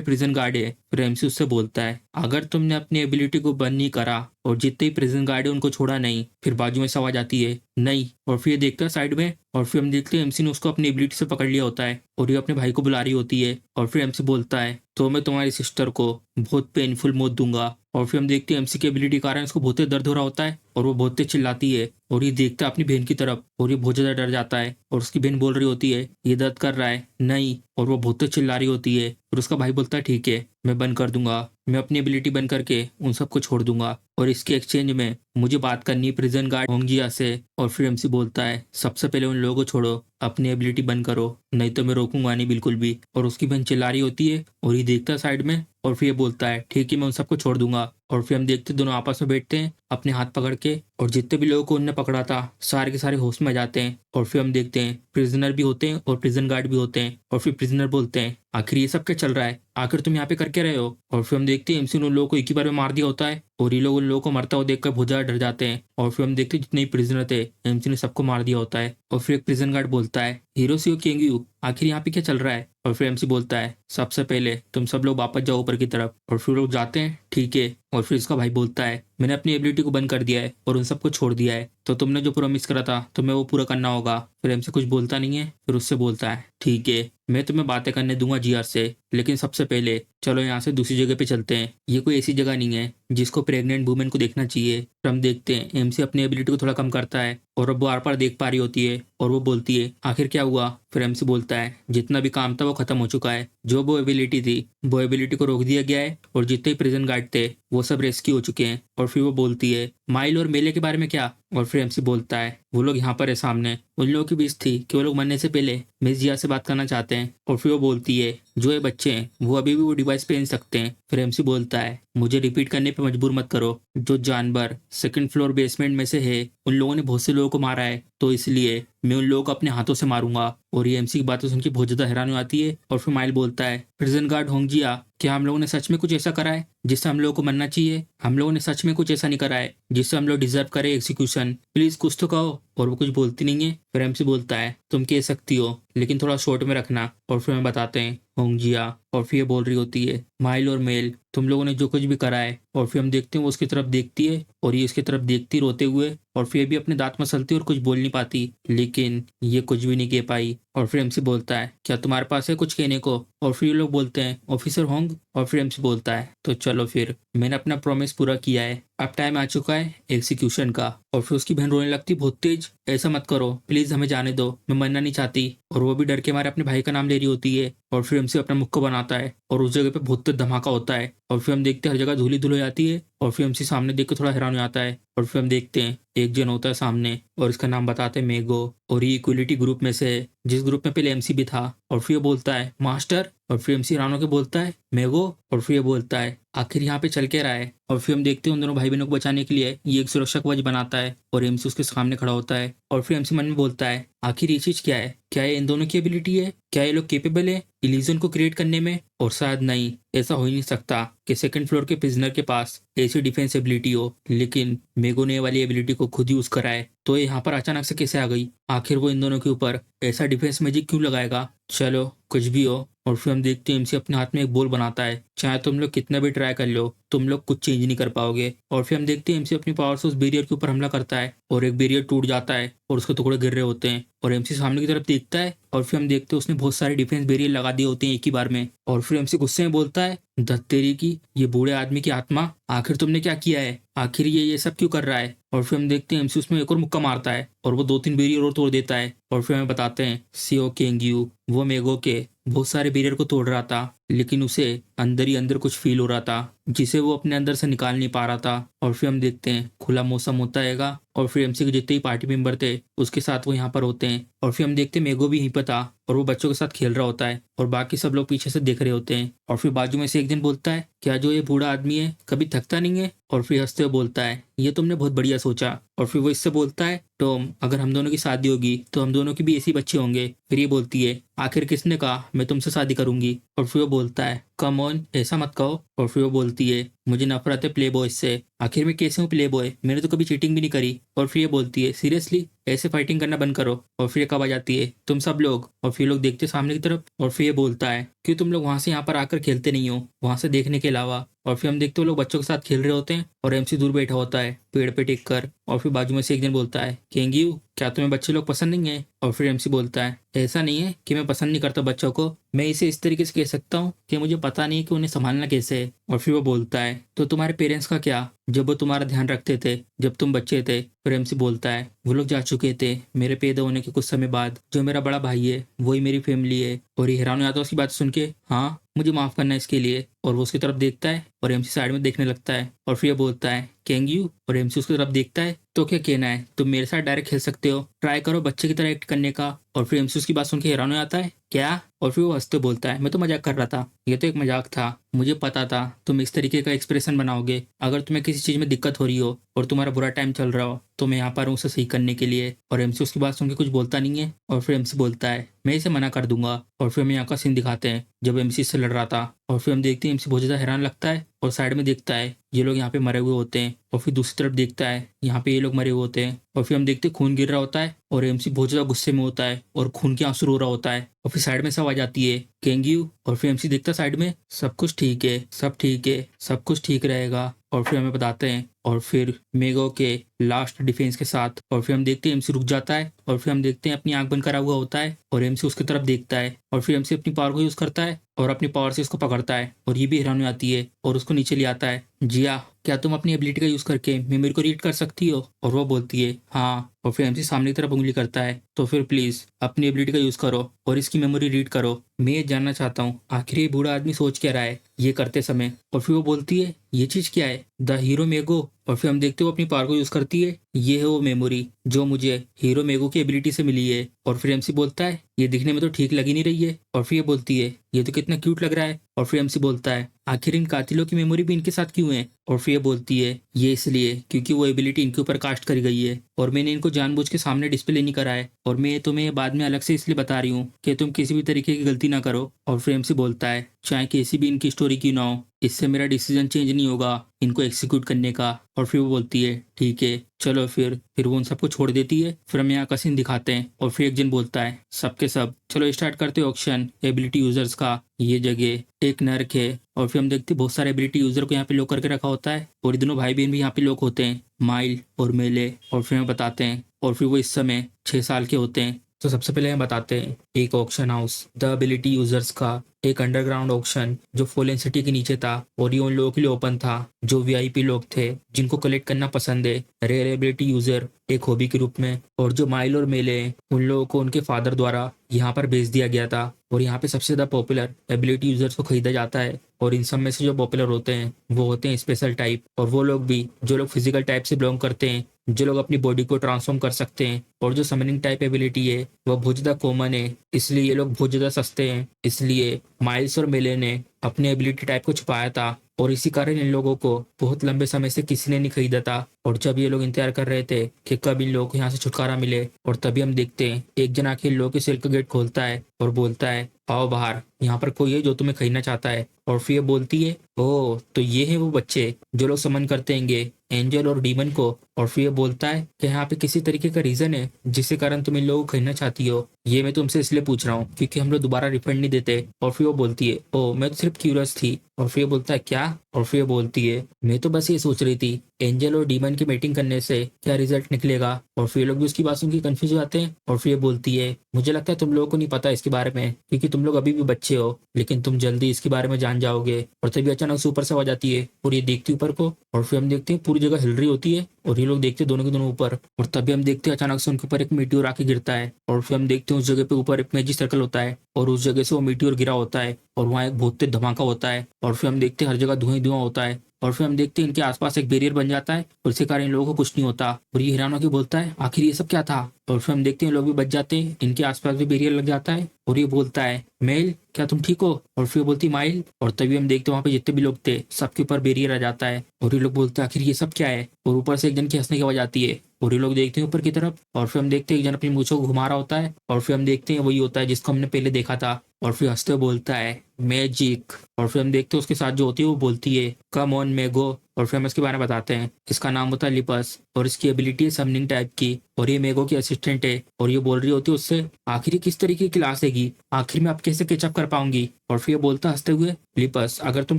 प्रिजन गार्ड है। फिर एमसी उससे बोलता है अगर तुमने अपनी एबिलिटी को बंद नहीं करा और जितने ही प्रिजन गार्ड है उनको छोड़ा नहीं। फिर बाजू में से आवाज आती है नहीं, और फिर ये देखता है साइड में, और फिर हम देखते हैं एमसी ने उसको अपनी एबिलिटी से पकड़ लिया होता है और ये अपने भाई को बुला रही होती है। और फिर एमसी बोलता है तो मैं तुम्हारी सिस्टर को बहुत पेनफुल मौत दूंगा। और फिर हम देखते हैं एमसी की एबिलिटी के कारण उसको बहुत तेज दर्द हो रहा होता है और वो बहुत तेज चिल्लाती है और ये देखता है अपनी बहन की तरफ और ये बहुत ज्यादा डर जाता है। और उसकी बहन बोल रही होती है ये दर्द कर रहा है नहीं, और वो बहुत तेज चिल्ला रही होती है। और उसका भाई बोलता है ठीक है मैं बंद कर दूंगा, मैं अपनी एबिलिटी बंद करके उन सबको छोड़ दूंगा और इसके एक्सचेंज में मुझे बात करनी है प्रिजन गार्ड होंगजिया से। और फिर एमसी बोलता है सबसे पहले उन लोगों को छोड़ो, अपनी एबिलिटी बंद करो, नहीं तो मैं रोकूंगा नहीं बिल्कुल भी। और उसकी बहन चिल्ला रही होती है और ये देखता है साइड में और फिर ये बोलता है ठीक है मैं उन सबको छोड़ दूंगा। और फिर हम देखते दोनों आपस में बैठते हैं अपने हाथ पकड़ के और जितने भी लोगों को उनने पकड़ा था सारे के सारे होश में आ जाते हैं। और फिर हम देखते हैं प्रिजनर भी होते हैं और प्रिजन गार्ड भी होते हैं। और फिर प्रिजनर बोलते हैं आखिर ये सब क्या चल रहा है, आखिर तुम यहाँ पे करके रहे हो। और फिर हम देखते हैं एमसी ने उन लोगों को एक ही बार में मार दिया होता है और ये लोग उन लोगों को मरता हुआ देखकर बहुत ज्यादा डर जाते हैं। और फिर हम देखते हैं जितने भी प्रिजनर थे एमसी ने सबको मार दिया होता है। और फिर एक प्रिजन गार्ड बोलता है हिरोशियो केंगयू आखिर यहाँ पे क्या चल रहा है। और फिर एमसी बोलता है सबसे पहले तुम सब लोग वापस जाओ ऊपर की तरफ। और फिर लोग जाते हैं ठीक है। और फिर इसका भाई बोलता है मैंने अपनी एबिलिटी को बंद कर दिया है और उन सबको छोड़ दिया है, तो तुमने जो प्रॉमिस करा था तुम्हें वो पूरा करना होगा। फिर एमसी कुछ बोलता नहीं है, फिर उससे बोलता है ठीक है मैं तुम्हें बातें करने दूंगा जीआर से, लेकिन सबसे पहले चलो यहाँ से दूसरी जगह पे चलते हैं, ये कोई ऐसी जगह नहीं है जिसको प्रेग्नेंट वुमेन को देखना चाहिए। फिर हम देखते हैं एमसी अपनी एबिलिटी को थोड़ा कम करता है और अब वो आर पार देख पा रही होती है और वो बोलती है आखिर क्या हुआ। फिर एमसी बोलता है जितना भी काम था वो खत्म हो चुका है, जो वो एबिलिटी थी वो एबिलिटी को रोक दिया गया है और जितने ही प्रिजन गार्ड थे वो सब रेस्क्यू हो चुके हैं। और फिर वो बोलती है माइल और मेले के बारे में क्या। और फिर एमसी बोलता है वो लोग यहाँ पर है सामने, उन लोगों के बीच थी कि वो लोग मरने से पहले मिस जिया से बात करना चाहते हैं। और फिर वो बोलती है जो ये बच्चे हैं वो अभी भी वो डिवाइस पहन सकते हैं। फिर एमसी बोलता है मुझे रिपीट करने पे मजबूर मत करो, जो जानवर सेकंड फ्लोर बेसमेंट में से है उन लोगों ने बहुत से लोगों को मारा है, तो इसलिए मैं उन लोगों को अपने हाथों से मारूंगा। और ये एमसी की बातें सुन के बहुत ज्यादा हैरान हो आती है। और फिर माइल बोलता है प्रिजन गार्ड होंगजिया क्या हम लोगों ने सच में कुछ ऐसा करा है जिससे हम लोगों को मरना चाहिए, हम लोगों ने सच में कुछ ऐसा नहीं करा है जिससे हम लोग डिजर्व करें एग्जीक्यूशन, प्लीज कुछ तो कहो। और वो कुछ बोलती नहीं है। फिर एमसी बोलता है तुम कह सकती हो लेकिन थोड़ा शॉर्ट में रखना। और फिर हमें बताते हैं होंगजिया। और फिर ये बोल रही होती है माइल और मेल तुम लोगों ने जो कुछ भी करा है। और फिर हम देखते हैं वो उसकी तरफ देखती है और ये इसकी तरफ देखती रोते हुए, और फिर भी अपने दांत मसलती और कुछ बोल नहीं पाती, लेकिन ये कुछ भी नहीं कह पाई। और फिर एमसी बोलता है क्या तुम्हारे पास है कुछ कहने को। और फिर ये लोग बोलते हैं ऑफिसर होंग। और फिर एमसी बोलता है तो चलो फिर मैंने अपना प्रॉमिस पूरा किया है, अब टाइम आ चुका है एग्जीक्यूशन का। और फिर उसकी बहन रोने लगती बहुत तेज, ऐसा मत करो प्लीज हमें जाने दो, मैं मरना नहीं चाहती। और वो भी डर के मारे अपने भाई का नाम ले रही होती है। और फिर एमसी अपना मुक्का बनाता है और उस जगह पे बहुत तेज धमाका होता है। और फिर हम देखते हैं हर जगह धूली धुल हो जाती है। और फिर एमसी सामने देख के थोड़ा हैरान हो जाता है। और फिर हम देखते हैं एक जन होता है सामने और इसका नाम बताते हैं मेगो, और ये इक्वलिटी ग्रुप में से है जिस ग्रुप में पहले एमसी भी था। और फिर ये बोलता है मास्टर। और फिर एमसी रानो के बोलता है मेगो। और फिर ये बोलता है आखिर यहाँ पे चल के रहा है। और फिर हम देखते हैं उन दोनों भाई बहनों को बचाने के लिए ये एक सुरक्षा कवच बनाता है और एमसी उसके सामने खड़ा होता है। और फिर एमसी मन में बोलता है आखिर ये चीज क्या है, क्या ये इन दोनों की एबिलिटी है, क्या ये लोग केपेबल है इल्यूजन को क्रिएट करने में। और शायद नहीं, ऐसा हो ही नहीं सकता कि सेकंड फ्लोर के प्रिजनर के पास ऐसी डिफेंस एबिलिटी हो, लेकिन मेगो ने वाली एबिलिटी को खुद यूज करा है, तो ये यहाँ पर अचानक से कैसे आ गई, आखिर वो इन दोनों के ऊपर ऐसा डिफेंस मैजिक क्यों लगाएगा। चलो कुछ भी हो। और फिर हम देखते हैं एमसी अपने हाथ में एक बॉल बनाता है, चाहे तुम लोग कितना भी ट्राई कर लो तुम लोग कुछ चेंज नहीं कर पाओगे। और फिर हम देखते हैं एमसी अपनी पावर से उस बैरियर के ऊपर हमला करता है और एक बैरियर टूट जाता है और उसके टुकड़े गिर रहे होते हैं। और एमसी सामने की तरफ देखता है और फिर हम देखते हैं उसने बहुत सारे डिफेंस बैरियर लगा दिए होते हैं एक ही बार में। और फिर एमसी गुस्से में बोलता है धत्तेरी की ये बूढ़े आदमी की आत्मा, आखिर तुमने क्या किया है, आखिर ये सब क्यों कर रहा है। और फिर हम देखते हैं एमसी उसमें एक और मुक्का मारता है और वो 2-3 बैरियर और तोड़ देता है। और फिर हमें बताते हैं सीओ केंगयू वो मेगो के बहुत सारे बैरियर को तोड़ रहा था, लेकिन उसे अंदर ही अंदर कुछ फील हो रहा था जिसे वो अपने अंदर से निकाल नहीं पा रहा था। और फिर हम देखते हैं खुला मौसम होता हैगा और फिर एमसी के जितने ही पार्टी मेंबर थे उसके साथ वो यहाँ पर होते हैं। और फिर हम देखते हैं मेगो भी यहीं पर था और वो बच्चों के साथ खेल रहा होता है और बाकी सब लोग पीछे से देख रहे होते हैं। और फिर बाजू में से एक जन बोलता है क्या जो ये बूढ़ा आदमी है कभी थकता नहीं है। और फिर हंसते हुए बोलता है ये तुमने बहुत बढ़िया सोचा। और फिर वो इससे बोलता है टॉम अगर हम दोनों की शादी होगी तो हम दोनों की भी ऐसे बच्चे होंगे। फिर ये बोलती है आखिर किसने कहा मैं तुमसे शादी करूंगी। और फिर वो बोलता है कम ऑन ऐसा मत कहो। और फिर वो बोलती है मुझे नफरत है प्ले बॉय से, आखिर मैं कैसे हूँ प्ले बॉय, मैंने तो कभी चीटिंग भी नहीं करी। और फिर ये बोलती है सीरियसली ऐसे फाइटिंग करना बंद करो। और फिर एक आवाज आती है, तुम सब लोग। और फिर लोग देखते सामने की तरफ और फिर ये बोलता है कि तुम लोग वहां से यहाँ पर आकर खेलते नहीं हो, वहां से देखने के अलावा। और फिर हम देखते हो लोग बच्चों के साथ खेल रहे होते हैं और एमसी दूर बैठा होता है पेड़ पे टिक कर। और फिर बाजू में से एक जन बोलता है, केंगयू क्या तुम्हें बच्चे लोग पसंद नहीं है? और फिर एमसी बोलता है, ऐसा नहीं है कि मैं पसंद नहीं करता बच्चों को, मैं इसे इस तरीके से कह सकता हूँ कि मुझे पता नहीं है कि उन्हें संभालना कैसे है। और फिर वो बोलता है, तो तुम्हारे पेरेंट्स का क्या, जब वो तुम्हारा ध्यान रखते थे जब तुम बच्चे थे? फिर एमसी बोलता है, वो लोग जा चुके थे मेरे पैदा होने के कुछ समय बाद। जो मेरा बड़ा भाई है वही मेरी फैमिली है। और ये हैरान हो जाता है उसकी बात सुन के, हाँ मुझे माफ करना है इसके लिए। और वो उसकी तरफ देखता है और एमसी साइड में देखने लगता है। और फिर ये बोलता है, केंगयू। और एमसी उसकी तरफ देखता है, तो क्या कहना है, तुम मेरे साथ डायरेक्ट खेल सकते हो, ट्राई करो बच्चे की तरह एक्ट करने का। और फिर एमसी उसकी बात सुन के हैरान हो जाता है, क्या? और फिर वो हंसते बोलता है, मैं तो मजाक कर रहा था, ये तो एक मजाक था, मुझे पता था तुम इस तरीके का एक्सप्रेशन बनाओगे। अगर तुम्हें किसी चीज में दिक्कत हो रही हो और तुम्हारा बुरा टाइम चल रहा हो तो मैं यहाँ पर हूँ उसे सही करने के लिए। और एमसी उसकी बात सुन के कुछ बोलता नहीं है। और फिर एमसी बोलता है, मैं इसे मना कर दूंगा। और फिर हमें यहाँ का सीन दिखाते हैं जब एमसी से लड़ रहा था। और फिर हम देखते हैं एमसी बहुत ज्यादा हैरान लगता है और साइड में देखता है ये लोग यहाँ पे मरे हुए होते हैं। और फिर दूसरी तरफ देखता है यहाँ पे ये लोग मरे हुए होते हैं। और फिर हम देखते हैं खून गिर रहा होता है और एमसी बहुत ज्यादा गुस्से में होता है और खून के आंसू रो रहा होता है। और फिर साइड में से आवाज आती है, केंगयू। और फिर एमसी देखता है साइड में, सब कुछ ठीक है, सब ठीक है, सब कुछ ठीक रहेगा। और फिर हमें बताते हैं और फिर मेगो के लास्ट डिफेंस के साथ। और फिर हम देखते हैं एमसी रुक जाता है और फिर हम देखते हैं अपनी आंख बंद करा हुआ होता है और एमसी उसकी तरफ देखता है। और फिर एमसी अपनी पावर को यूज करता है और अपनी पावर से उसको पकड़ता है और ये भी हैरान हो जाती है और उसको नीचे ले आता है। जिया, क्या तुम अपनी एबिलिटी का यूज करके मेमोरी को रीड कर सकती हो? और वो बोलती है, हाँ। और फिर एमसी सामने की तरफ उंगली करता है, तो फिर प्लीज अपनी एबिलिटी का यूज करो और इसकी मेमोरी रीड करो। मैं ये जानना चाहता हूँ आखिर ये बूढ़ा आदमी सोच क्या रहा है ये करते समय। और फिर वो बोलती है, ये चीज क्या है? द हीरो मेगो। और फिर हम देखते हो अपनी पावर को यूज करती है, ये है वो मेमोरी जो मुझे हीरो मेगो की एबिलिटी से मिली है। और फिर एमसी बोलता है, ये दिखने में तो ठीक लग ही नहीं रही है। और फिर ये बोलती है, ये तो कितना क्यूट लग रहा है। और फिर एमसी बोलता है, आखिर इन कातिलों की मेमोरी भी इनके साथ क्यों है? और फिर ये बोलती है, ये इसलिए क्योंकि वो एबिलिटी इनके ऊपर कास्ट करी गई है और मैंने इनको जानबूझ के सामने डिस्प्ले नहीं करा है। और मैं तुम्हें बाद में अलग से इसलिए बता रही हूँ कि तुम किसी भी तरीके की गलती ना करो। और फिर एमसी बोलता है, चाहे कैसी भी इनकी स्टोरी क्यों ना हो, इससे मेरा डिसीजन चेंज नहीं होगा इनको एक्सिक्यूट करने का। और फिर वो बोलती है, ठीक है चलो। फिर वो उन सबको छोड़ देती है। फिर हम यहाँ का सीन दिखाते हैं और फिर एक जन बोलता है, सबके सब चलो स्टार्ट करते हैं ऑक्शन एबिलिटी यूजर्स का। ये जगह एक नर्क है। और फिर हम देखते हैं बहुत सारे एबिलिटी यूजर को यहाँ पे लॉक करके रखा होता है और ये दोनों भाई बहन भी यहाँ पे लॉक होते हैं, माइल और मेले। और फिर हमें बताते हैं और फिर वो इस समय 6 साल के होते हैं। तो सबसे पहले हम बताते हैं एक auction house the ability users का, एक अंडरग्राउंड ऑक्शन जो फॉलन सिटी के नीचे था और ये उन लोगों के लिए ओपन था जो वीआईपी लोग थे जिनको कलेक्ट करना पसंद है रेयर एबिलिटी यूजर एक हॉबी के रूप में। और जो माइल और मेले हैं उन लोगों को उनके फादर द्वारा यहाँ पर भेज दिया गया था। और यहाँ पे सबसे ज्यादा पॉपुलर एबिलिटी यूजर्स को खरीदा जाता है और इन सब में से जो पॉपुलर होते हैं वो होते हैं स्पेशल टाइप। और वो लोग भी जो लोग फिजिकल टाइप से बिलोंग करते हैं, जो लोग अपनी बॉडी को ट्रांसफॉर्म कर सकते हैं। और जो समनिंग टाइप एबिलिटी है वो बहुत ज्यादा कॉमन है, इसलिए ये लोग बहुत ज्यादा सस्ते हैं। इसलिए माइल्स और मेले ने अपने एबिलिटी टाइप को छुपाया था और इसी कारण इन लोगों को बहुत लंबे समय से किसी ने नहीं खरीदा था। और जब ये लोग इंतजार कर रहे थे कि कब इन लोगों को यहाँ से छुटकारा मिले, और तभी हम देखते हैं एक जन आके इन लोगों के सेल का गेट खोलता है और बोलता है, आओ बाहर, यहाँ पर कोई है जो तुम्हें खरीदना चाहता है। और फिर बोलती है, ओह तो ये है वो बच्चे जो लोग समन करते हैंगे एंजल और डीमन को। और फिर बोलता है कि यहाँ पे किसी तरीके का रीजन है जिसके कारण तुम इन लोगों को खरीदना चाहती हो? ये मैं तुमसे इसलिए पूछ रहा हूँ क्योंकि हम लोग दोबारा रिफंड नहीं देते। और फिर वो बोलती है, ओ मैं तो सिर्फ क्यूरियस थी। और फिर बोलता है, क्या? और फिर बोलती है, मैं तो बस ये सोच रही थी एंजल और डीमन की मीटिंग करने से क्या रिजल्ट निकलेगा। और फिर लोग भी उसकी बात सुन के कंफ्यूज हो जाते हैं। और फिर बोलती है, मुझे लगता है तुम लोगों को नहीं पता इसके बारे में क्योंकि तुम लोग अभी भी बच्चे हो, लेकिन तुम जल्दी इसके बारे में जान जाओगे। और तभी अचानक से ऊपर से आ जाती है और ये देखती ऊपर को। और फिर हम देखते हैं पूरी जगह हिल रही होती है और ये लोग देखते हैं दोनों के दोनों ऊपर। और तभी हम देखते हैं अचानक से उनके ऊपर एक मीटियोर आके गिरता है। और फिर हम देखते हैं उस जगह पे ऊपर एक मैजिक सर्कल होता है और उस जगह से वो मीटियोर गिरा होता है और वहाँ एक बहुत तेज धमाका होता है। और फिर हम देखते हैं हर जगह धुआं धुआं होता है। और फिर हम देखते हैं इनके आसपास एक बैरियर बन जाता है और इसके कारण इन लोगों को कुछ नहीं होता। और ये हैरान होकर बोलता है, आखिर ये सब क्या था? और फिर हम देखते हैं लोग भी बच जाते हैं, इनके आसपास भी बैरियर लग जाता है। और ये बोलता है, मेल क्या तुम ठीक हो? और फिर बोलती माइल। और तभी हम देखते हैं वहाँ पे जितने भी लोग थे सबके ऊपर बैरियर आ जाता है और ये लोग बोलते हैं, आखिर ये सब क्या है? और ऊपर से एक जन की हंसने की आवाज आती है और ये लोग देखते हैं ऊपर की तरफ। और फिर हम देखते हैं एक जन अपनी मूंछों को घुमा रहा होता है और फिर हम देखते हैं वही होता है जिसको हमने पहले देखा था और फिर हंसते हुए बोलता है मैजिक। और फिर हम देखते हैं उसके साथ जो होती है वो बोलती है कम ऑन मेगो। और फिर हम इसके बारे में बताते हैं इसका नाम होता है लिपस और इसकी एबिलिटी है समनिंग टाइप की और ये मेगो की असिस्टेंट है। और ये बोल रही होती है उससे आखिर ये किस तरीके की क्लास देगी, आखिर में आप कैसे कैचअप कर पाऊंगी। और फिर ये बोलता हंसते हुए लिपस अगर तुम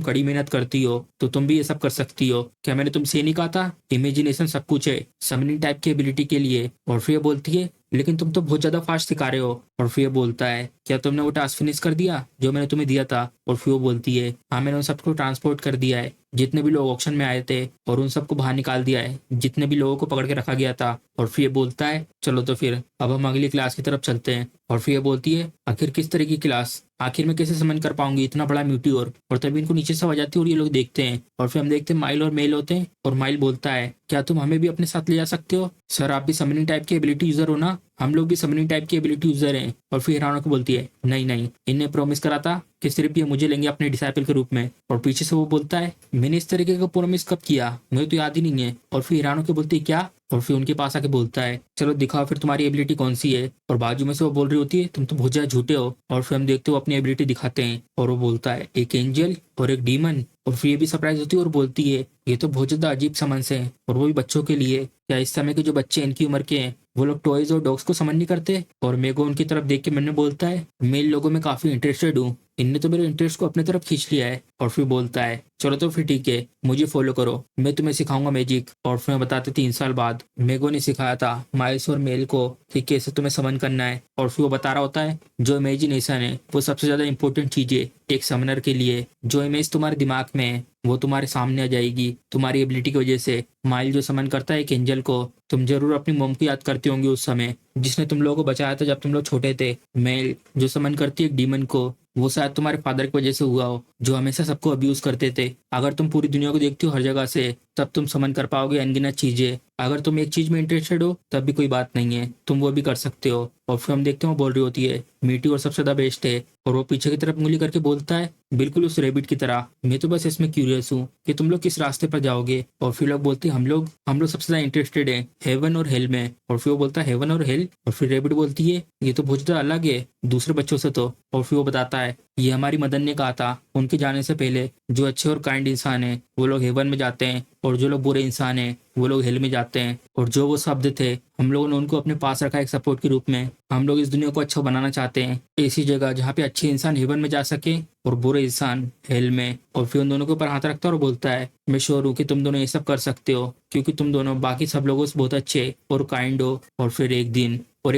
कड़ी मेहनत करती हो तो तुम भी ये सब कर सकती हो, क्या मैंने तुमसे ये नहीं कहा था इमेजिनेशन सब कुछ है समनिंग टाइप की एबिलिटी के लिए। और फिर ये बोलती है लेकिन तुम तो बहुत ज्यादा फास्ट सिखा रहे हो। और फिर ये बोलता है क्या तुमने वो टास्क फिनिश कर दिया जो मैंने तुम्हें दिया था। और फिर वो बोलती है हाँ मैंने उन सबको ट्रांसपोर्ट कर दिया है जितने भी लोग ऑक्शन में आए थे और उन सबको बाहर निकाल दिया है जितने भी लोगों को पकड़ के रखा गया था। और फिर ये बोलता है चलो तो फिर अब हम अगली क्लास की तरफ चलते हैं। और फिर ये बोलती है आखिर किस तरह की क्लास, आखिर में कैसे समन कर पाऊंगी इतना बड़ा म्यूटियोर। और तभी इनको नीचे से आवाज आती है और ये लोग देखते हैं। और फिर हम देखते हैं माइल और मेल होते हैं और माइल बोलता है क्या तुम हमें भी अपने साथ ले जा सकते हो, सर आप भी समनिंग टाइप की एबिलिटी यूजर हो ना, हम लोग भी समनिंग टाइप की एबिलिटी यूजर हैं। और फिर हिरानो को बोलती है नहीं नहीं इन्हें प्रॉमिस करा था कि सिर्फ ये मुझे लेंगे अपने डिसाइपल के रूप में। और पीछे से वो बोलता है मैंने इस तरीके का प्रॉमिस कब किया, मुझे तो याद ही नहीं है। और फिर हिरानो को बोलती है क्या। और फिर उनके पास आके बोलता है चलो दिखाओ फिर तुम्हारी एबिलिटी कौन सी है। और बाजू में से वो बोल रही होती है तुम तो बहुत ज्यादा झूठे हो। और फिर हम देखते हो अपनी एबिलिटी दिखाते हैं और वो बोलता है एक एंजल और एक डीमन। और फिर ये भी सरप्राइज होती है और बोलती है ये तो बहुत ज्यादा अजीब समन्स है और वो भी बच्चों के लिए, क्या इस समय के जो बच्चे इनकी उम्र के हैं वो लोग टॉयज और डॉग्स को समझ नहीं करते। और मेगो उनकी तरफ देख के मैंने बोलता है मैं इन लोगों में काफी इंटरेस्टेड हूँ, इनने तो मेरे इंटरेस्ट को अपने तरफ खींच लिया है। और फिर बोलता है चलो तो फिर ठीक है मुझे फॉलो करो मैं तुम्हें सिखाऊंगा मैजिक। और फिर बताते 3 साल बाद मेगो ने सिखाया था माइल्स और मेल को कि कैसे तुम्हें समन करना है। और फिर वो बता रहा होता है जो इमेजिनेशन है वो सबसे ज्यादा इंपॉर्टेंट चीज है एक समनर के लिए, जो इमेज तुम्हारे दिमाग में है वो तुम्हारे सामने आ जाएगी तुम्हारी एबिलिटी की वजह से। माइल जो समन करता है एक एंजल को, तुम जरूर अपनी मॉम को याद करते होंगे उस समय जिसने तुम लोगों को बचाया था जब तुम लोग छोटे थे। मेल जो समन करती है एक डीमन को, वो शायद तुम्हारे फादर की वजह से हुआ हो जो हमेशा सबको अब्यूज करते थे। अगर तुम पूरी दुनिया को देखती हो हर जगह से तब तुम समन कर पाओगे अनगिनत चीजें। अगर तुम एक चीज में इंटरेस्टेड हो तब भी कोई बात नहीं है तुम वो भी कर सकते हो। और फिर हम देखते हैं वो बोल रही होती है मीटी और सबसे ज्यादा बेस्ट है। और वो पीछे की तरफ उंगली करके बोलता है बिल्कुल उस रेबिट की तरह मैं तो बस इसमें क्यूरियस हूँ कि तुम लोग किस रास्ते पर जाओगे। और फिर लोग बोलते हैं हम लोग सबसे ज्यादा इंटरेस्टेड है हेवन और हेल में। और फिर वो बोलता है हेवन और हेल। और फिर रेबिट बोलती है ये तो बहुत ज्यादा अलग है दूसरे बच्चों से तो। और फिर वो बताता है ये हमारी मदन ने कहा था उनके जाने से पहले जो अच्छे और काइंड इंसान है वो लोग हेवन में जाते हैं और जो लोग बुरे इंसान हैं वो लोग हेल में जाते हैं। और जो वो शब्द थे हम लोगों ने उनको अपने पास रखा एक सपोर्ट के रूप में। हम लोग इस दुनिया को अच्छा बनाना चाहते हैं ऐसी जगह जहाँ पे अच्छे इंसान हेवन में जा सके और बुरे इंसान हेल में। और फिर उन दोनों के ऊपर हाथ रखता है और बोलता है मैं श्योर हूँ कि तुम दोनों ये सब कर सकते हो क्योंकि तुम दोनों बाकी सब लोगों से बहुत अच्छे और काइंड हो। और फिर एक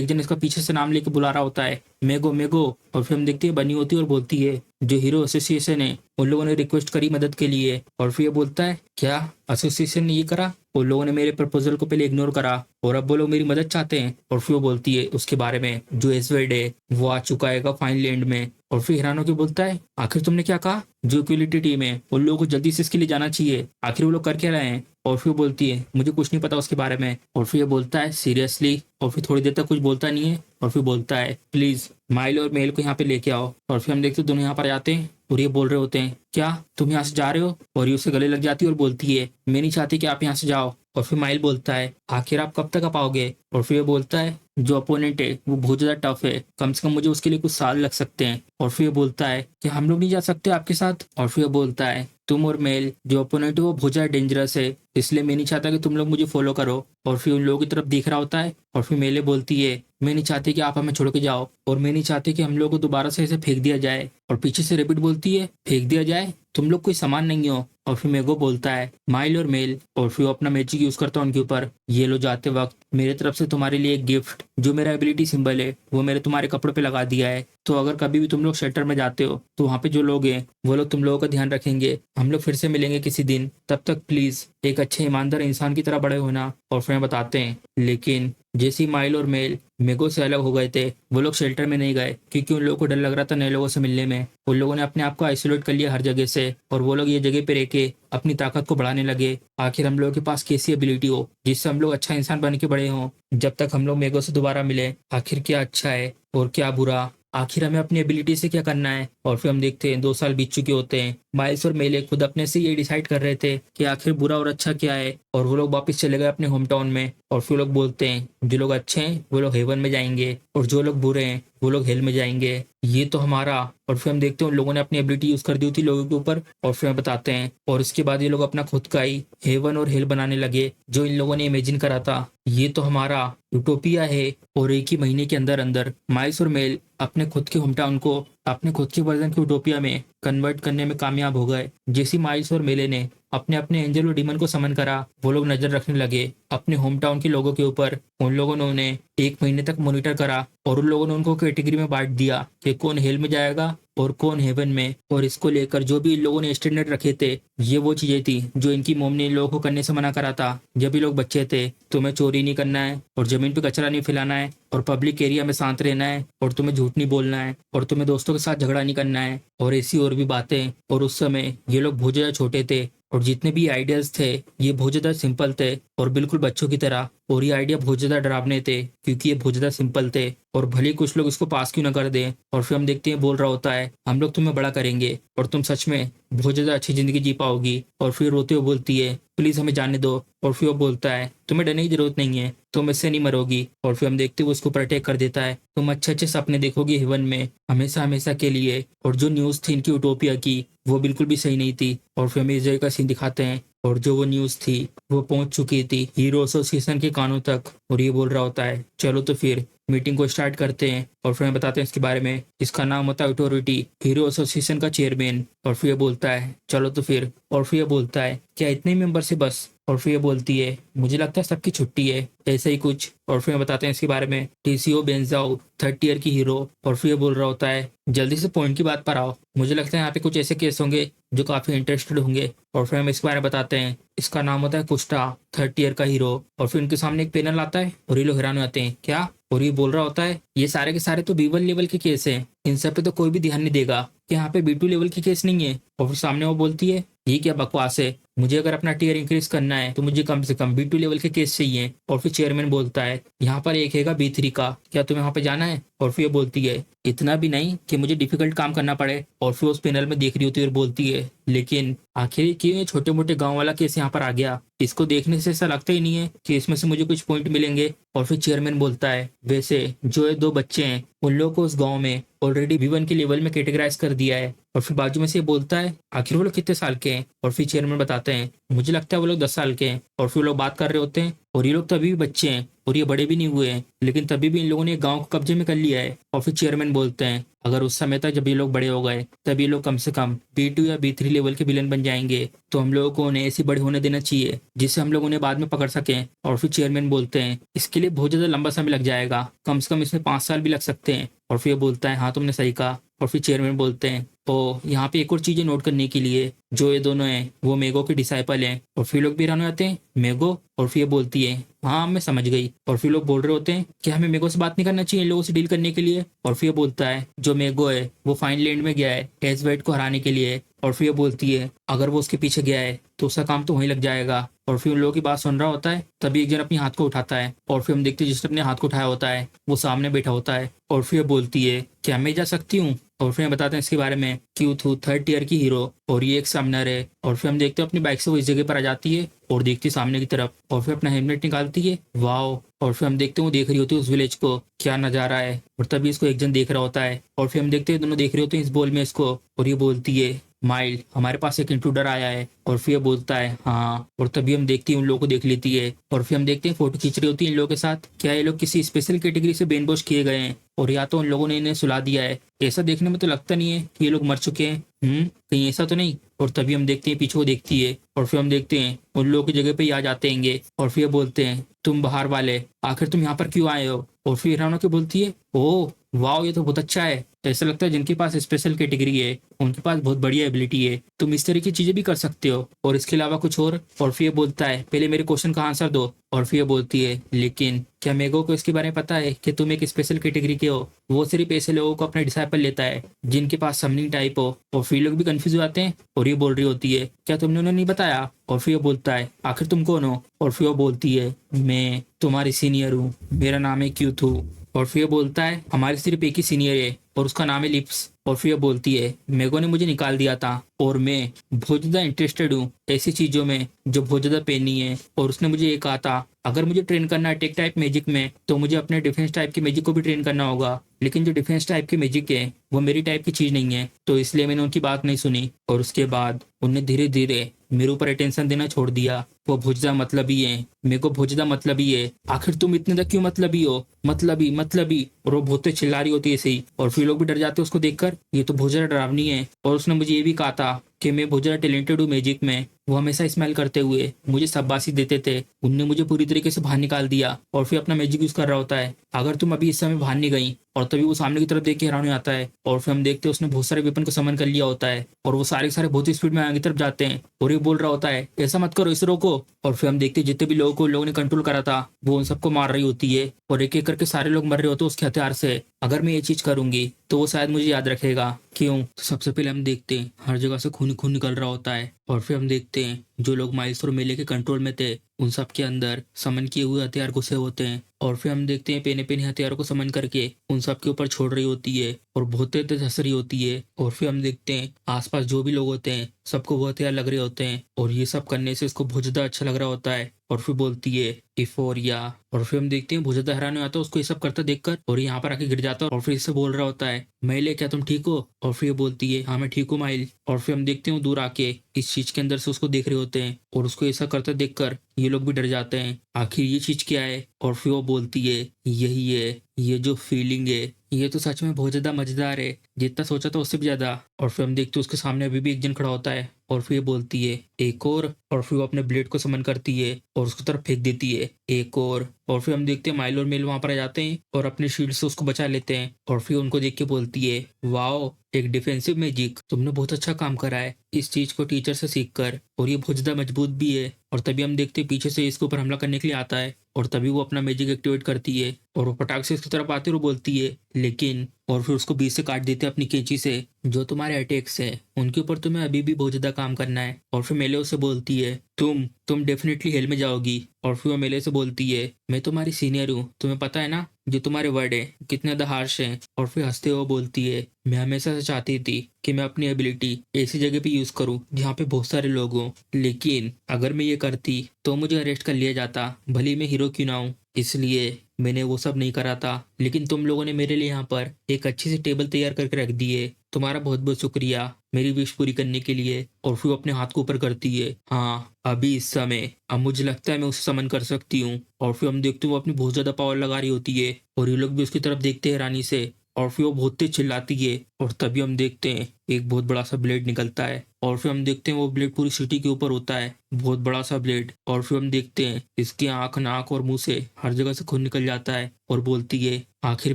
जन इसका पीछे से नाम लेके बुला रहा होता है मेगो मेगो। और फिर हम देखते हैं बनी होती है और बोलती है जो हीरो एसोसिएशन है उन लोगों ने रिक्वेस्ट करी मदद के लिए। और फिर ये बोलता है क्या एसोसिएशन ने ये करा, उन लोगों ने मेरे प्रपोजल को पहले इग्नोर करा और अब वो लोग मेरी मदद चाहते हैं। और फिर वो बोलती है उसके बारे में जो एसवेड है वो आ चुका है फाइनल एंड में। और फिर हिरानो की बोलता है आखिर तुमने क्या कहा, जो इक्विलिटी टीम है उन लोगों को जल्दी से इसके लिए जाना चाहिए, आखिर वो लोग कर क्या रहे हैं। और फिर बोलती है मुझे कुछ नहीं पता उसके बारे में। और फिर ये बोलता है सीरियसली। और फिर थोड़ी देर तक कुछ बोलता नहीं है और फिर बोलता है प्लीज माइल और मेल को यहाँ पे लेके आओ। और फिर हम देखते दोनों यहाँ पर आते हैं और ये बोल रहे होते हैं क्या तुम यहाँ से जा रहे हो। और ये उससे गले लग जाती है और बोलती है मैं नहीं चाहती कि आप यहाँ से जाओ। और फिर माइल बोलता है आखिर आप कब तक आ पाओगे। और फिर ये बोलता है जो अपोनेंट है वो बहुत ज्यादा टफ है, कम से कम मुझे उसके लिए कुछ साल लग सकते हैं। और फिर ये बोलता है कि हम लोग नहीं जा सकते आपके साथ। और फिर ये बोलता है तुम और मेल जो अपोनेंट है वो बहुत ज्यादा डेंजरस है इसलिए मैं नहीं चाहता कि तुम लोग मुझे फॉलो करो। और फिर उन लोगों की तरफ देख रहा होता है और फिर मेले बोलती है मैं नहीं चाहती कि आप हमें छोड़ के जाओ और मैं नहीं चाहती कि हम लोग को दोबारा से ऐसे फेंक दिया जाए। और पीछे से रेबिट बोलती है फेंक दिया जाए, तुम लोग कोई सामान नहीं हो। और फिर मेगो बोलता है माइल और मेल। और फिर वो अपना मैजिक यूज करता है उनके ऊपर ये लो जाते वक्त मेरे तरफ से तुम्हारे लिए एक गिफ्ट जो मेरा एबिलिटी सिंबल है वो मेरे तुम्हारे कपड़े पे लगा दिया है, तो अगर कभी भी तुम लोग शेल्टर में जाते हो तो वहाँ पे जो लोग हैं वो लोग तुम लोगों का ध्यान रखेंगे। हम लोग फिर से मिलेंगे किसी दिन, तब तक प्लीज एक अच्छे ईमानदार इंसान की तरह बड़े होना। और फिर बताते हैं लेकिन जैसे ही माइल और मेल मेगो से अलग हो गए थे वो लोग शेल्टर में नहीं गए क्योंकि उन लोगों को डर लग रहा था नए लोगों से मिलने में। उन लोगों ने अपने आप को आइसोलेट कर लिया हर जगह से और वो लोग ये जगह पे रह के अपनी ताकत को बढ़ाने लगे। आखिर हम लोगों के पास कैसी एबिलिटी हो जिससे हम लोग अच्छा इंसान बन के बड़े हों। जब तक हम लोग मेगो से दोबारा मिले आखिर क्या अच्छा है और क्या बुरा, आखिर हमें अपनी एबिलिटी से क्या करना है। और फिर हम देखते हैं 2 साल बीत चुके होते हैं। माइल्स और मेले खुद अपने से ये डिसाइड कर रहे थे कि आखिर बुरा और अच्छा क्या है और वो लोग वापस चले गए अपने होम टाउन में। और फिर लोग बोलते हैं जो लोग अच्छे हैं वो लोग हेवन में जाएंगे और जो लोग बुरे हैं वो लोग हेल में जाएंगे। ये तो हमारा। और फिर हम देखते हैं उन लोगों ने अपनी एबिलिटी यूज कर दी होती लोगों के ऊपर और फिर हमें बताते हैं। और इसके बाद ये लोग अपना खुद का ही हेवन और हेल बनाने लगे जो इन लोगों ने इमेजिन करा था। ये तो हमारा यूटोपिया है। और एक ही महीने के अंदर अंदर माइल्स और मेल अपने खुद के होम टाउन को अपने खुद के वर्जन के यूटोपिया में कन्वर्ट करने में कामयाब हो गए। जैसे माइल्स और मेले ने अपने अपने एंजल और डीमन को समन करा, वो लोग नजर रखने लगे अपने होम टाउन के लोगों के ऊपर। उन लोगों ने उन्हें 1 महीने तक मॉनिटर करा और उन लोगों ने उनको कैटेगरी में बांट दिया कि कौन हेल में जाएगा और कौन हेवन में। और इसको लेकर जो भी इन लोगों ने स्टैंडर्ड रखे थे, ये वो चीजें थी जो इनकी मोम ने इन लोगों को करने से मना करा था जब ये लोग बच्चे थे। तुम्हें चोरी नहीं करना है और जमीन पे कचरा नहीं फैलाना है और पब्लिक एरिया में शांत रहना है और तुम्हें झूठ नहीं बोलना है और तुम्हें दोस्तों के साथ झगड़ा नहीं करना है और ऐसी और भी बातें। और उस समय ये लोग बहुत ज्यादा छोटे थे और जितने भी आइडियाज थे ये बहुत ज्यादा सिंपल थे और बिल्कुल बच्चों की तरह। और ये आइडिया बहुत ज्यादा डरावने थे क्योंकि ये बहुत ज्यादा सिंपल थे और भले ही कुछ लोग इसको पास क्यों ना कर दें। और फिर हम देखते हैं बोल रहा होता है हम लोग तुम्हें बड़ा करेंगे और तुम सच में बहुत ज्यादा अच्छी जिंदगी जी पाओगी। और फिर रोते हुए बोलती है प्लीज हमें जाने दो। और फिर वो बोलता है तुम्हें डरने की जरूरत नहीं है, तुम इससे नहीं मरोगी। और फिर हम देखते हुए उसको प्रोटेक्ट कर देता है। तुम अच्छे अच्छे सपने देखोगी हेवन में हमेशा हमेशा के लिए। और जो न्यूज थी इनकी यूटोपिया की वो बिल्कुल भी सही नहीं थी। और फिर हमें इस जगह का सीन दिखाते हैं और जो वो न्यूज थी वो पहुंच चुकी थी हीरो एसोसिएशन के कानों तक। और ये बोल रहा होता है चलो तो फिर मीटिंग को स्टार्ट करते हैं। और फिर हमें बताते हैं इसके बारे में। इसका नाम होता है अथॉरिटी, हीरो एसोसिएशन का चेयरमैन। और फिर ये बोलता है चलो तो फिर। और फिर ये बोलता है क्या इतने मेंबर से बस। और फिर ये बोलती है मुझे लगता है सबकी छुट्टी है, ऐसा ही कुछ। और फिर बताते हैं इसके बारे में। टीसीओ बेंजाओ 30 ईयर की हीरो। और फिर ये बोल रहा होता है जल्दी से पॉइंट की बात पर आओ, मुझे लगता है यहाँ पे कुछ ऐसे केस होंगे जो काफी इंटरेस्टेड होंगे। और फिर हम इसके बारे में बताते हैं। इसका नाम होता है कुस्टा, 30 ईयर का हीरो। और फिर उनके सामने एक पैनल आता है और ये लोग हैरान हो जाते हैं क्या। और ये बोल रहा होता है ये सारे के सारे तो B1 लेवल के केस हैं, इन सब पे तो कोई भी ध्यान नहीं देगा कि यहाँ पे B2 लेवल के केस नहीं है। और फिर सामने वो बोलती है ये क्या बकवास है, मुझे अगर अपना टीयर इंक्रीज करना है तो मुझे कम से कम B2 लेवल के केस चाहिए। और फिर चेयरमैन बोलता है यहाँ पर एक हैगा B3 का, क्या तुम्हें वहाँ पे जाना है। और फिर ये बोलती है इतना भी नहीं कि मुझे डिफिकल्ट काम करना पड़े। और फिर उस पैनल में देख रही होती है और बोलती है लेकिन आखिर क्यों ये छोटे मोटे गांव वाला केस यहाँ पर आ गया, इसको देखने से ऐसा लगता ही नहीं है कि इसमें से मुझे कुछ पॉइंट मिलेंगे। और फिर चेयरमैन बोलता है वैसे जो ये 2 बच्चे हैं उन लोगों को उस गांव में ऑलरेडी B1 के लेवल में कैटेगराइज कर दिया है। और फिर बाजू में से बोलता है आखिर वो लोग कितने साल के हैं। और फिर चेयरमैन बताते हैं मुझे लगता है वो लोग 10 साल के हैं। और फिर लोग बात कर रहे होते हैं और ये लोग तो अभी भी बच्चे हैं और ये बड़े भी नहीं हुए हैं, लेकिन तभी भी इन लोगों ने गांव को कब्जे में कर लिया है। और फिर चेयरमैन बोलते हैं अगर उस समय तक जब ये लोग बड़े हो गए तब ये लोग कम से कम B2 या B3 लेवल के विलन बन जाएंगे तो हम लोगों को उन्हें ऐसी बड़े होने देना चाहिए जिससे हम लोग उन्हें बाद में पकड़ सकें। और फिर चेयरमैन बोलते हैं इसके लिए बहुत ज्यादा लंबा समय लग जाएगा, कम से कम इसमें 5 साल भी लग सकते हैं। और फिर बोलता है हाँ तुमने सही कहा। और फिर चेयरमैन बोलते हैं तो यहाँ पे एक और चीजें नोट करने के लिए, जो ये दोनों हैं वो मेगो के डिसाइपल हैं। और फिर लोग भी हैरान हो जाते हैं मेगो। और फिर बोलती है हाँ मैं समझ गई। और फिर लोग बोल रहे होते हैं कि हमें मेगो से बात नहीं करना चाहिए इन लोगों से डील करने के लिए। और फिर बोलता है जो मेगो है वो फाइनलैंड में गया है एजवेट को हराने के लिए। और फिर बोलती है अगर वो उसके पीछे गया है तो उसका काम तो वहीं लग जाएगा। और फिर उन लोगों की बात सुन रहा होता है तभी एक जन अपने हाथ को उठाता है और फिर हम देखते हैं जिसने अपने हाथ को उठाया होता है वो सामने बैठा होता है। और फिर बोलती है क्या मैं जा सकती हूँ। और फिर बताते हैं इसके बारे में क्यूथू 30 ईयर की हीरो और ये एक समनर है। और फिर हम देखते हैं अपनी बाइक से वो इस जगह पर आ जाती है और देखती है सामने की तरफ और फिर अपना हेलमेट निकालती है। वाओ। और फिर हम देखते हैं वो देख रही होती है उस विलेज को, क्या नजारा है। और तभी इसको एक जन देख रहा होता है और फिर हम देखते हैं दोनों देख रहे होते हैं इस बॉल में इसको। और ये बोलती है माइल हमारे पास एक इंट्रूडर आया है। और फिर बोलता है हाँ। और तभी हम देखते हैं उन लोगों को देख लेती है और फिर हम देखते हैं फोटो खींच रही होती है इन लोगों के साथ। क्या ये लोग किसी स्पेशल कैटेगरी से ब्रेन वॉश किए गए हैं और या तो उन लोगों ने इन्हें सुला दिया है। ऐसा देखने में तो लगता नहीं है कि ये लोग मर चुके हैं, कहीं ऐसा तो नहीं। और तभी हम देखते हैं पीछे वो देखती है और फिर हम देखते हैं उन लोगों की जगह पे ही आ जाते हैं। और फिर बोलते हैं तुम बाहर वाले आखिर तुम यहाँ पर क्यों आए हो। और फिर हैरान होकर बोलती है ओह वाह ये तो बहुत अच्छा है। तो ऐसा लगता है जिनके पास स्पेशल कैटेगरी है उनके पास बहुत बढ़िया एबिलिटी है, तुम इस तरह की चीजें भी कर सकते हो और इसके अलावा कुछ और। और फिर बोलता है पहले मेरे क्वेश्चन का आंसर दो। और फिर बोलती है लेकिन क्या मेगो को इसके बारे में पता है कि तुम एक स्पेशल कैटेगरी के हो। वो सिर्फ ऐसे लोगों को अपने डिसाइपल लेता है जिनके पास समनिंग टाइप हो। और फिर लोग भी कंफ्यूज हो जाते हैं और ये बोल रही होती है क्या तुमने उन्हें नहीं बताया। और फिर बोलता है आखिर तुम कौन हो। और फिर बोलती है मैं तुम्हारी सीनियर हूँ, मेरा नाम है क्यूथू। और फिर बोलता है हमारे सिर्फ एक ही सीनियर है और उसका नाम है लिप्स। और फिर ये बोलती है मेगो ने मुझे निकाल दिया था और मैं बहुत ज्यादा इंटरेस्टेड हूँ ऐसी चीजों में जो बहुत ज्यादा पेनी है। और उसने मुझे ये कहा था अगर मुझे ट्रेन करना है टेक टाइप मैजिक में तो मुझे अपने डिफेंस टाइप की मैजिक को भी ट्रेन करना होगा, लेकिन जो डिफेंस टाइप की मैजिक है वो मेरी टाइप की चीज नहीं है, तो इसलिए मैंने उनकी बात नहीं सुनी। और उसके बाद उन्हें धीरे धीरे मेरे ऊपर अटेंशन देना छोड़ दिया। वो भुजदा मतलबी है, मेरे को भुजदा मतलबी है, आखिर तुम इतने तक क्यों मतलबी हो, मतलबी मतलबी। और वो बहुत चिल्ला रही होती है ऐसे ही, और फिर लोग भी डर जाते हैं उसको देखकर, ये तो भुजदा डरावनी है। और उसने मुझे ये भी कहा था कि मैं बहुत ज्यादा टैलेंटेड हूँ मैजिक में। वो हमेशा स्माइल करते हुए मुझे शाबाशी देते थे। उनने मुझे पूरी तरीके से बाहर निकाल दिया और फिर अपना मैजिक यूज कर रहा होता है। अगर तुम अभी इस समय बाहर नहीं गई, और तभी वो सामने की तरफ देख के हैरान हो जाता है। और फिर हम देखते हैं उसने बहुत सारे वेपन को समन कर लिया होता है और वो सारे के सारे बहुत ही स्पीड में आगे की तरफ जाते हैं। और ये बोल रहा होता है ऐसा मत करो, इसे रोको। और फिर हम देखते हैं जितने भी लोगों को लोगों ने कंट्रोल करा था वो उन सबको मार रही होती है और एक एक करके सारे लोग मर रहे होते हैं उसके हथियार से। अगर मैं ये चीज करूंगी तो वो शायद मुझे याद रखेगा। क्यों? तो सबसे पहले हम देखते हैं हर जगह से खून ही खून निकल रहा होता है। और फिर हम देखते हैं जो लोग माइल्स और मेले के कंट्रोल में थे उन सब के अंदर समन किए हुए हथियार घुसे होते हैं। और फिर हम देखते हैं पेने पेने हथियारों को समन करके उन सब के ऊपर छोड़ रही होती है और बहुत तेज हंस रही होती है। और फिर हम देखते हैं आसपास जो भी लोग होते हैं सबको वो हथियार लग रहे होते हैं और ये सब करने से उसको बहुत ज्यादा अच्छा लग रहा होता है। और फिर बोलती है इफोरिया। और फिर हम देखते हैं बहुत ज्यादा हैरान हो जाता है उसको ये सब करता देखकर, और यहाँ पर आके गिर जाता है और फिर इससे बोल रहा होता है माइले क्या तुम ठीक हो? और फिर ये बोलती है हाँ मैं ठीक हूँ माइल। और फिर हम देखते हैं दूर आके इस चीज के अंदर से उसको देख रहे होते हैं और उसको ऐसा करता देखकर ये लोग भी डर जाते हैं, आखिर ये चीज क्या है। और फिर वो बोलती है यही है, ये जो फीलिंग है ये तो सच में बहुत ज्यादा मजेदार है, जितना सोचा था उससे भी ज्यादा। और फिर हम देखते हैं उसके सामने अभी भी एक जन खड़ा होता है और फिर ये बोलती है एक और फिर वो अपने ब्लेड को समन करती है और उसकी तरफ फेंक देती है एक और फिर हम देखते हैं माइल और मेल वहां पर आ जाते हैं और अपने शील्ड से उसको बचा लेते हैं। और फिर उनको देख के बोलती है वाओ एक डिफेंसिव मैजिक, तुमने बहुत अच्छा काम करा है इस चीज को टीचर से सीख कर, और ये बहुत ज्यादा मजबूत भी है। और तभी हम देखते हैं पीछे से इसके ऊपर हमला करने के लिए आता है और तभी वो अपना मैजिक एक्टिवेट करती है और वो पटाख से इसकी तरफ आते हुए बोलती है लेकिन, और फिर उसको बीच से काट देते हैं अपनी कैंची से। जो तुम्हारे अटैक्स है उनके ऊपर तुम्हें अभी भी बहुत ज्यादा काम करना है। और फिर मेले उसे बोलती है तुम डेफिनेटली हेल में जाओगी। और फिर वो मेले से बोलती है मैं तुम्हारी सीनियर हूँ, तुम्हें पता है ना जो तुम्हारे वर्ड है कितने ज्यादा हार्श हैं। और फिर हंसते हुए बोलती है मैं हमेशा से चाहती थी कि मैं अपनी एबिलिटी ऐसी जगह पे यूज करूं जहाँ पे बहुत सारे लोग हों, लेकिन अगर मैं ये करती तो मुझे अरेस्ट कर लिया जाता, भले ही मैं हीरो क्यों ना हूं। इसलिए मैंने वो सब नहीं करा था, लेकिन तुम लोगों ने मेरे लिए यहाँ पर एक अच्छी सी टेबल तैयार करके रख दी है, तुम्हारा बहुत बहुत शुक्रिया मेरी विश पूरी करने के लिए। और फिर वो अपने हाथ को ऊपर करती है हाँ अभी इस समय अब मुझे लगता है मैं उसे समन कर सकती हूँ। और फिर हम देखते हैं वो अपनी बहुत ज्यादा पावर लगा रही होती है और ये लोग भी उसकी तरफ देखते हैं हैरानी से। और फिर वो बहुत तेज चिल्लाती है और तभी हम देखते हैं एक बहुत बड़ा सा ब्लेड निकलता है और फिर हम देखते हैं वो ब्लेड पूरी सिटी के ऊपर होता है, बहुत बड़ा सा ब्लेड। और फिर हम देखते हैं इसकी आंख नाक और मुंह से हर जगह से खून निकल जाता है और बोलती है आखिर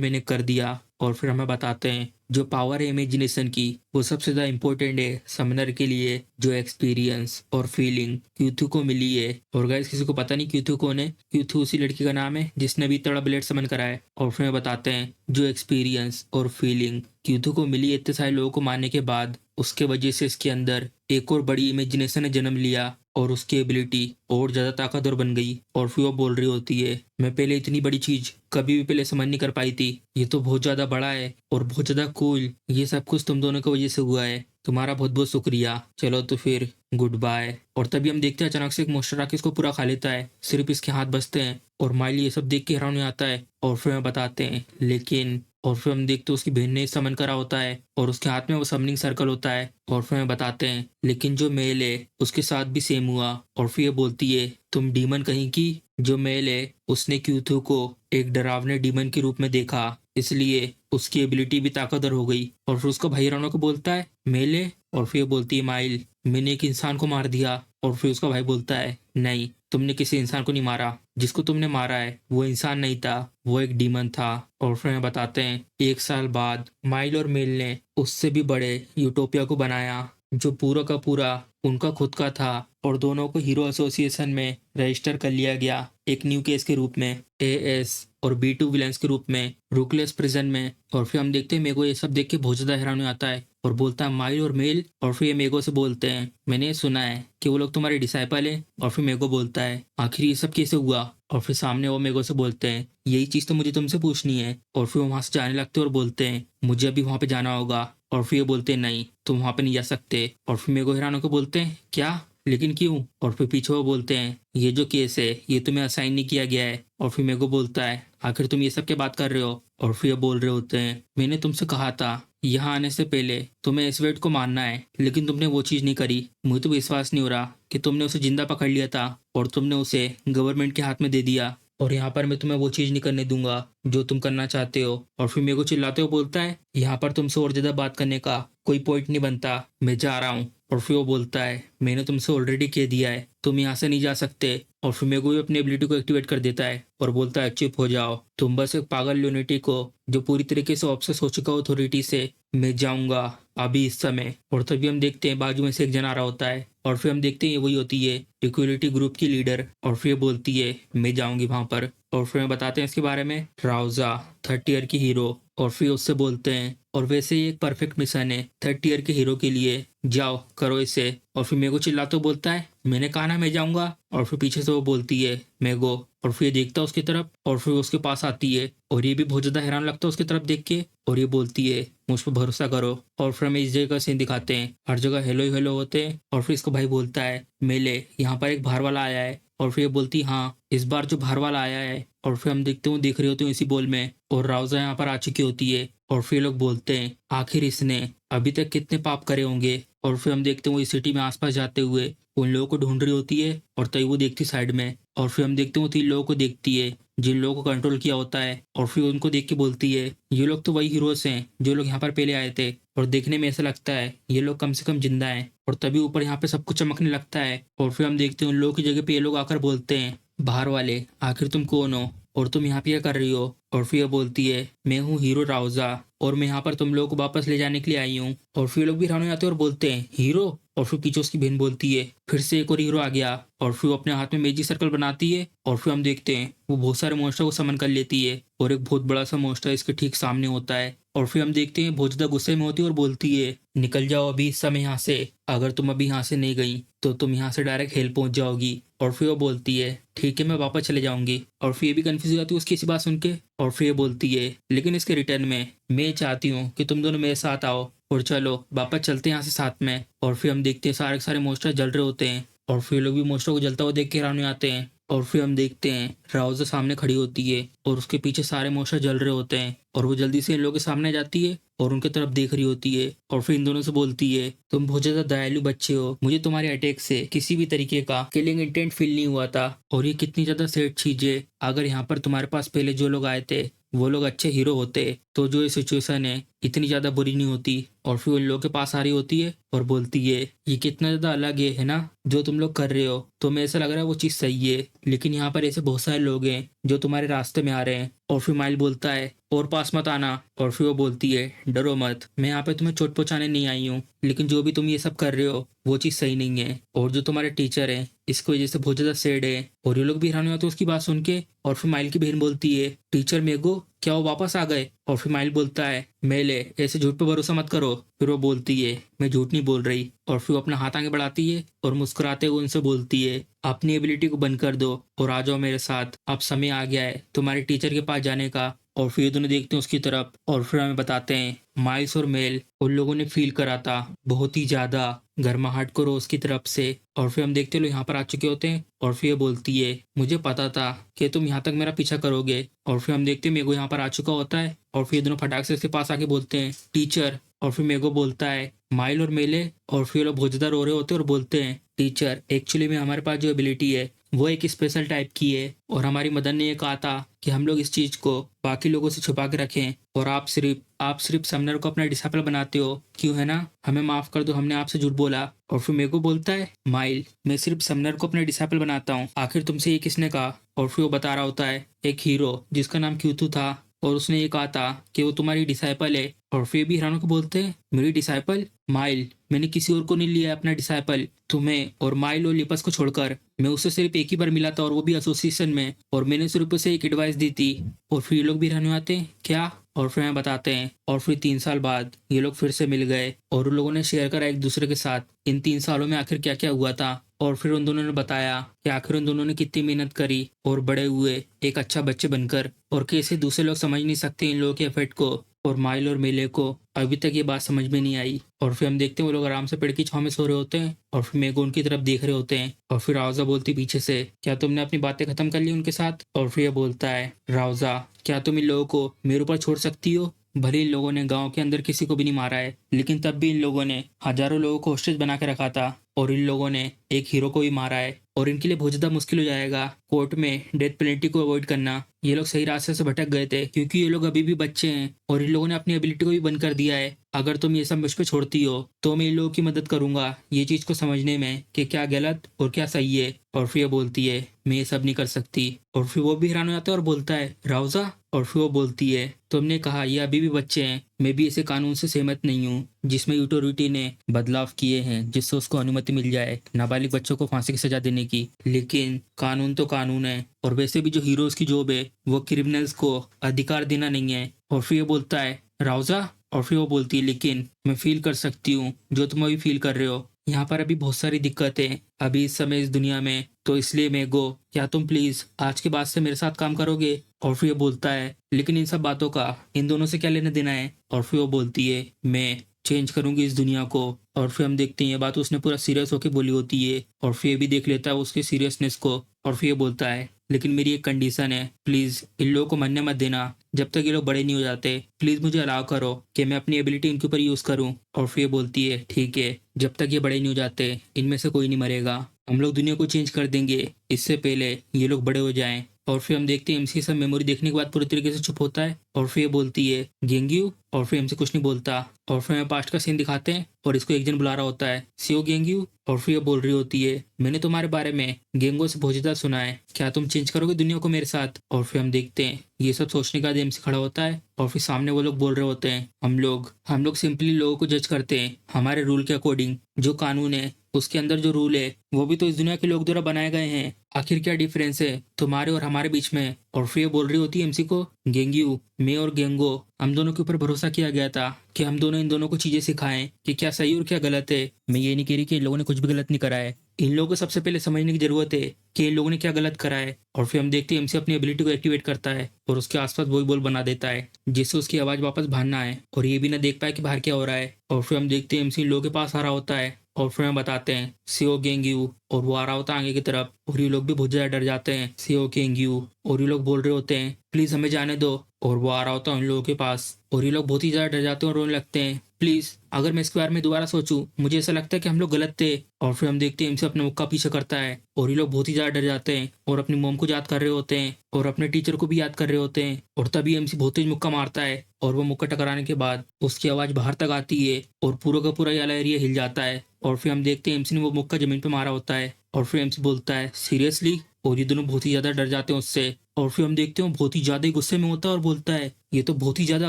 मैंने कर दिया। और फिर हमें बताते हैं जो पावर है इमेजिनेशन की वो सबसे ज्यादा इम्पोर्टेंट है समनर के लिए, जो एक्सपीरियंस और फीलिंग क्यूथू को मिली है। और गाइस किसी को पता नहीं क्यूथू कौन है? क्यूथू उसी लड़की का नाम है जिसने भी तड़ा ब्लेड समन करा है। और फिर हमें बताते हैं जो एक्सपीरियंस और फीलिंग क्यूथू को मिली इतने सारे लोगों को मारने के बाद, उसके वजह से इसके अंदर एक और बड़ी इमेजिनेशन ने जन्म लिया और उसकी एबिलिटी और ज्यादा ताकतवर बन गई। और फिर वो बोल रही होती है मैं पहले इतनी बड़ी चीज कभी भी पहले समझ नहीं कर पाई थी, ये तो बहुत ज्यादा बड़ा है और बहुत ज्यादा कूल, ये सब कुछ तुम दोनों की वजह से हुआ है, तुम्हारा बहुत बहुत शुक्रिया, चलो तो फिर गुड बाय। और तभी हम देखते हैं अचानक से एक मोस्टर आके इसको पूरा खा लेता है, सिर्फ इसके हाथ बचते हैं और माइली ये सब देख के हैरान हो जाता है। और फिर हमें बताते हैं लेकिन, और फिर हम देखते हैं उसकी बहन ने समन करा होता है और उसके हाथ में वो समनिंग सर्कल होता है। और फिर हमें बताते हैं लेकिन जो मेल है उसके साथ भी सेम हुआ। और फिर ये बोलती है तुम डीमन कहीं की? जो मेल है उसने क्यूथू को एक डरावने डीमन के रूप में देखा, इसलिए उसकी एबिलिटी भी ताकतवर हो गई। और फिर उसका भाई राणो को बोलता है मेले। और फिर ये बोलती है माइल मैंने एक इंसान को मार दिया। और फिर उसका भाई बोलता है नहीं तुमने किसी इंसान को नहीं मारा, जिसको तुमने मारा है वो इंसान नहीं था, वो एक डीमन था। और फिर हमें बताते हैं 1 साल बाद माइल और मेल ने उससे भी बड़े यूटोपिया को बनाया जो पूरा का पूरा उनका खुद का था और दोनों को हीरो एसोसिएशन में रजिस्टर कर लिया गया एक न्यू केस के रूप में, एएस और B2 विलेंस के रूप में रूकलेस प्रिजन में। और फिर हम देखते हैं मेगो ये सब देख के बहुत ज्यादा हैरान हो आता है और बोलता है माइल और मेल। और फिर ये मेगो से बोलते हैं मैंने ये सुना है कि वो लोग तुम्हारे डिसाइपल हैं। और फिर मेगो बोलता है आखिर ये सब कैसे हुआ? और फिर सामने वो मेगो से बोलते हैं यही चीज़ तो मुझे तुमसे पूछनी है। और फिर वो वहाँ से जाने लगते हैं और बोलते हैं मुझे अभी वहाँ पे जाना होगा। और फिर ये बोलते हैं नहीं तुम वहाँ पे नहीं जा सकते। और फिर मेगो हैरान होकर बोलते हैं क्या, लेकिन क्यों। और फिर पीछे वो बोलते हैं ये जो केस है ये तुम्हें असाइन नहीं किया गया है। और फिर मेगो बोलता है आखिर तुम ये सब क्या बात कर रहे हो। और फिर ये बोल रहे होते हैं मैंने तुमसे कहा था यहाँ आने से पहले तुम्हें इस वेट को मारना है, लेकिन तुमने वो चीज़ नहीं करी। मुझे तो विश्वास नहीं हो रहा कि तुमने उसे जिंदा पकड़ लिया था और तुमने उसे गवर्नमेंट के हाथ में दे दिया। और यहाँ पर मैं तुम्हें वो चीज़ नहीं करने दूंगा जो तुम करना चाहते हो। और फिर मेरे को चिल्लाते हुए बोलता है यहाँ पर तुमसे और ज़्यादा बात करने का कोई पॉइंट नहीं बनता, मैं जा रहा हूँ। और फिर वो बोलता है मैंने तुमसे ऑलरेडी कह दिया है तुम यहाँ से नहीं जा सकते। और फिर मेरे को भी अपनी एबिलिटी को एक्टिवेट कर देता है और बोलता है चुप हो जाओ, तुम बस एक पागल यूनिटी को जो पूरी तरीके से ऑब्सेस हो चुका अथॉरिटी से, मैं जाऊंगा अभी इस समय। और तभी हम देखते हैं बाजू में से एक जन आ रहा होता है और फिर हम देखते हैं ये वही होती है इक्वलिटी ग्रुप की लीडर। और फिर ये बोलती है मैं जाऊंगी वहां पर। और फिर हमें बताते हैं इसके बारे में राउजा 30 ईयर की हीरो। और फिर उससे बोलते हैं और वैसे ही एक परफेक्ट मिशन है 30 ईयर के हीरो के लिए, जाओ करो इसे। और फिर मेरे को चिल्लाते बोलता है मैंने कहा ना मैं जाऊंगा। और फिर पीछे से वो बोलती है मेगो। और फिर ये देखता है उसकी तरफ और फिर उसके पास आती है और ये भी बहुत ज्यादा हैरान लगता है उसकी तरफ देख के। और ये बोलती है मुझ पर भरोसा करो। और फिर हमें इस जगह का सीन दिखाते हैं, हर जगह हेलो ही हेलो होते हैं। और फिर इसका भाई बोलता है मेले यहाँ पर एक बाहर वाला आया है। और फिर ये बोलती हाँ इस बार जो बाहर वाला आया है। और फिर हम देखते हैं देख रहे होते हैं इसी बॉल में और राउजा यहाँ पर आ चुकी होती है। और फिर लोग बोलते हैं आखिर इसने अभी तक कितने पाप करे होंगे। और फिर हम देखते हैं वो इस सिटी में आसपास जाते हुए उन लोगों को ढूंढ रही होती है और तभी वो देखती साइड में। और फिर हम देखते हैं वो 3 लोगों को देखती है जिन लोगों को कंट्रोल किया होता है। और फिर उनको देख के बोलती है ये लोग तो वही हीरोज हैं जो लोग यहाँ पर पहले आए थे और देखने में ऐसा लगता है ये लोग कम से कम जिंदा हैं। और तभी ऊपर यहाँ पे सब कुछ चमकने लगता है। और फिर हम देखते हैं उन लोगों की जगह पे ये लोग आकर बोलते हैं बाहर वाले आखिर तुम कौन हो और तुम यहाँ पे क्या कर रही हो। और फिर ये बोलती है मैं हूँ हीरो राउजा और मैं यहाँ पर तुम लोगों को वापस ले जाने के लिए आई हूँ। और फिर लोग भी हैरान हो जाते हैं और बोलते हैं हीरो। और फिर पीछे उसकी बहन बोलती है फिर से एक और हीरो आ गया। और फिर वो अपने हाथ में मैजिक सर्कल बनाती है और फिर हम देखते हैं वो बहुत सारे मॉन्स्टर को समन कर लेती है और एक बहुत बड़ा सा मॉन्स्टर इसके ठीक सामने होता है। और फिर हम देखते हैं बहुत ज्यादा गुस्से में होती है और बोलती है निकल जाओ अभी इस समय यहाँ से, अगर तुम अभी यहाँ से नहीं गई तो तुम यहाँ से डायरेक्ट हेल पहुंच जाओगी। और फिर वो बोलती है ठीक है मैं वापस चले जाऊंगी। और फिर ये भी कंफ्यूज हो जाती है उसकी इसी बात सुन के। और फिर ये बोलती है लेकिन इसके रिटर्न में मैं चाहती हूँ कि तुम दोनों मेरे साथ आओ और चलो वापस चलते हैं यहाँ से साथ में। और फिर हम देखते हैं सारे के सारे मोस्टर जल रहे होते हैं और फिर लोग भी मोस्टर को जलता हुआ देख के हैरान हो जाते हैं। और फिर हम देखते हैं राउजा सामने खड़ी होती है और उसके पीछे सारे मोस्टर जल रहे होते हैं और वो जल्दी से इन लोगों के सामने जाती है और उनके तरफ देख रही होती है। और फिर इन दोनों से बोलती है तुम बहुत ज्यादा दयालु बच्चे हो, मुझे तुम्हारे अटैक से किसी भी तरीके का किलिंग इंटेंट फील नहीं हुआ था। और ये कितनी ज्यादा सेड चीज है, अगर यहाँ पर तुम्हारे पास पहले जो लोग आए थे वो लोग अच्छे हीरो होते तो जो ये सिचुएशन है इतनी ज्यादा बुरी नहीं होती। और फिर उन लोगों के पास आ रही होती है और बोलती है ये कितना ज्यादा अलग है ना जो तुम लोग कर रहे हो, तुम्हें ऐसा लग रहा है वो चीज सही है लेकिन यहाँ पर ऐसे बहुत सारे लोग हैं जो तुम्हारे रास्ते में आ रहे हैं। और फिर माइल बोलता है और पास मत आना। और फिर वो बोलती है डरो मत, मैं यहाँ पे तुम्हें चोट पहुंचाने नहीं आई हूँ, लेकिन जो भी तुम ये सब कर रहे हो वो चीज सही नहीं है। और जो तुम्हारे टीचर हैं इसकी वजह से बहुत ज्यादा सैड है। और ये लोग भी हैरान हो जाते हैं उसकी बात सुन के। और फिर माइल की बहन बोलती है टीचर मेगो क्या वो वापस आ गए। और फिर माइल बोलता है मेले ऐसे झूठ पे भरोसा मत करो। फिर वो बोलती है मैं झूठ नहीं बोल रही। और फिर वो अपना हाथ आगे बढ़ाती है और मुस्कुराते हुए उनसे बोलती है अपनी एबिलिटी को बंद कर दो और आ जाओ मेरे साथ, अब समय आ गया है तुम्हारे टीचर के पास जाने का। और फिर ये दोनों देखते हैं उसकी तरफ और फिर हमें बताते हैं माइल्स और मेल उन लोगों ने फील करा था बहुत ही ज्यादा गर्माहट को रोज की तरफ से। और फिर हम देखते लोग यहाँ पर आ चुके होते हैं और फिर ये बोलती है मुझे पता था कि तुम यहाँ तक मेरा पीछा करोगे। और फिर हम देखते हैं मेगो यहाँ पर आ चुका होता है और फिर ये दोनों फटाक से इसके पास आके बोलते हैं टीचर। और फिर मेगो बोलता है माइल और मेले। और फिर लोग बहुत ज्यादा रो रहे होते हैं और बोलते हैं टीचर एक्चुअली में हमारे पास जो एबिलिटी है वो एक स्पेशल टाइप की है और हमारी मदर ने ये कहा था कि हम लोग इस चीज को बाकी लोगों से छुपा के रखें और आप सिर्फ समनर को अपना डिसाइपल बनाते हो, क्यों है ना, हमें माफ कर दो हमने आपसे झूठ बोला। और फिर मेरे को बोलता है माइल मैं सिर्फ समनर को अपना डिसाइपल बनाता हूँ, आखिर तुमसे ये किसने कहा। और फिर वो बता रहा होता है एक हीरो जिसका नाम क्यूतू था और उसने ये कहा था कि वो तुम्हारी डिसाइपल है। और फिर भी हैरानों को बोलते हैं मेरी डिसाइपल माइल, मैंने किसी और को नहीं लिया है अपना डिसाइपल, तुम्हें और माइल और लिपस को छोड़कर। मैं उससे सिर्फ एक ही बार मिला था और वो भी एसोसिएशन में और मैंने सिर्फ उसे एक एडवाइस दी थी। और फिर ये लोग भी हैरान हो जाते हैं क्या। और फिर हमें बताते हैं और फिर 3 साल बाद ये लोग फिर से मिल गए और उन लोगों ने शेयर करा एक दूसरे के साथ इन 3 सालों में आखिर क्या क्या हुआ था। और फिर उन दोनों ने बताया कि आखिर उन दोनों ने कितनी मेहनत करी और बड़े हुए एक अच्छा बच्चे बनकर, और कैसे दूसरे लोग समझ नहीं सकते इन लोगों के एफर्ट को। और माइल और मेले को अभी तक ये बात समझ में नहीं आई। और फिर हम देखते हैं वो लोग आराम से पेड़ की छांव में सो रहे होते हैं और फिर मेगो उनकी तरफ देख रहे होते हैं। और फिर रावजा बोलती पीछे से, क्या तुमने अपनी बातें खत्म कर ली उनके साथ? और फिर ये बोलता है, रावजा क्या तुम इन लोगों को मेरे ऊपर छोड़ सकती हो? भले इन लोगों ने गांव के अंदर किसी को भी नहीं मारा है, लेकिन तब भी इन लोगों ने हजारों लोगों को होस्टेज बना के रखा था, और इन लोगों ने एक हीरो को भी मारा है। और इनके लिए बहुत ज्यादा मुश्किल हो जाएगा कोर्ट में डेथ पेनल्टी को अवॉइड करना। ये लोग सही रास्ते से भटक गए थे क्योंकि ये लोग अभी भी बच्चे हैं, और इन लोगों ने अपनी एबिलिटी को भी बंद कर दिया है। अगर तुम ये सब मुझ पे छोड़ती हो तो मैं इन लोगों की मदद करूंगा ये चीज को समझने में कि क्या गलत और क्या सही है। और फिर ये बोलती है, मैं ये सब नहीं कर सकती। और फिर वो भी हैरान हो जाता है और बोलता है, राउजा। और फिर वो बोलती है, तुमने कहा ये अभी भी बच्चे हैं, मैं भी ऐसे कानून से सहमत नहीं हूँ जिसमें यूटोरिटी ने बदलाव किए हैं जिससे उसको अनुमति मिल जाए नाबालिग बच्चों को फांसी की सजा देने की। लेकिन कानून तो कानून है, और वैसे भी जो हीरोज की जॉब है वो क्रिमिनल्स को अधिकार देना नहीं है। और फिर ये बोलता है, राउजा। और फिर वो बोलती है, लेकिन मैं फील कर सकती हूँ जो तुम अभी फील कर रहे हो। यहाँ पर अभी बहुत सारी दिक्कतें अभी इस समय इस दुनिया में, तो इसलिए मेगो क्या तुम प्लीज आज के बाद से मेरे साथ काम करोगे? और फिर ये बोलता है, लेकिन इन सब बातों का इन दोनों से क्या लेना देना है? और फिर वो बोलती है, मैं चेंज करूंगी इस दुनिया को। और फिर हम देखते हैं ये बात उसने पूरा सीरियस होकर बोली होती है, और फिर ये भी देख लेता है उसके सीरियसनेस को। और फिर ये बोलता है, लेकिन मेरी एक कंडीशन है, प्लीज इन लोगों को मरने मत देना जब तक ये लोग बड़े नहीं हो जाते। प्लीज मुझे अलाउ करो कि मैं अपनी एबिलिटी इनके ऊपर यूज करूं। और फिर ये बोलती है, ठीक है, जब तक ये बड़े नहीं हो जाते इनमें से कोई नहीं मरेगा। हम लोग दुनिया को चेंज कर देंगे इससे पहले ये लोग बड़े हो जाएं। और फिर हम देखते हैं एमसी सब मेमोरी देखने के बाद पूरी तरीके से चुप होता है। और फिर ये बोलती है, गेंग्यू। और फिर एमसी कुछ नहीं बोलता। और फिर हमें पास्ट का सीन दिखाते हैं और इसको एक जन बुला रहा होता है, सीओ गेंग्यू। और फिर ये बोल रही होती है, मैंने तुम्हारे बारे में गेंगो से बहुत ज्यादा सुना है, क्या तुम चेंज करोगे दुनिया को मेरे साथ? और फिर हम देखते हैं ये सब सोचने के बाद एमसी खड़ा होता है, और फिर सामने वो लोग बोल रहे होते हैं, हम लोग सिंपली लोगों को जज करते हैं हमारे रूल के अकॉर्डिंग। जो कानून है उसके अंदर जो रूल है वो भी तो इस दुनिया के लोग द्वारा बनाए गए हैं। आखिर क्या डिफरेंस है तुम्हारे और हमारे बीच में? और फिर ये बोल रही होती है एमसी को, गेंग्यू, मैं और गेंगो हम दोनों के ऊपर भरोसा किया गया था कि हम दोनों इन दोनों को चीजें सिखाएं कि क्या सही और क्या गलत है। मैं ये नहीं कह रही कि इन लोगों ने कुछ भी गलत नहीं करा है, इन लोगों को सबसे पहले समझने की जरूरत है कि इन लोगों ने क्या गलत करा है। और फिर हम देखते हैं एमसी अपनी एबिलिटी को एक्टिवेट करता है और उसके आसपास वही बोल बना देता है जिससे उसकी आवाज वापस बाहर ना आए और ये भी ना देख पाए कि बाहर क्या हो रहा है। और फिर हम देखते हैं एमसी इन लोगों के पास आ रहा होता है, और फिर हमें बताते हैं सीओ गेंग्यू, और वो आ रहा होता है आगे की तरफ, और ये लोग भी बहुत ज्यादा डर जाते हैं सीओ गेंग्यू। और ये लोग बोल रहे होते हैं, प्लीज हमें जाने दो। और वो आ रहा होता है उन लोगों के पास, और ये लोग बहुत ही ज्यादा डर जाते हैं और रोने लगते हैं, प्लीज अगर मैं इसके बारे में दोबारा सोचूं मुझे ऐसा लगता है कि हम लोग गलत थे। और फिर हम देखते हैं इनसे अपने मुक्का पीछे करता है, और ये लोग बहुत ही ज्यादा डर जाते हैं और अपनी मोम को याद कर रहे होते हैं और अपने टीचर को भी याद कर रहे होते हैं। और तभी एमसी बहुत तेज मुक्का मारता है, और वो मुक्का टकराने के बाद उसकी आवाज बाहर तक आती है और पूरा का पूरा वाला एरिया हिल जाता है। और फिर हम देखते हैं एमसी ने वो मुक्का जमीन पे मारा होता है, और फिर एमसी बोलता है, सीरियसली? और ये दोनों बहुत ही ज्यादा डर जाते हैं उससे। और फिर हम देखते हैं वो बहुत ही ज्यादा गुस्से में होता है और बोलता है, ये तो बहुत ही ज्यादा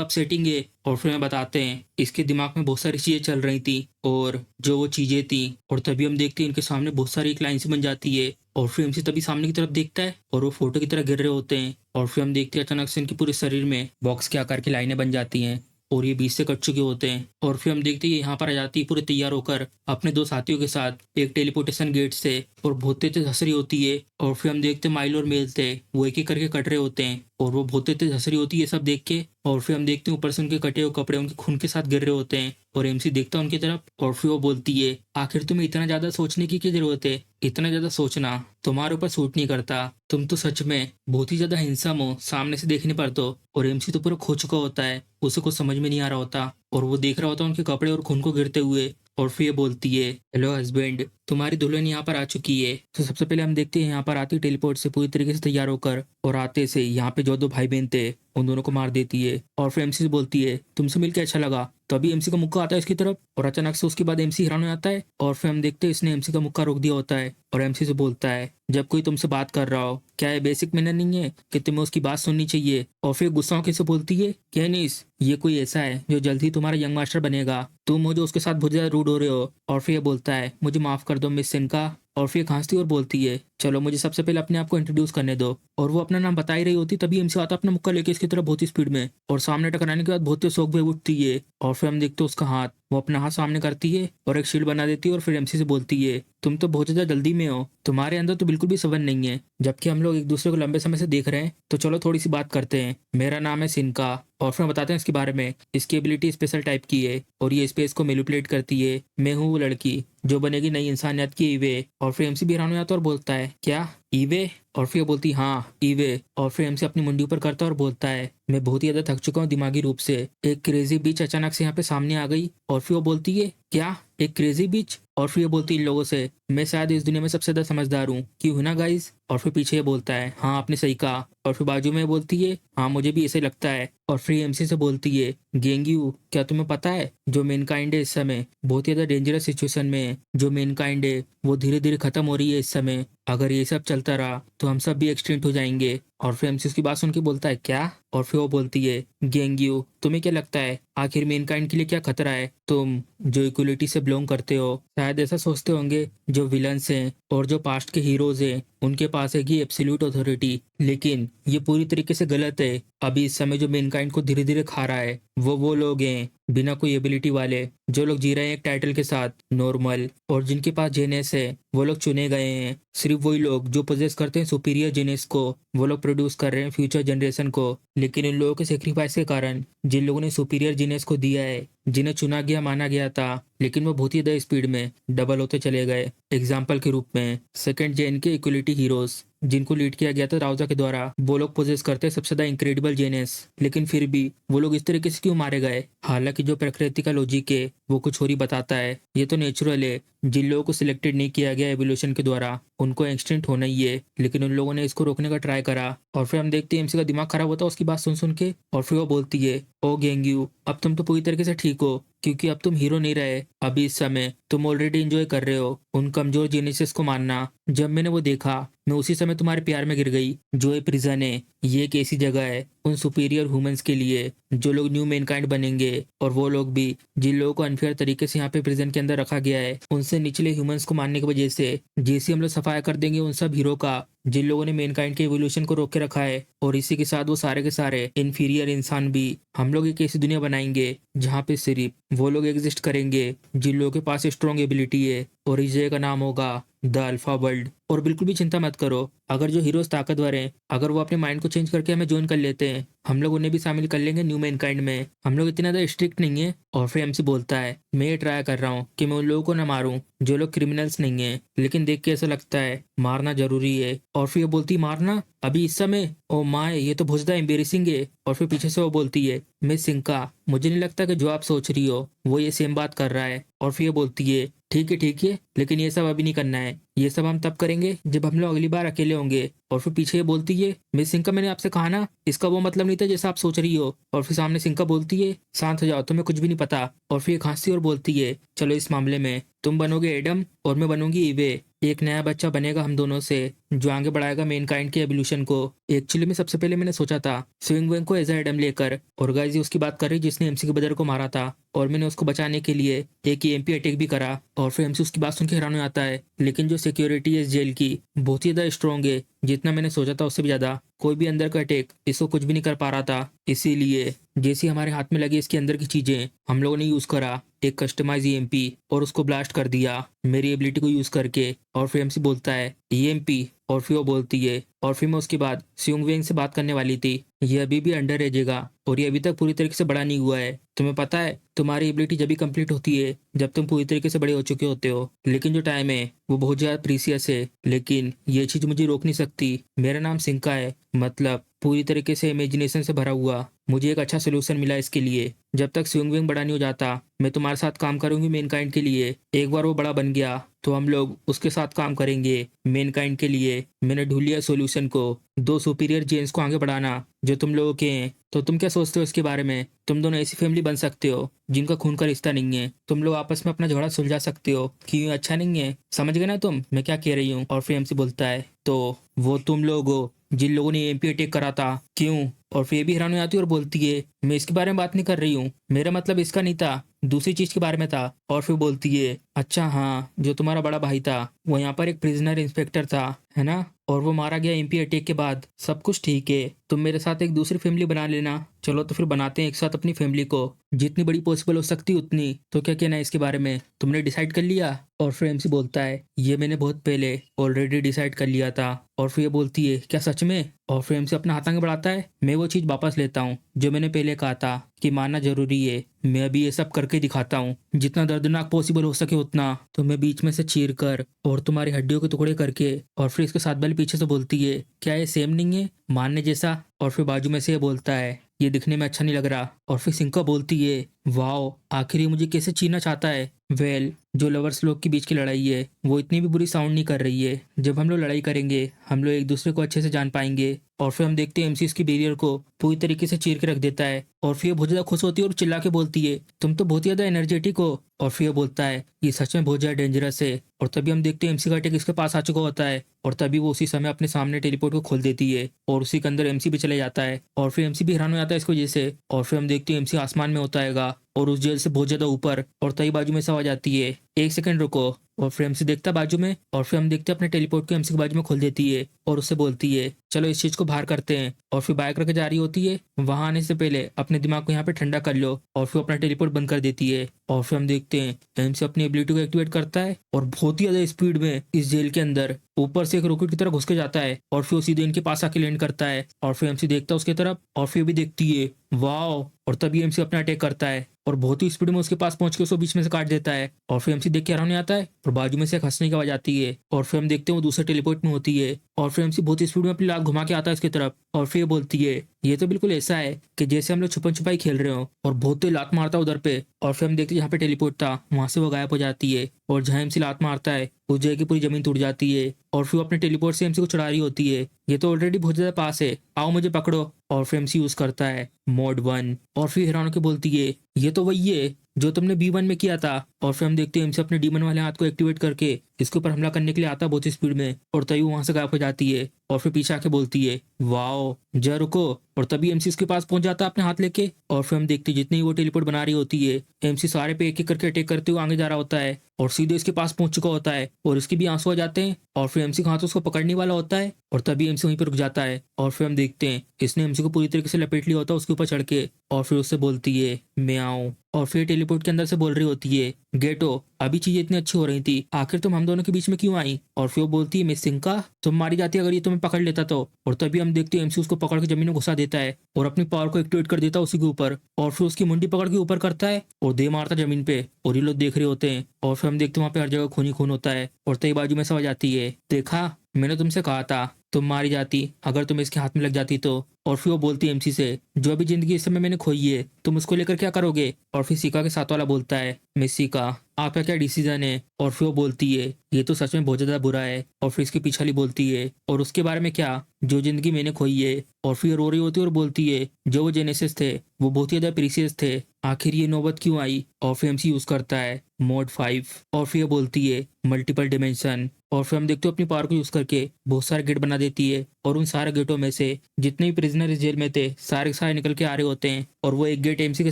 अपसेटिंग है। और फिर हमें बताते हैं इसके दिमाग में बहुत सारी चीजें चल रही थी, और जो वो चीजें थी, और तभी हम देखते हैं इनके सामने बहुत सारी एक लाइन सी बन जाती है। और फिर एमसी तभी सामने की तरफ देखता है और वो फोटो की तरह गिर रहे होते हैं। और फिर हम देखते हैं अचानक से इनके पूरे शरीर में बॉक्स के आकार की लाइनें बन जाती हैं और ये बीच से कट चुके होते हैं। और फिर हम देखते हैं यहाँ पर आ जाती है पूरे तैयार होकर अपने दो साथियों के साथ एक टेलीपोर्टेशन गेट से, और बहुत तेज हंस रही होती है। और फिर हम देखते हैं माइल और मेल थे वो एक एक करके कट रहे होते हैं और वो बहुत तेज हंस रही होती है सब देख के। और फिर हम देखते हैं ऊपर से उनके कटे हुए कपड़े उनके खून के साथ गिर रहे होते हैं, और एमसी देखता है उनकी तरफ, और फिर वो बोलती है, आखिर तुम्हें इतना ज्यादा सोचने की क्या जरूरत है? इतना ज्यादा सोचना तुम्हारे ऊपर सूट नहीं करता, तुम तो सच में बहुत ही ज्यादा हिंसम हो सामने से देखने पर तो। और एमसी तो पूरा खो चुका होता है, उसे कुछ समझ में नहीं आ रहा होता, और वो देख रहा होता है उनके कपड़े और खून को गिरते हुए। और फिर ये बोलती है, हेलो हस्बैंड, तुम्हारी दुल्हन यहाँ पर आ चुकी है। तो सबसे पहले हम देखते हैं यहाँ पर आती टेलीपोर्ट से पूरी तरीके से तैयार होकर, और आते से यहाँ पे जो दो भाई बहन थे उन दोनों को मार देती है। और फिर एमसी से बोलती है, तुमसे मिलकर अच्छा लगा। तो अभी एमसी का मुक्का आता है इसकी तरफ, और अचानक से उसके बाद एमसी हैरान हो जाता है, और फिर हम देखते हैं इसने एमसी का मुक्का रोक दिया होता है, और एमसी से बोलता है, जब कोई तुमसे बात कर रहा हो क्या ये बेसिक मैनर नहीं है कि तुम्हें उसकी बात सुननी चाहिए? और फिर गुस्सा होकर से बोलती है, कैनिस, ये कोई ऐसा है जो जल्द ही तुम्हारा यंग मास्टर बनेगा, तुम मुझे उसके साथ बहुत ज्यादा रूड हो रहे हो। और फिर ये बोलता है, मुझे माफ कर दो मिस सिन्का। और फिर खांसती और बोलती है, चलो मुझे सबसे पहले अपने आप को इंट्रोड्यूस करने दो। और वो अपना नाम बता ही रही होती तभी एमसी आता अपना मुक्का लेके इसकी तरफ बहुत ही स्पीड में, और सामने टकराने के बाद बहुत तेज शॉक वेव उठती है। और फिर हम देखते हैं उसका हाथ वो अपना हाथ सामने करती है और एक शील्ड बना देती है और फिर एमसी से बोलती है, तुम तो बहुत ज्यादा जल्दी में हो, तुम्हारे अंदर तो बिल्कुल भी सब्र नहीं है। जबकि हम लोग एक दूसरे को लंबे समय से देख रहे हैं, तो चलो थोड़ी सी बात करते हैं। मेरा नाम है सिनका, और फिर बताते हैं इसके बारे में। इसकी एबिलिटी स्पेशल टाइप की है और ये स्पेस को मैनिपुलेट करती है। मैं हूँ वो लड़की जो बनेगी नई इंसानियत की ईवे। और फिर एमसी भी हैरान हो जाता है और बोलता है, क्या ईवे? और फिर बोलती हाँ ईवे। और फिर एमसी अपनी मुंडी ऊपर करता है और बोलता है, मैं बहुत ही ज्यादा थक चुका हूँ दिमागी रूप से। एक क्रेजी बीच अचानक से यहाँ पे सामने आ गई। और फिर वो बोलती है, क्या एक क्रेजी बीच? और फिर ये बोलती है इन लोगों से, मैं शायद इस दुनिया में सबसे ज्यादा समझदार हूँ, क्यों है ना गाइस? और फिर पीछे ये बोलता है, हाँ आपने सही कहा। और फिर बाजू में बोलती है, हाँ मुझे भी ऐसे लगता है। और फिर एमसी से बोलती है, गेंग्यू क्या तुम्हें पता है जो मेनकाइंड है इस समय बहुत ही ज्यादा डेंजरस सिचुएशन में है। जो मेनकाइंड है वो धीरे धीरे खत्म हो रही है इस समय। अगर ये सब चलता रहा तो हम सब भी एक्सटिंक्ट हो जाएंगे। और फिर एमसी उसकी बात सुन के बोलता है, क्या? और फिर वो बोलती है, गेंग्यू तुम्हें क्या लगता है आखिर मेनकाइंड के लिए क्या खतरा है? तुम जो इक्वलिटी से बिलोंग करते हो शायद ऐसा सोचते होंगे जो विलन्स हैं और जो पास्ट के हीरोज हैं उनके पास है ये एब्सोल्यूट अथॉरिटी, लेकिन ये पूरी तरीके से गलत है। अभी इस समय जो मेनकाइंड को धीरे धीरे खा रहा है वो लोग हैं बिना कोई एबिलिटी वाले, जो लोग जी रहे हैं एक टाइटल के साथ नॉर्मल, और जिनके पास जेनेस है वो लोग चुने गए हैं। सिर्फ वही लोग जो पोजेस करते हैं सुपीरियर जेनेस को वो लोग प्रोड्यूस कर रहे हैं फ्यूचर जनरेशन को। लेकिन इन लोगों के सेक्रीफाइस के कारण जिन लोगों ने सुपीरियर जीनेस को दिया है, जिन्हें चुना गया माना गया था, लेकिन वो बहुत ही ज्यादा स्पीड में डबल होते चले गए। एग्जाम्पल के रूप में सेकंड जेन के इक्वलिटी हीरोज जिनको लीड किया गया था राउजा के द्वारा, वो लोग पोजेस करते हैं सबसे ज्यादा इंक्रेडिबल जेनेस, लेकिन फिर भी वो लोग इस तरीके से क्यों मारे गए? हालांकि जो प्रकृति का लॉजिक है वो कुछ और ही बताता है। ये तो नेचुरल है, जिन लोगों को सिलेक्टेड नहीं किया गया एवोल्यूशन के द्वारा उनको एक्सटिंक्ट होना ही है, लेकिन उन लोगों ने इसको रोकने का ट्राई करा। और फिर हम देखते हैं एमसी का दिमाग खराब होता है उसकी बात सुन सुन के। और फिर वो बोलती है, ओ गेंग्यू अब तुम तो पूरी तरीके से ठीक हो, क्योंकि अब तुम हीरो नहीं रहे। अभी इस समय तुम ऑलरेडी एंजॉय कर रहे हो उन कमजोर जीनियसेस को मानना। जब मैंने वो देखा मैं उसी समय तुम्हारे प्यार में गिर गई। जो ये प्रिजन है ये एक ऐसी जगह है उन सुपीरियर ह्यूमंस के लिए जो लोग न्यू मैनकाइंड बनेंगे, और वो लोग भी जिन लोगों को अनफेयर तरीके से यहाँ पे प्रिजन के अंदर रखा गया है, उनसे निचले ह्यूमंस को मारने की वजह से जैसे हम लोग सफाया कर देंगे उन सब हीरो का जिन लोगों ने मेनकाइंड के एवोल्यूशन को रोक के रखा है। और इसी के साथ वो सारे के सारे इंफीरियर इंसान भी, हम लोग एक ऐसी दुनिया बनाएंगे जहाँ पे सिर्फ वो लोग एग्जिस्ट करेंगे जिन लोगों के पास स्ट्रॉन्ग एबिलिटी है, और इस जगह का नाम होगा द अल्फा वर्ल्ड। और बिल्कुल भी चिंता मत करो, अगर जो हीरोज ताकतवर हैं अगर वो अपने माइंड को चेंज करके हमें ज्वाइन कर लेते हैं, हम लोग उन्हें भी शामिल कर लेंगे न्यू मैनकाइंड में। हम लोग इतना ज्यादा स्ट्रिक्ट नहीं है। और फिर एमसी बोलता है, मैं ये ट्राई कर रहा हूँ कि मैं उन लोगों को ना मारूं जो लोग क्रिमिनल्स नहीं है, लेकिन देख के ऐसा लगता है मारना जरूरी है। और फिर ये बोलती, मारना अभी इस समय? ओ माय ये तो बहुत ज्यादा एम्बेरसिंग है। और फिर पीछे से वो बोलती है, मिस सिंका मुझे नहीं लगता कि जो आप सोच रही हो वो ये सेम बात कर रहा है। और फिर ये बोलती है, ठीक है, लेकिन ये सब अभी नहीं करना है, ये सब हम तब करेंगे जब हम लोग अगली बार अकेले होंगे। और फिर पीछे ये बोलती है, मिस सिंका मैंने आपसे कहा ना इसका वो मतलब नहीं था जैसा आप सोच रही हो। और फिर सामने सिंका बोलती है, शांत हो जाओ तुम्हें कुछ भी नहीं पता। और फिर खांसती और बोलती है, चलो इस मामले में तुम बनोगे एडम और मैं बनूंगी ईवे। एक नया बच्चा बनेगा हम दोनों से जो आगे बढ़ाएगा मेनकाइंड के एवोल्यूशन को। एक्चुअली में सबसे पहले मैंने सोचा था स्विंग वेंग को एज एडम लेकर, और गाइस ये उसकी बात कर रही जिसने एमसी के ब्रदर को मारा था, और मैंने उसको बचाने के लिए एक ईएमपी अटैक भी करा। और फिर एमसी उसकी बात सुन के हैरान हो जाता है, लेकिन जो सिक्योरिटी है इस जेल की बहुत ही ज्यादा स्ट्रॉन्ग है, जितना मैंने सोचा था उससे भी ज्यादा। कोई भी अंदर का अटैक इसको कुछ भी नहीं कर पा रहा था। इसीलिए जैसे हमारे हाथ में लगी इसके अंदर की चीजें हम लोगों ने यूज करा एक कस्टमाइज ईएमपी और उसको ब्लास्ट कर दिया मेरी एबिलिटी को यूज करके। और फिर एमसी बोलता है, ईएमपी? और फिर वो बोलती है, और फिर मैं उसके बाद स्युंग वेंग से बात करने वाली थी, ये अभी भी अंडर एजेगा और ये अभी तक पूरी तरीके से बड़ा नहीं हुआ है। तुम्हें पता है तुम्हारी एबिलिटी जब भी कंप्लीट होती है जब तुम पूरी तरीके से बड़े हो चुके होते हो, लेकिन जो टाइम है वो बहुत ज्यादा प्रीसियस है। लेकिन ये चीज मुझे रोक नहीं सकती। मेरा नाम सिंका है, मतलब पूरी तरीके से इमेजिनेशन से भरा हुआ। मुझे एक अच्छा सोल्यूशन मिला इसके लिए। जब तक स्विंग विंग बड़ा नहीं हो जाता मैं तुम्हारे साथ काम करूंगी मेनकाइंड के लिए। एक बार वो बड़ा बन गया तो हम लोग उसके साथ काम करेंगे मेनकाइंड के लिए। मैंने ढूंढ लिया सोल्यूशन को, दो सुपीरियर जेन्स को आगे बढ़ाना जो तुम लोगों के हैं। तो तुम क्या सोचते हो इसके बारे में? तुम दोनों ऐसी फैमिली बन सकते हो जिनका खून का रिश्ता नहीं है, तुम लोग आपस में अपना झगड़ा सुलझा सकते हो। क्यों अच्छा नहीं है? समझ गए ना तुम मैं क्या कह रही हूँ? और फिर एमसी बोलता है, तो वो तुम लोग हो जिन लोगों ने एमपी अटैक करा था, क्यों? और फिर भी हैरान हो जाती है और बोलती है, मैं इसके बारे में बात नहीं कर रही हूँ, मेरा मतलब इसका नहीं था, दूसरी चीज के बारे में था। और फिर बोलती है, अच्छा हाँ जो तुम्हारा बड़ा भाई था वो यहाँ पर एक प्रिजनर इंस्पेक्टर था है ना, और वो मारा गया एमपी अटैक के बाद। सब कुछ ठीक है, तुम मेरे साथ एक दूसरी फैमिली बना लेना। चलो तो फिर बनाते हैं एक साथ अपनी फैमिली को, जितनी बड़ी पॉसिबल हो सकती उतनी। तो क्या कहना है इसके बारे में, तुमने डिसाइड कर लिया? और फिर एमसी बोलता है ये मैंने बहुत पहले ऑलरेडी डिसाइड कर लिया था। और फिर ये बोलती है क्या सच में? और फिर एमसी अपना हाथ आगे बढ़ाता है, मैं वो चीज़ वापस लेता हूँ जो मैंने पहले कहा था कि मानना जरूरी है। मैं अभी ये सब करके दिखाता हूँ, जितना दर्दनाक पॉसिबल हो सके उतना। तो मैं बीच में से चीर कर और तुम्हारी हड्डियों के टुकड़े करके। और फिर इसके साथ वाली पीछे से बोलती है क्या ये सेम नहीं है मानने जैसा? और फिर बाजू में से ये बोलता है ये दिखने में अच्छा नहीं लग रहा। और फिर सिंका बोलती है वाओ, आखिर ये मुझे कैसे छीनना चाहता है। वेल, जो लवर्स लोग के बीच की लड़ाई है वो इतनी भी बुरी साउंड नहीं कर रही है। जब हम लोग लड़ाई करेंगे हम लोग एक दूसरे को अच्छे से जान पाएंगे। और फिर हम देखते हैं एमसी इसकी बैरियर को पूरी तरीके से चीर के रख देता है। और फिर ये बहुत ज्यादा खुश होती है और चिल्ला के बोलती है तुम तो बहुत ज्यादा एनर्जेटिक हो। और फिर ये बोलता है ये सच में बहुत ज्यादा डेंजरस है। और तभी हम देखते हैं एमसी का अटैक इसके पास आ चुका होता है। और तभी वो उसी समय अपने सामने टेलीपोर्ट को खोल देती है और उसी के अंदर एमसी भी चले जाता है। और फिर एमसी भी हैरान हो जाता है इसकी वजह से। और फिर हम देखते हैं एमसी आसमान में होता है और उस जेल से बहुत ज्यादा ऊपर। और तभी बाजू में से आवाज आती है एक सेकंड रुको। और फिर एमसी देखता है बाजू में। और फिर हम देखते हैं अपने टेलीपोर्ट को एमसी के बाजू में खोल देती है और उससे बोलती है चलो इस चीज को बाहर करते हैं। और फिर बाइक रख जा रही होती है, वहां आने से पहले अपने दिमाग को यहाँ पे ठंडा कर लो। और फिर अपना टेलीपोर्ट बंद कर देती है। और फिर हम देखते हैं एमसी अपनी एबिलिटी को एक्टिवेट करता है और बहुत ही ज्यादा स्पीड में इस जेल के अंदर ऊपर से एक रॉकेट की तरह घुस के जाता है। और फिर सीधे इनके पास आके लैंड करता है। और फिर एमसी देखता है उसकी तरफ और फिर भी देखती है वाओ। और तभी एमसी अपना अटैक करता है और बहुत ही स्पीड में उसके पास पहुंच के उसको बीच में से काट देता है। और फिर एमसी देख के हैरान हो जाता है और बाजू में से एक हंसने की आवाज आती है। और फिर हम देखते हैं वो दूसरे टेलीपोर्ट में होती है। और फिर एमसी बहुत ही स्पीड में अपनी लात घुमा के आता है इसकी तरफ। और फिर बोलती है ये तो बिल्कुल ऐसा है कि जैसे हम लोग छुपन छुपाई खेल रहे हो। और बहुत ही लात मारता है उधर पे। और फिर हम देखते हैं जहाँ पे टेलीपोर्ट था वहां से वो गायब हो जाती है। और जहाँ एमसी लात मारता है उस जगह की पूरी जमीन टूट जाती है। और फिर वो अपने टेलीपोर्ट से एमसी को चढ़ा रही होती है, ये तो ऑलरेडी बहुत ज्यादा पास है, आओ मुझे पकड़ो। और फिर एमसी यूज करता है मोड 1। और फिर हैरान होकर बोलती है ये तो वही है जो तुमने B1 में किया था। और फिर हम देखते हैं एमसी अपने डीमन वाले हाथ को एक्टिवेट करके इसके ऊपर हमला करने के लिए आता है बहुत ही स्पीड में। और तभी वो वहां से गायब हो जाती है। और फिर पीछे आके बोलती है वाओ जरा रुको। और तभी एमसी इसके पास पहुंच जाता है अपने हाथ लेके। और फिर हम देखते हैं जितनी ही वो टेलीपोर्ट बना रही होती है एमसी सारे पे एक एक करके अटैक करते हुए आगे जा रहा होता है और सीधे इसके पास पहुंच चुका होता है। और इसके भी आंसू आ जाते हैं। और फिर एमसी का हाथ उसको पकड़ने वाला होता है और तभी एमसी वहीं पर रुक जाता है। और फिर हम देखते हैं इसने एमसी को पूरी तरीके से लपेट लिया होता है उसके ऊपर चढ़ के। और फिर उससे बोलती है मैं आऊं। और फिर टेलीपोर्ट के अंदर से बोल रही होती है गेटो अभी चीजें इतनी अच्छी हो रही थी, आखिर तुम हम दोनों के बीच में क्यों आई? और फिर वो बोलती है मिस सिंका तुम मारी जाती अगर ये तुम्हें पकड़ लेता तो। और तभी हम देखते हैं एमसी उसको पकड़ के जमीन में घुसा देता है और अपनी पावर को एक्टिवेट कर देता है उसी के ऊपर। और फिर उसकी मुंडी पकड़ के ऊपर करता है और दे मारता जमीन पे। और ये लोग देख रहे होते हैं। और फिर हम देखते हैं वहां पे हर जगह खून ही खून होता है। और तई बाजू में समझ आती है देखा मैंने तुमसे कहा था तुम मारी जाती अगर तुम इसके हाथ में लग जाती तो। और फिर वो बोलती है एमसी से जो अभी जिंदगी इस समय मैंने खोई है तुम उसको लेकर क्या करोगे? और फिर सिका के साथ वाला बोलता है मिस सिका आपका क्या डिसीजन है? और फिर वो बोलती है ये तो सच में बहुत ज्यादा बुरा है। और फिर इसकी पीछे वाली बोलती है और उसके बारे में क्या जो जिंदगी मैंने खोई है? और फिर रो रही होती है और बोलती है जो वो जेनेसिस थे वो बहुत ही ज्यादा प्रीसियस थे, आखिर ये नौबत क्यों आई? और फिर एमसी यूज करता है मोड 5। और फिर बोलती है मल्टीपल डिमेंशन। और फिर हम देखते हो अपनी पावर को यूज करके बहुत सारे गेट बना देती है और उन सारे गेटों में से जितने भी प्रिजनर इस जेल में थे सारे निकल के आ रहे होते हैं। और वो एक गेट एमसी के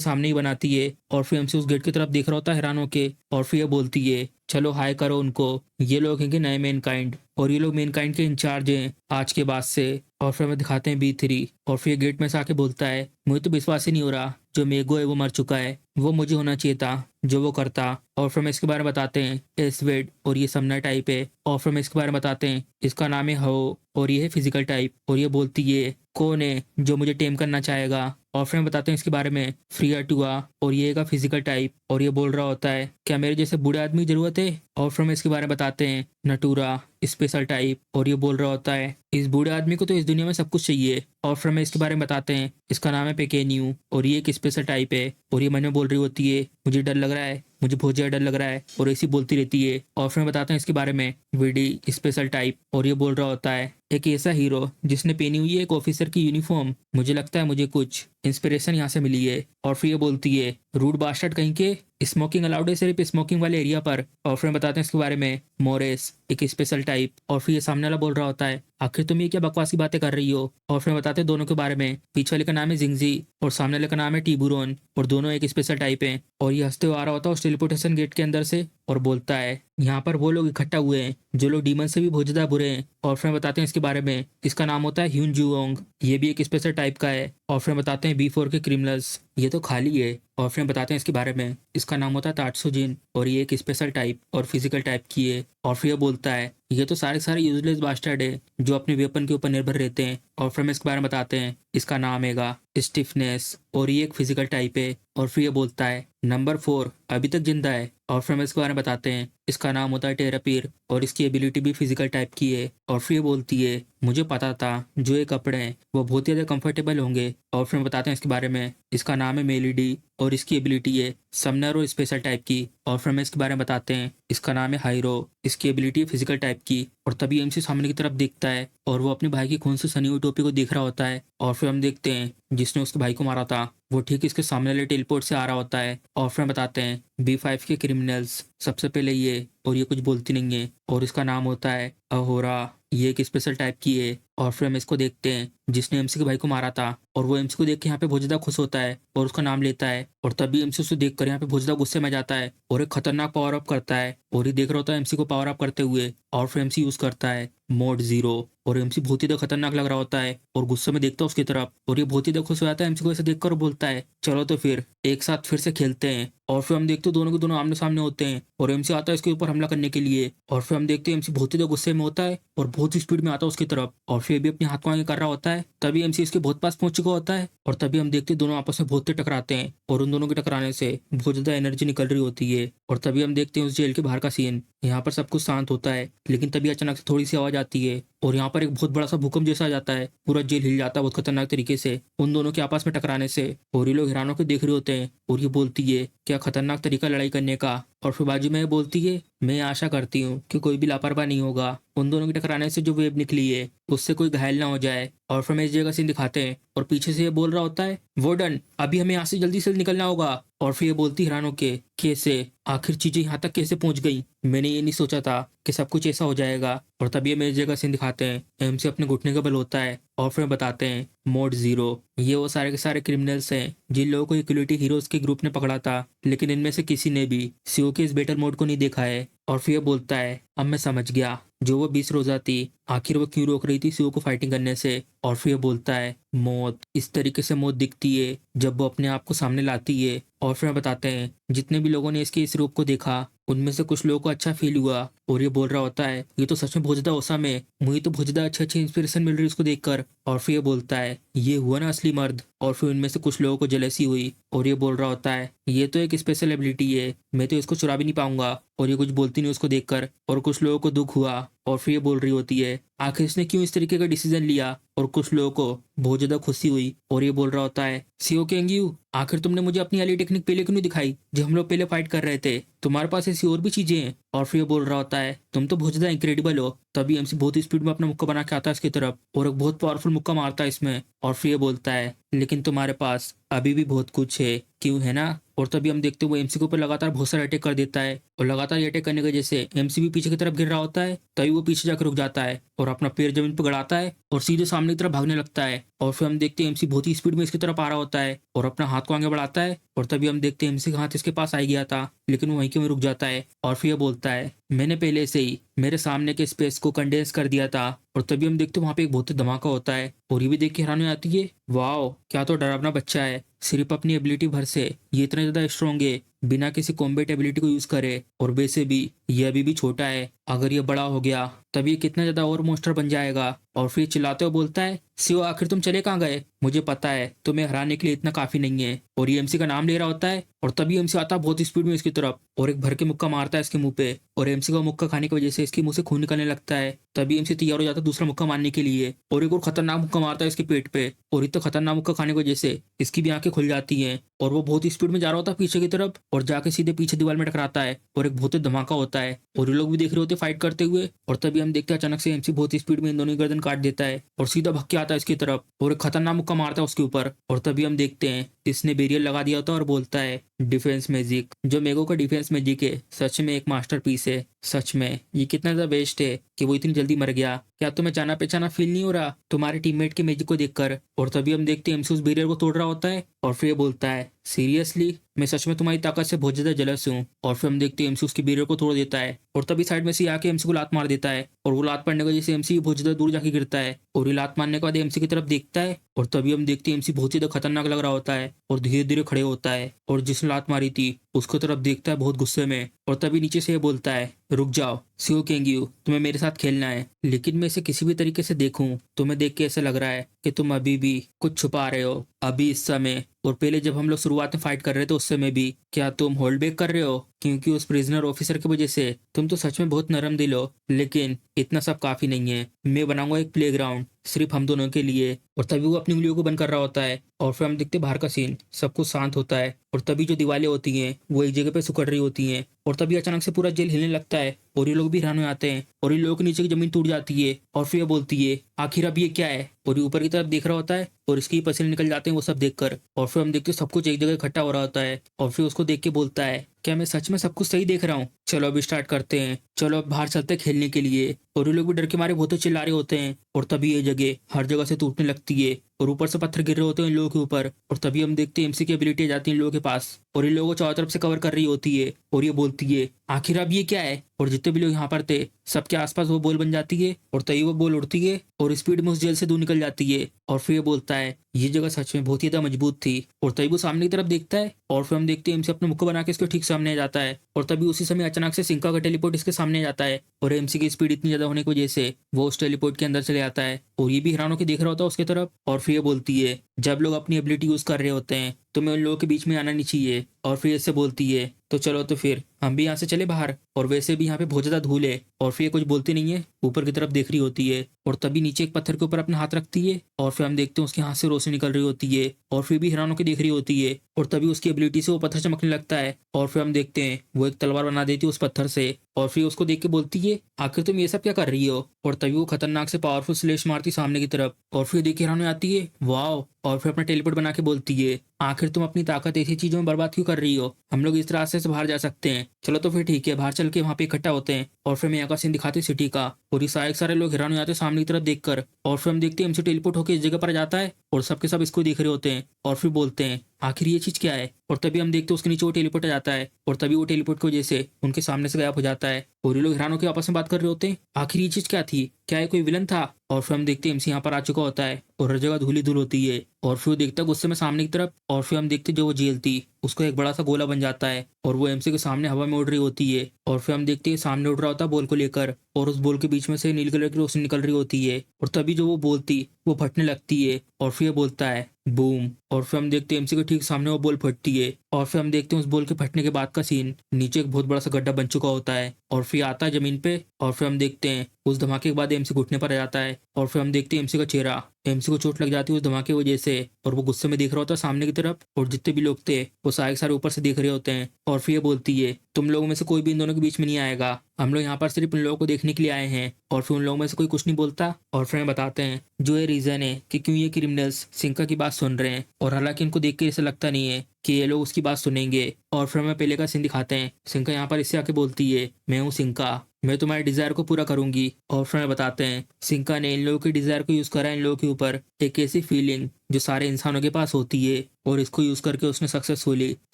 सामने ही बनाती है। और फिर एमसी उस गेट की तरफ देख रहा होता है हैरान होके। और फिर ये बोलती है चलो हाय करो उनको, ये लोग हैं कि नए मेन काइंड और ये लोग मेन काइंड के इंचार्ज हैं आज के बाद से। और फिर हमें दिखाते हैं B3। और फिर गेट में से आके बोलता है मुझे तो विश्वास ही नहीं हो रहा जो मेगो है वो मर चुका है, वो मुझे होना चाहिए था जो वो करता। और फिर हम इसके बारे में बताते हैं एसवेड और ये समना टाइप है। और फिर हम इसके बारे में बताते हैं इसका नाम है हो और ये है फिजिकल टाइप। और ये बोलती है कौन है जो मुझे टेम करना चाहेगा? और फिर हम बताते हैं इसके बारे में फ्रिया टुआ और ये का फिजिकल टाइप। और ये बोल रहा होता है क्या मेरे जैसे बूढ़े आदमी की जरूरत है? और फिर हम इसके बारे में बताते हैं नटूरा स्पेशल टाइप। और ये बोल रहा होता है इस बूढ़े आदमी को तो इस दुनिया में सब कुछ चाहिए। और फिर हम इसके बारे में बताते हैं इसका नाम है पेकेन्यू और ये एक स्पेशल टाइप है। और ये मन में बोल रही होती है मुझे डर लग रहा है, मुझे बहुत ज्यादा डर लग रहा है और ऐसी बोलती रहती है। और फिर हम बताते हैं इसके बारे में वीडी स्पेशल टाइप। और ये बोल रहा होता है एक ऐसा हीरो जिसने पहनी हुई है एक ऑफिसर की यूनिफॉर्म, मुझे लगता है मुझे कुछ इंस्पिरेशन यहाँ से मिली है। और फिर ये बोलती है रूड बास्टर्ड कहीं के, स्मोकिंग अलाउड है सिर्फ स्मोकिंग वाले एरिया पर। और फिर हम बताते हैं इसके बारे में मोरेस एक स्पेशल टाइप। और फिर ये सामने वाला बोल रहा होता है आखिर तुम ये क्या बकवास की बातें कर रही हो? और फिर बताते हैं दोनों के बारे में, पीछे वाले का नाम है जिंगजी और सामने वाले का नाम है टिबुरोन और दोनों एक स्पेशल टाइप है। और ये हंसते हुए आ रहा होता है उस टेलीपोर्टेशन गेट के अंदर से। और बोलता है यहाँ पर वो लोग इकट्ठा हुए हैं जो लोग डीमन से भी बहुत ज्यादा बुरे हैं। और फिर बताते हैं इसके बारे में, इसका नाम होता है ह्यून जुओंग। ये भी एक स्पेशल टाइप का है। और फिर बताते हैं B4 के क्रिमिनल्स, ये तो खाली है। और फिर बताते हैं इसके बारे में, इसका नाम होता है तात्सुजिन और ये एक स्पेशल टाइप और फिजिकल टाइप की है। और फिर ये बोलता है ये तो सारे यूजलेस बास्टर्ड है जो अपने वेपन के ऊपर निर्भर रहते हैं। और फिर हम इसके बारे में बताते हैं, इसका नाम हैगा स्टिफनेस और ये एक फिजिकल टाइप है। और फिर ये बोलता है नंबर 4 अभी तक जिंदा है। और फिर हम इसके बारे में बताते हैं, इसका नाम होता है टेरापीर और इसकी एबिलिटी भी फिजिकल टाइप की है। और फिर ये बोलती है मुझे पता था जो ये कपड़े हैं वो बहुत ही ज्यादा कंफर्टेबल होंगे। और फिर हम बताते हैं इसके बारे में, इसका नाम है मेलिडी और इसकी एबिलिटी है समनर और स्पेशल टाइप की। और फिर हम इसके बारे में बताते हैं, इसका नाम है हाइरो, इसकी एबिलिटी है फिजिकल टाइप की। और तभी एमसी सामने की तरफ देखता है और वो अपने भाई की खून से सनी हुई टोपी को देख रहा होता है। और फिर हम देखते हैं जिसने उसके भाई को मारा था वो ठीक इसके सामने वाले टेलीपोर्ट से आ रहा होता है। और फिर हम बताते हैं B5 के क्रिमिनल्स, सबसे पहले ये, और ये कुछ बोलती नहीं है और इसका नाम होता है अहोरा, ये एक स्पेशल टाइप की है। और फिर हम इसको देखते हैं जिसने एमसी के भाई को मारा था और वो एमसी को देख के यहाँ पे बहुत ज्यादा खुश होता है और उसका नाम लेता है। और तभी एमसी उसे देखकर यहाँ पे बहुत ज्यादा गुस्से में जाता है और एक खतरनाक पावर अप करता है और ये देख रहा होता है एमसी को पावर अप करते हुए। और फिर एमसी यूज करता है मोड 0 और एमसी बहुत ही ज्यादा खतरनाक लग रहा होता है और गुस्से में देखता है उसकी तरफ और ये बहुत ही ज्यादा खुश हो जाता है एमसी को ऐसे देखकर और बोलता है चलो तो फिर एक साथ फिर से खेलते हैं। और फिर हम देखते हैं दोनों के दोनों आमने सामने होते हैं और एमसी आता है इसके ऊपर हमला करने के लिए। और फिर हम देखते हैं एमसी बहुत ही ज्यादा गुस्से में होता है और बहुत ही स्पीड में आता है उसकी तरफ और फिर भी अपने हाथ को आगे कर रहा होता है। तभी एमसी इसके बहुत पास पहुंच चुका होता है और तभी हम देखते हैं दोनों आपस में बहुत टकराते हैं और उन दोनों के टकराने से बहुत ज्यादा एनर्जी निकल रही होती है। और तभी हम देखते हैं उस जेल के बाहर का सीन, यहाँ पर सब कुछ शांत होता है लेकिन तभी अचानक से थोड़ी सी आवाज आती है और यहाँ पर एक बहुत बड़ा सा भूकंप जैसा आ जाता है, पूरा जेल हिल जाता है बहुत खतरनाक तरीके से उन दोनों के आपस में टकराने से। और ये लोग हैरान होकर देख रहे होते हैं और ये बोलती है क्या खतरनाक तरीका लड़ाई करने का। और फिर बाजू में ये बोलती है मैं आशा करती हूँ कि कोई भी लापरवाह नहीं होगा, उन दोनों के टकराने से जो वेव निकली है उससे कोई घायल ना हो जाए। और फिर हमें इस जगह सीन दिखाते हैं और पीछे से ये बोल रहा होता है वार्डन अभी हमें यहाँ से जल्दी से निकलना होगा। और फिर ये बोलती हैरान होके कैसे, आखिर चीजें यहाँ तक कैसे पहुंच गई, मैंने ये नहीं सोचा था कि सब कुछ ऐसा हो जाएगा। और तभी हमें इस जगह सीन दिखाते हैं, एमसी अपने घुटने का बल होता है और फिर बताते हैं मोड 0 ये वो सारे के सारे क्रिमिनल्स हैं जिन लोगों को इक्वलिटी हीरोज के ग्रुप ने पकड़ा था लेकिन इनमें से किसी ने भी सीओ के इस बेटर मोड को नहीं देखा है। और फिर बोलता है अब मैं समझ गया जो वो 20 रोजा थी आखिर वो क्यों रोक रही थी सीओ को फाइटिंग करने से। और फिर बोलता है मौत इस तरीके से मौत दिखती है जब वो अपने आप को सामने लाती है। और फिर बताते हैं जितने भी लोगों ने इसके इस रूप को देखा उनमें से कुछ लोगों को अच्छा फील हुआ और ये बोल रहा होता है ये तो सच में बहुत ज्यादा औसम है, मुझे तो बहुत ज्यादा अच्छी इंस्पिरेशन मिल रही है इसको देखकर। और फिर ये बोलता है ये हुआ ना असली मर्द। और फिर उनमें से कुछ लोगों को जेलसी हुई और ये बोल रहा होता है ये तो एक स्पेशल एबिलिटी है, मैं तो इसको चुरा भी नहीं पाऊंगा। और ये कुछ बोलती नहीं उसको देखकर और कुछ लोगों को दुख हुआ। और फिर ये बोल रही होती है आखिर इसने क्यों इस तरीके का डिसीजन लिया। और कुछ लोगों को बहुत ज्यादा खुशी हुई और ये बोल रहा होता है सीओ केंगयू आखिर तुमने मुझे अपनी वाली टेक्निक पहले क्यों नहीं दिखाई जब हम लोग पहले फाइट कर रहे थे, तुम्हारे पास ऐसी और भी चीजें हैं। और फिर ये बोल रहा होता है तुम तो बहुत ज्यादा इंक्रेडिबल हो। तभी एमसी बहुत स्पीड में अपना मुक्का बना के आता है इसकी तरफ और एक बहुत पावरफुल मुक्का मारता है इसमें। और फिर ये बोलता है लेकिन तुम्हारे पास अभी भी बहुत कुछ है क्यों, है ना। और तभी हम देखते हैं वो एमसी के ऊपर लगातार बहुत सारे अटैक कर देता है और लगातार ये अटैक करने की वजह से एमसी भी पीछे की तरफ गिर रहा होता है। तभी वो पीछे जाकर रुक जाता है और अपना पैर जमीन पर गड़ाता है और सीधे सामने की तरफ भागने लगता है। और फिर हम देखते हैं एमसी बहुत ही स्पीड में इसकी तरफ आ रहा होता है और अपना हाथ को आगे बढ़ाता है। और तभी हम देखते हैं एमसी का हाथ इसके पास आ गया था लेकिन वो वहीं के वहीं रुक जाता है। और फिर ये बोलता है मैंने पहले से ही मेरे सामने के स्पेस को कंडेंस कर दिया था। और तभी हम देखते हैं वहां पे एक बहुत ही धमाका होता है और ये भी देख के हैरानी आती है वाओ क्या तो डरावना बच्चा है, सिर्फ अपनी एबिलिटी भर से ये इतना ज्यादा स्ट्रॉन्ग है बिना किसी कॉम्बैट एबिलिटी को यूज करे। और वैसे भी ये अभी भी छोटा है, अगर ये बड़ा हो गया तब ये कितना ज्यादा और मोस्टर बन जाएगा। और फिर चिल्लाते हुए बोलता है सीओ आखिर तुम चले कहाँ गए, मुझे पता है तुम्हें हराने के लिए इतना काफी नहीं है। और ये एमसी का नाम ले रहा होता है और तभी एमसी आता है बहुत स्पीड में इसकी तरफ और एक भर के मुक्का मारता है इसके मुंह पे और एमसी का मुक्का खाने की वजह से इसके मुंह से खून निकलने लगता है। तभी एमसी तैयार हो जाता है दूसरा मुक्का मारने के लिए और एक और खतरनाक मुक्का मारता है इसके पेट पे और इतना खतरनाक मुक्का खाने की वजह से इसकी भी आंखें खुल जाती हैं और वो बहुत ही स्पीड में जा रहा होता है पीछे की तरफ और जाके सीधे पीछे दीवार में टकराता है और एक बहुत ही धमाका होता है और ये लोग भी देख रहे होते फाइट करते हुए। और तभी हम देखते हैं अचानक से एमसी बहुत ही स्पीड में इन दोनों की गर्दन काट देता है और सीधा भग के आता है इसकी तरफ और एक खतरनाक मुक्का मारता है उसके ऊपर। और तभी हम देखते हैं इसने बैरियर लगा दिया होता है और बोलता है डिफेंस मैजिक। जो मेगो का डिफेंस मैजिक है सच में एक मास्टरपीस है। सच में ये कितना ज्यादा बेस्ट है कि वो इतनी जल्दी मर गया। क्या तुम्हें जाना पहचाना फील नहीं हो रहा तुम्हारे टीममेट के मैजिक को देखकर? और तभी हम देखते हैं एमसी उस बैरियर को तोड़ रहा होता है और फिर ये बोलता है सीरियसली मैं सच में तुम्हारी ताकत से बहुत ज्यादा जलस हूँ। और फिर हम देखते हैं एमसी उसकी बैरियर को तोड़ देता है और तभी साइड में से आके एमसी को लात मार देता है और वो लात पड़ने की वजह से एमसी बहुत ज्यादा दूर जाके गिरता है। और ये लात मारने के बाद एमसी की तरफ देखता है और तभी हम देखते हैं एमसी बहुत ज्यादा खतरनाक लग रहा होता है और धीरे धीरे खड़े होता है और जिसने लात मारी थी उसको तरफ देखता है बहुत गुस्से में। और तभी नीचे से ये बोलता है रुक जाओ सियो केंगयू, तुम्हें मेरे साथ खेलना है लेकिन मैं इसे किसी भी तरीके से देखूं तुम्हें देख के ऐसा लग रहा है कि तुम अभी भी कुछ छुपा रहे हो। अभी इस समय और पहले जब हम लोग शुरुआत में फाइट कर रहे थे उस समय भी क्या तुम होल्ड बैक कर रहे हो क्योंकि उस प्रिजनर ऑफिसर की वजह से? तुम तो सच में बहुत नरम दिल हो लेकिन इतना सब काफी नहीं है। मैं बनाऊंगा एक प्लेग्राउंड सिर्फ हम दोनों के लिए। और तभी वो अपनी उंगलियों को बंद कर रहा होता है और फिर हम देखते बाहर का सीन सब कुछ शांत होता है और तभी जो दीवारें होती हैं वो एक जगह पे सिकुड़ रही होती हैं और तभी अचानक से पूरा जेल हिलने लगता है और ये लोग भी हैरान हो जाते हैं और ये लोगों के नीचे की जमीन टूट जाती है। और फिर ये बोलती है आखिर अब ये क्या है? और ये ऊपर की तरफ देख रहा होता है और इसके पसीने निकल जाते हैं वो सब देखकर। और फिर हम देखते हैं सब कुछ एक जगह इकट्ठा हो रहा होता है और फिर उसको देख के बोलता है क्या मैं सच में सब कुछ सही देख रहा हूँ? चलो अभी स्टार्ट करते हैं, चलो अब बाहर चलते हैं खेलने के लिए। और ये लोग भी डर के मारे बहुत चिल्ला रहे होते हैं और तभी ये जगह हर जगह से टूटने लगती है और ऊपर से पत्थर गिर रहे होते हैं इन लोगों के ऊपर। और तभी हम देखते हैं एमसी की एबिलिटी जाती है इन लोगों के पास और इन लोगों को चारों तरफ से कवर कर रही होती है और ये बोलती है आखिर अब ये क्या है? और जितने भी लोग यहाँ पर थे सबके आसपास वो बॉल बन जाती है और तभी वो बॉल उड़ती है और स्पीड में उस जेल से दूर निकल जाती है। और फिर ये बोलता है ये जगह सच में बहुत ही ज्यादा मजबूत थी। और तभी वो सामने की तरफ देखता है और फिर हम देखते हैं एमसी अपने मुख को बना के इसके ठीक सामने आ जाता है और तभी उसी समय अचानक से सिंका का टेलीपोर्ट इसके सामने आ जाता है और एमसी की स्पीड इतनी ज्यादा होने की वजह से वो उस टेलीपोर्ट के अंदर चले आता है और ये भी हैरान होकर देख रहा होता है उसकी तरफ। और फिर ये बोलती है जब लोग अपनी एबिलिटी यूज कर रहे होते हैं तो मैं उन लोगों के बीच में आना नहीं चाहिए। और फिर इससे बोलती है तो चलो तो फिर हम भी यहाँ से चले बाहर। और वैसे भी यहाँ पे बहुत ज्यादा धूल है। और फिर ये कुछ बोलती नहीं है, ऊपर की तरफ देख रही होती है और तभी नीचे एक पत्थर के ऊपर अपना हाथ रखती है और फिर हम देखते हैं उसके हाथ से रोशनी निकल रही होती है और फिर भी हैरान होकर देख रही होती है और तभी उसकी एबिलिटी से वो पत्थर चमकने लगता है और फिर हम देखते हैं वो एक तलवार बना देती है उस पत्थर से। और फिर उसको देख के बोलती है आखिर तुम ये सब क्या कर रही हो? और तभी वो खतरनाक से पावरफुल स्लेश मारती सामने की तरफ और फिर देख के हैरान हो जाती है वाओ। और फिर अपना टेलीपोर्ट बना के बोलती है आखिर तुम अपनी ताकत ऐसी चीजों में बर्बाद क्यों कर रही हो? हम लोग इस रास्ते से बाहर जा सकते हैं। चलो तो फिर ठीक है, बाहर चल के वहाँ पे इकट्ठा होते हैं। और फिर मैं यहाँ का सीन दिखाती सिटी का और ये सारे लोग हैरान हो जाते हैं सामने की तरफ देखकर। और फिर हम देखते हैं एमसी टेलीपोर्ट होकर इस जगह पर जाता है और सबके सब इसको देख रहे होते हैं और फिर बोलते हैं आखिर ये चीज क्या है? और तभी हम देखते हैं उसके नीचे वो टेलीपोर्ट आ जाता है और तभी वो टेलीपोर्ट की वजह से उनके सामने से गायब हो जाता है और ये लोग हैरान होकर आपस में बात कर रहे होते हैं आखिर ये चीज क्या थी? क्या ये कोई विलन था? और फिर हम देखते हैं एमसी यहाँ पर आ चुका होता है और हर जगह धूल ही धूल होती है। और फिर वो देखता है गुस्से में सामने की तरफ और फिर हम देखते हैं जो वो जेल थी उसको एक बड़ा सा गोला बन जाता है और वो एमसी के सामने हवा में उड़ रही होती है। और फिर हम देखते हैं सामने उड़ रहा होता है बॉल को लेकर और उस बॉल के बीच में से नीले कलर की रोशनी निकल रही होती है और तभी जो वो बॉल थी वो फटने लगती है और फिर बोलता है बूम। और फिर हम देखते हैं एमसी के ठीक सामने वो बॉल फटती है और फिर हम देखते हैं उस बॉल के फटने के बाद का सीन नीचे एक बहुत बड़ा सा गड्ढा बन चुका होता है और फिर आता है जमीन पे। और फिर हम देखते हैं उस धमाके के बाद एमसी घुटने पर आ जाता है और फिर हम देखते हैं एमसी का चेहरा, एमसी को चोट लग जाती है उस धमाके की वजह से और वो गुस्से में देख रहा होता है सामने की तरफ और जितने भी लोग थे वो सारे ऊपर से देख रहे होते हैं। और फिर ये बोलती है तुम लोगों में से कोई भी इन दोनों के बीच में नहीं आएगा, हम लोग यहाँ पर सिर्फ उन लोगों को देखने के लिए आए हैं। और फिर उन लोगों में से कोई कुछ नहीं बोलता और फिर हमें बताते हैं जो ये रीजन है कि क्यों ये क्रिमिनल्स सिंका की बात सुन रहे हैं और हालांकि इनको देख के ऐसा लगता नहीं है कि ये लोग उसकी बात सुनेंगे। और फिर हमें पहले का सीन दिखाते हैं, सिंका यहाँ पर इससे आके बोलती है मैं हूँ सिंका, मैं तुम्हारे डिजायर को पूरा करूंगी। और फिर हमें बताते हैं सिंका ने इन लोगों के डिजायर को यूज करा इन लोगों के ऊपर, एक ऐसी फीलिंग जो सारे इंसानों के पास होती है और इसको यूज करके उसने सक्सेसफुली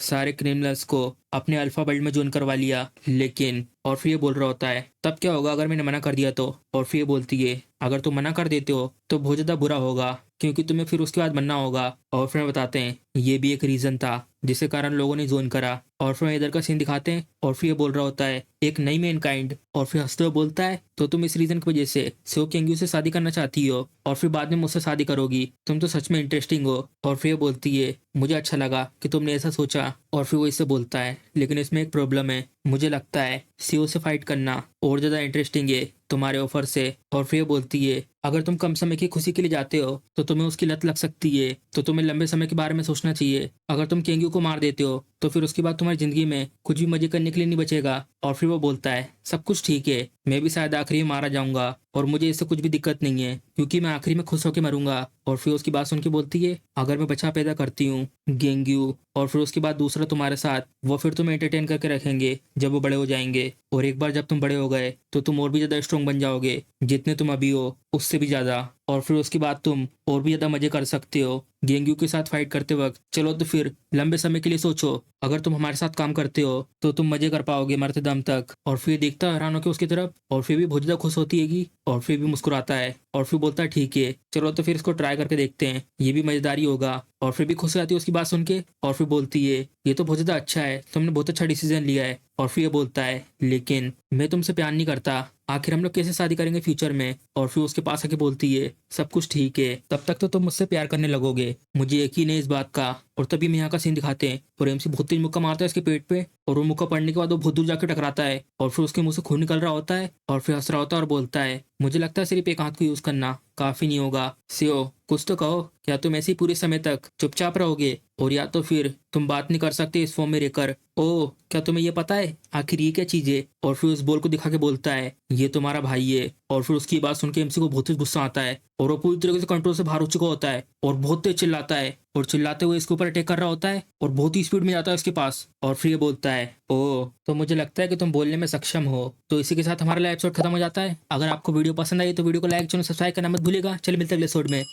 सारे क्रिमिनल्स को अपने अल्फा वर्ल्ड में ज्वाइन करवा लिया। लेकिन और फिर ये बोल रहा होता है तब क्या होगा अगर मैंने मना कर दिया तो? और फिर ये बोलती है अगर तुम मना कर देते हो तो बहुत ज्यादा बुरा होगा क्योंकि तुम्हें फिर उसके बाद बनना होगा। और फिर बताते हैं ये भी एक रीजन था जिसके कारण लोगों ने ज्वाइन करा। और फिर इधर का सीन दिखाते हैं और फिर ये बोल रहा होता है एक नई मैनकाइंड। और फिर हंसते हुए बोलता है तो तुम इस रीजन की वजह से सियो केंग्यू से शादी करना चाहती हो और फिर बाद में मुझसे शादी करोगी, तुम तो सच में इंटरेस्टिंग हो। और फिर ये बोलती है मुझे अच्छा लगा कि तुमने ऐसा सोचा। और फिर वो इससे बोलता है लेकिन इसमें एक प्रॉब्लम है, मुझे लगता है सीओ से फाइट करना और ज्यादा इंटरेस्टिंग है तुम्हारे ऑफर से। और फिर ये बोलती है अगर तुम कम समय की खुशी के लिए जाते हो तो तुम्हें उसकी लत लग सकती है, तो तुम्हें लंबे समय के बारे में सोचना चाहिए। अगर तुम केंग्यू को मार देते हो तो फिर उसके बाद तुम्हारी जिंदगी में कुछ भी मजे करने के लिए नहीं बचेगा। और फिर वो बोलता है सब कुछ ठीक है, मैं भी शायद आखिरी में मारा जाऊंगा और मुझे इससे कुछ भी दिक्कत नहीं है क्योंकि मैं आखिरी में खुश होकर मरूंगा। और फिर उसकी बात सुन के बोलती है अगर मैं बच्चा पैदा करती हूँ गेंग्यू और फिर उसके बाद दूसरा तुम्हारे साथ, वो फिर तुम्हें एंटरटेन करके रखेंगे जब वो बड़े हो जाएंगे। और एक बार जब तुम बड़े हो गए तो तुम और भी ज्यादा स्ट्रोंग बन जाओगे, जितने तुम अभी हो उससे भी ज्यादा। और फिर उसके बाद तुम और भी ज्यादा मजे कर सकते हो गेंग्यू के साथ फाइट करते वक्त। चलो तो फिर लंबे समय के लिए सोचो, अगर तुम हमारे साथ काम करते हो तो तुम मजे कर पाओगे मरते दम तक। और फिर देखता है हैरान होकर उसकी तरफ और फिर भी बहुत ज्यादा खुश होती हैगी और फिर भी मुस्कुराता है और फिर बोलता है ठीक है चलो तो फिर इसको ट्राई करके देखते हैं, ये भी मजेदारी होगा। और फिर भी खुश हो जाती है उसकी बात सुन के और फिर बोलती है ये तो बहुत ज्यादा अच्छा है, तुमने बहुत अच्छा डिसीजन लिया है। और फिर ये बोलता है लेकिन मैं तुमसे प्यार नहीं करता, आखिर हम लोग कैसे शादी करेंगे फ्यूचर में। और फिर उसके पास आके बोलती है सब कुछ ठीक है, तब तक तो तुम मुझसे प्यार करने लगोगे, मुझे यकीन है इस बात का। और तभी मैं यहाँ का सीन दिखाते हैं और एमसी बहुत तेज मुक्का मारता है इसके पेट पे और वो मुक्का पड़ने के बाद वो बहुत दूर जाकर टकराता है और फिर उसके मुंह से खून निकल रहा होता है और फिर हंस रहा होता है और बोलता है मुझे लगता है सिर्फ एक हाथ को यूज करना काफी नहीं होगा, सियो कुछ तो कहो, क्या तुम ऐसे ही पूरे समय तक चुपचाप रहोगे और या तो फिर तुम बात नहीं कर सकते इस फॉर्म में रहकर। ओ क्या तुम्हें ये पता है आखिर ये क्या चीज है। और फिर उस बॉल को दिखा के बोलता है ये तुम्हारा भाई है। और फिर उसकी बात सुन के एमसी को बहुत ही गुस्सा आता है और वो पूरी तरीके से कंट्रोल से बाहर हो चुका होता है और बहुत तेज चिल्लाता है और चिल्लाते हुए इसके ऊपर अटैक कर रहा होता है और बहुत ही स्पीड में जाता है उसके पास। और फिर ये बोलता है ओ तो मुझे लगता है कि तुम बोलने में सक्षम हो। तो इसी के साथ हमारा एपिसोड खत्म हो जाता है। अगर आपको वीडियो पसंद आई तो वीडियो को लाइक चैनल सब्सक्राइब करना मत भूलिएगा। चलिए मिलते हैं अगले एपिसोड में।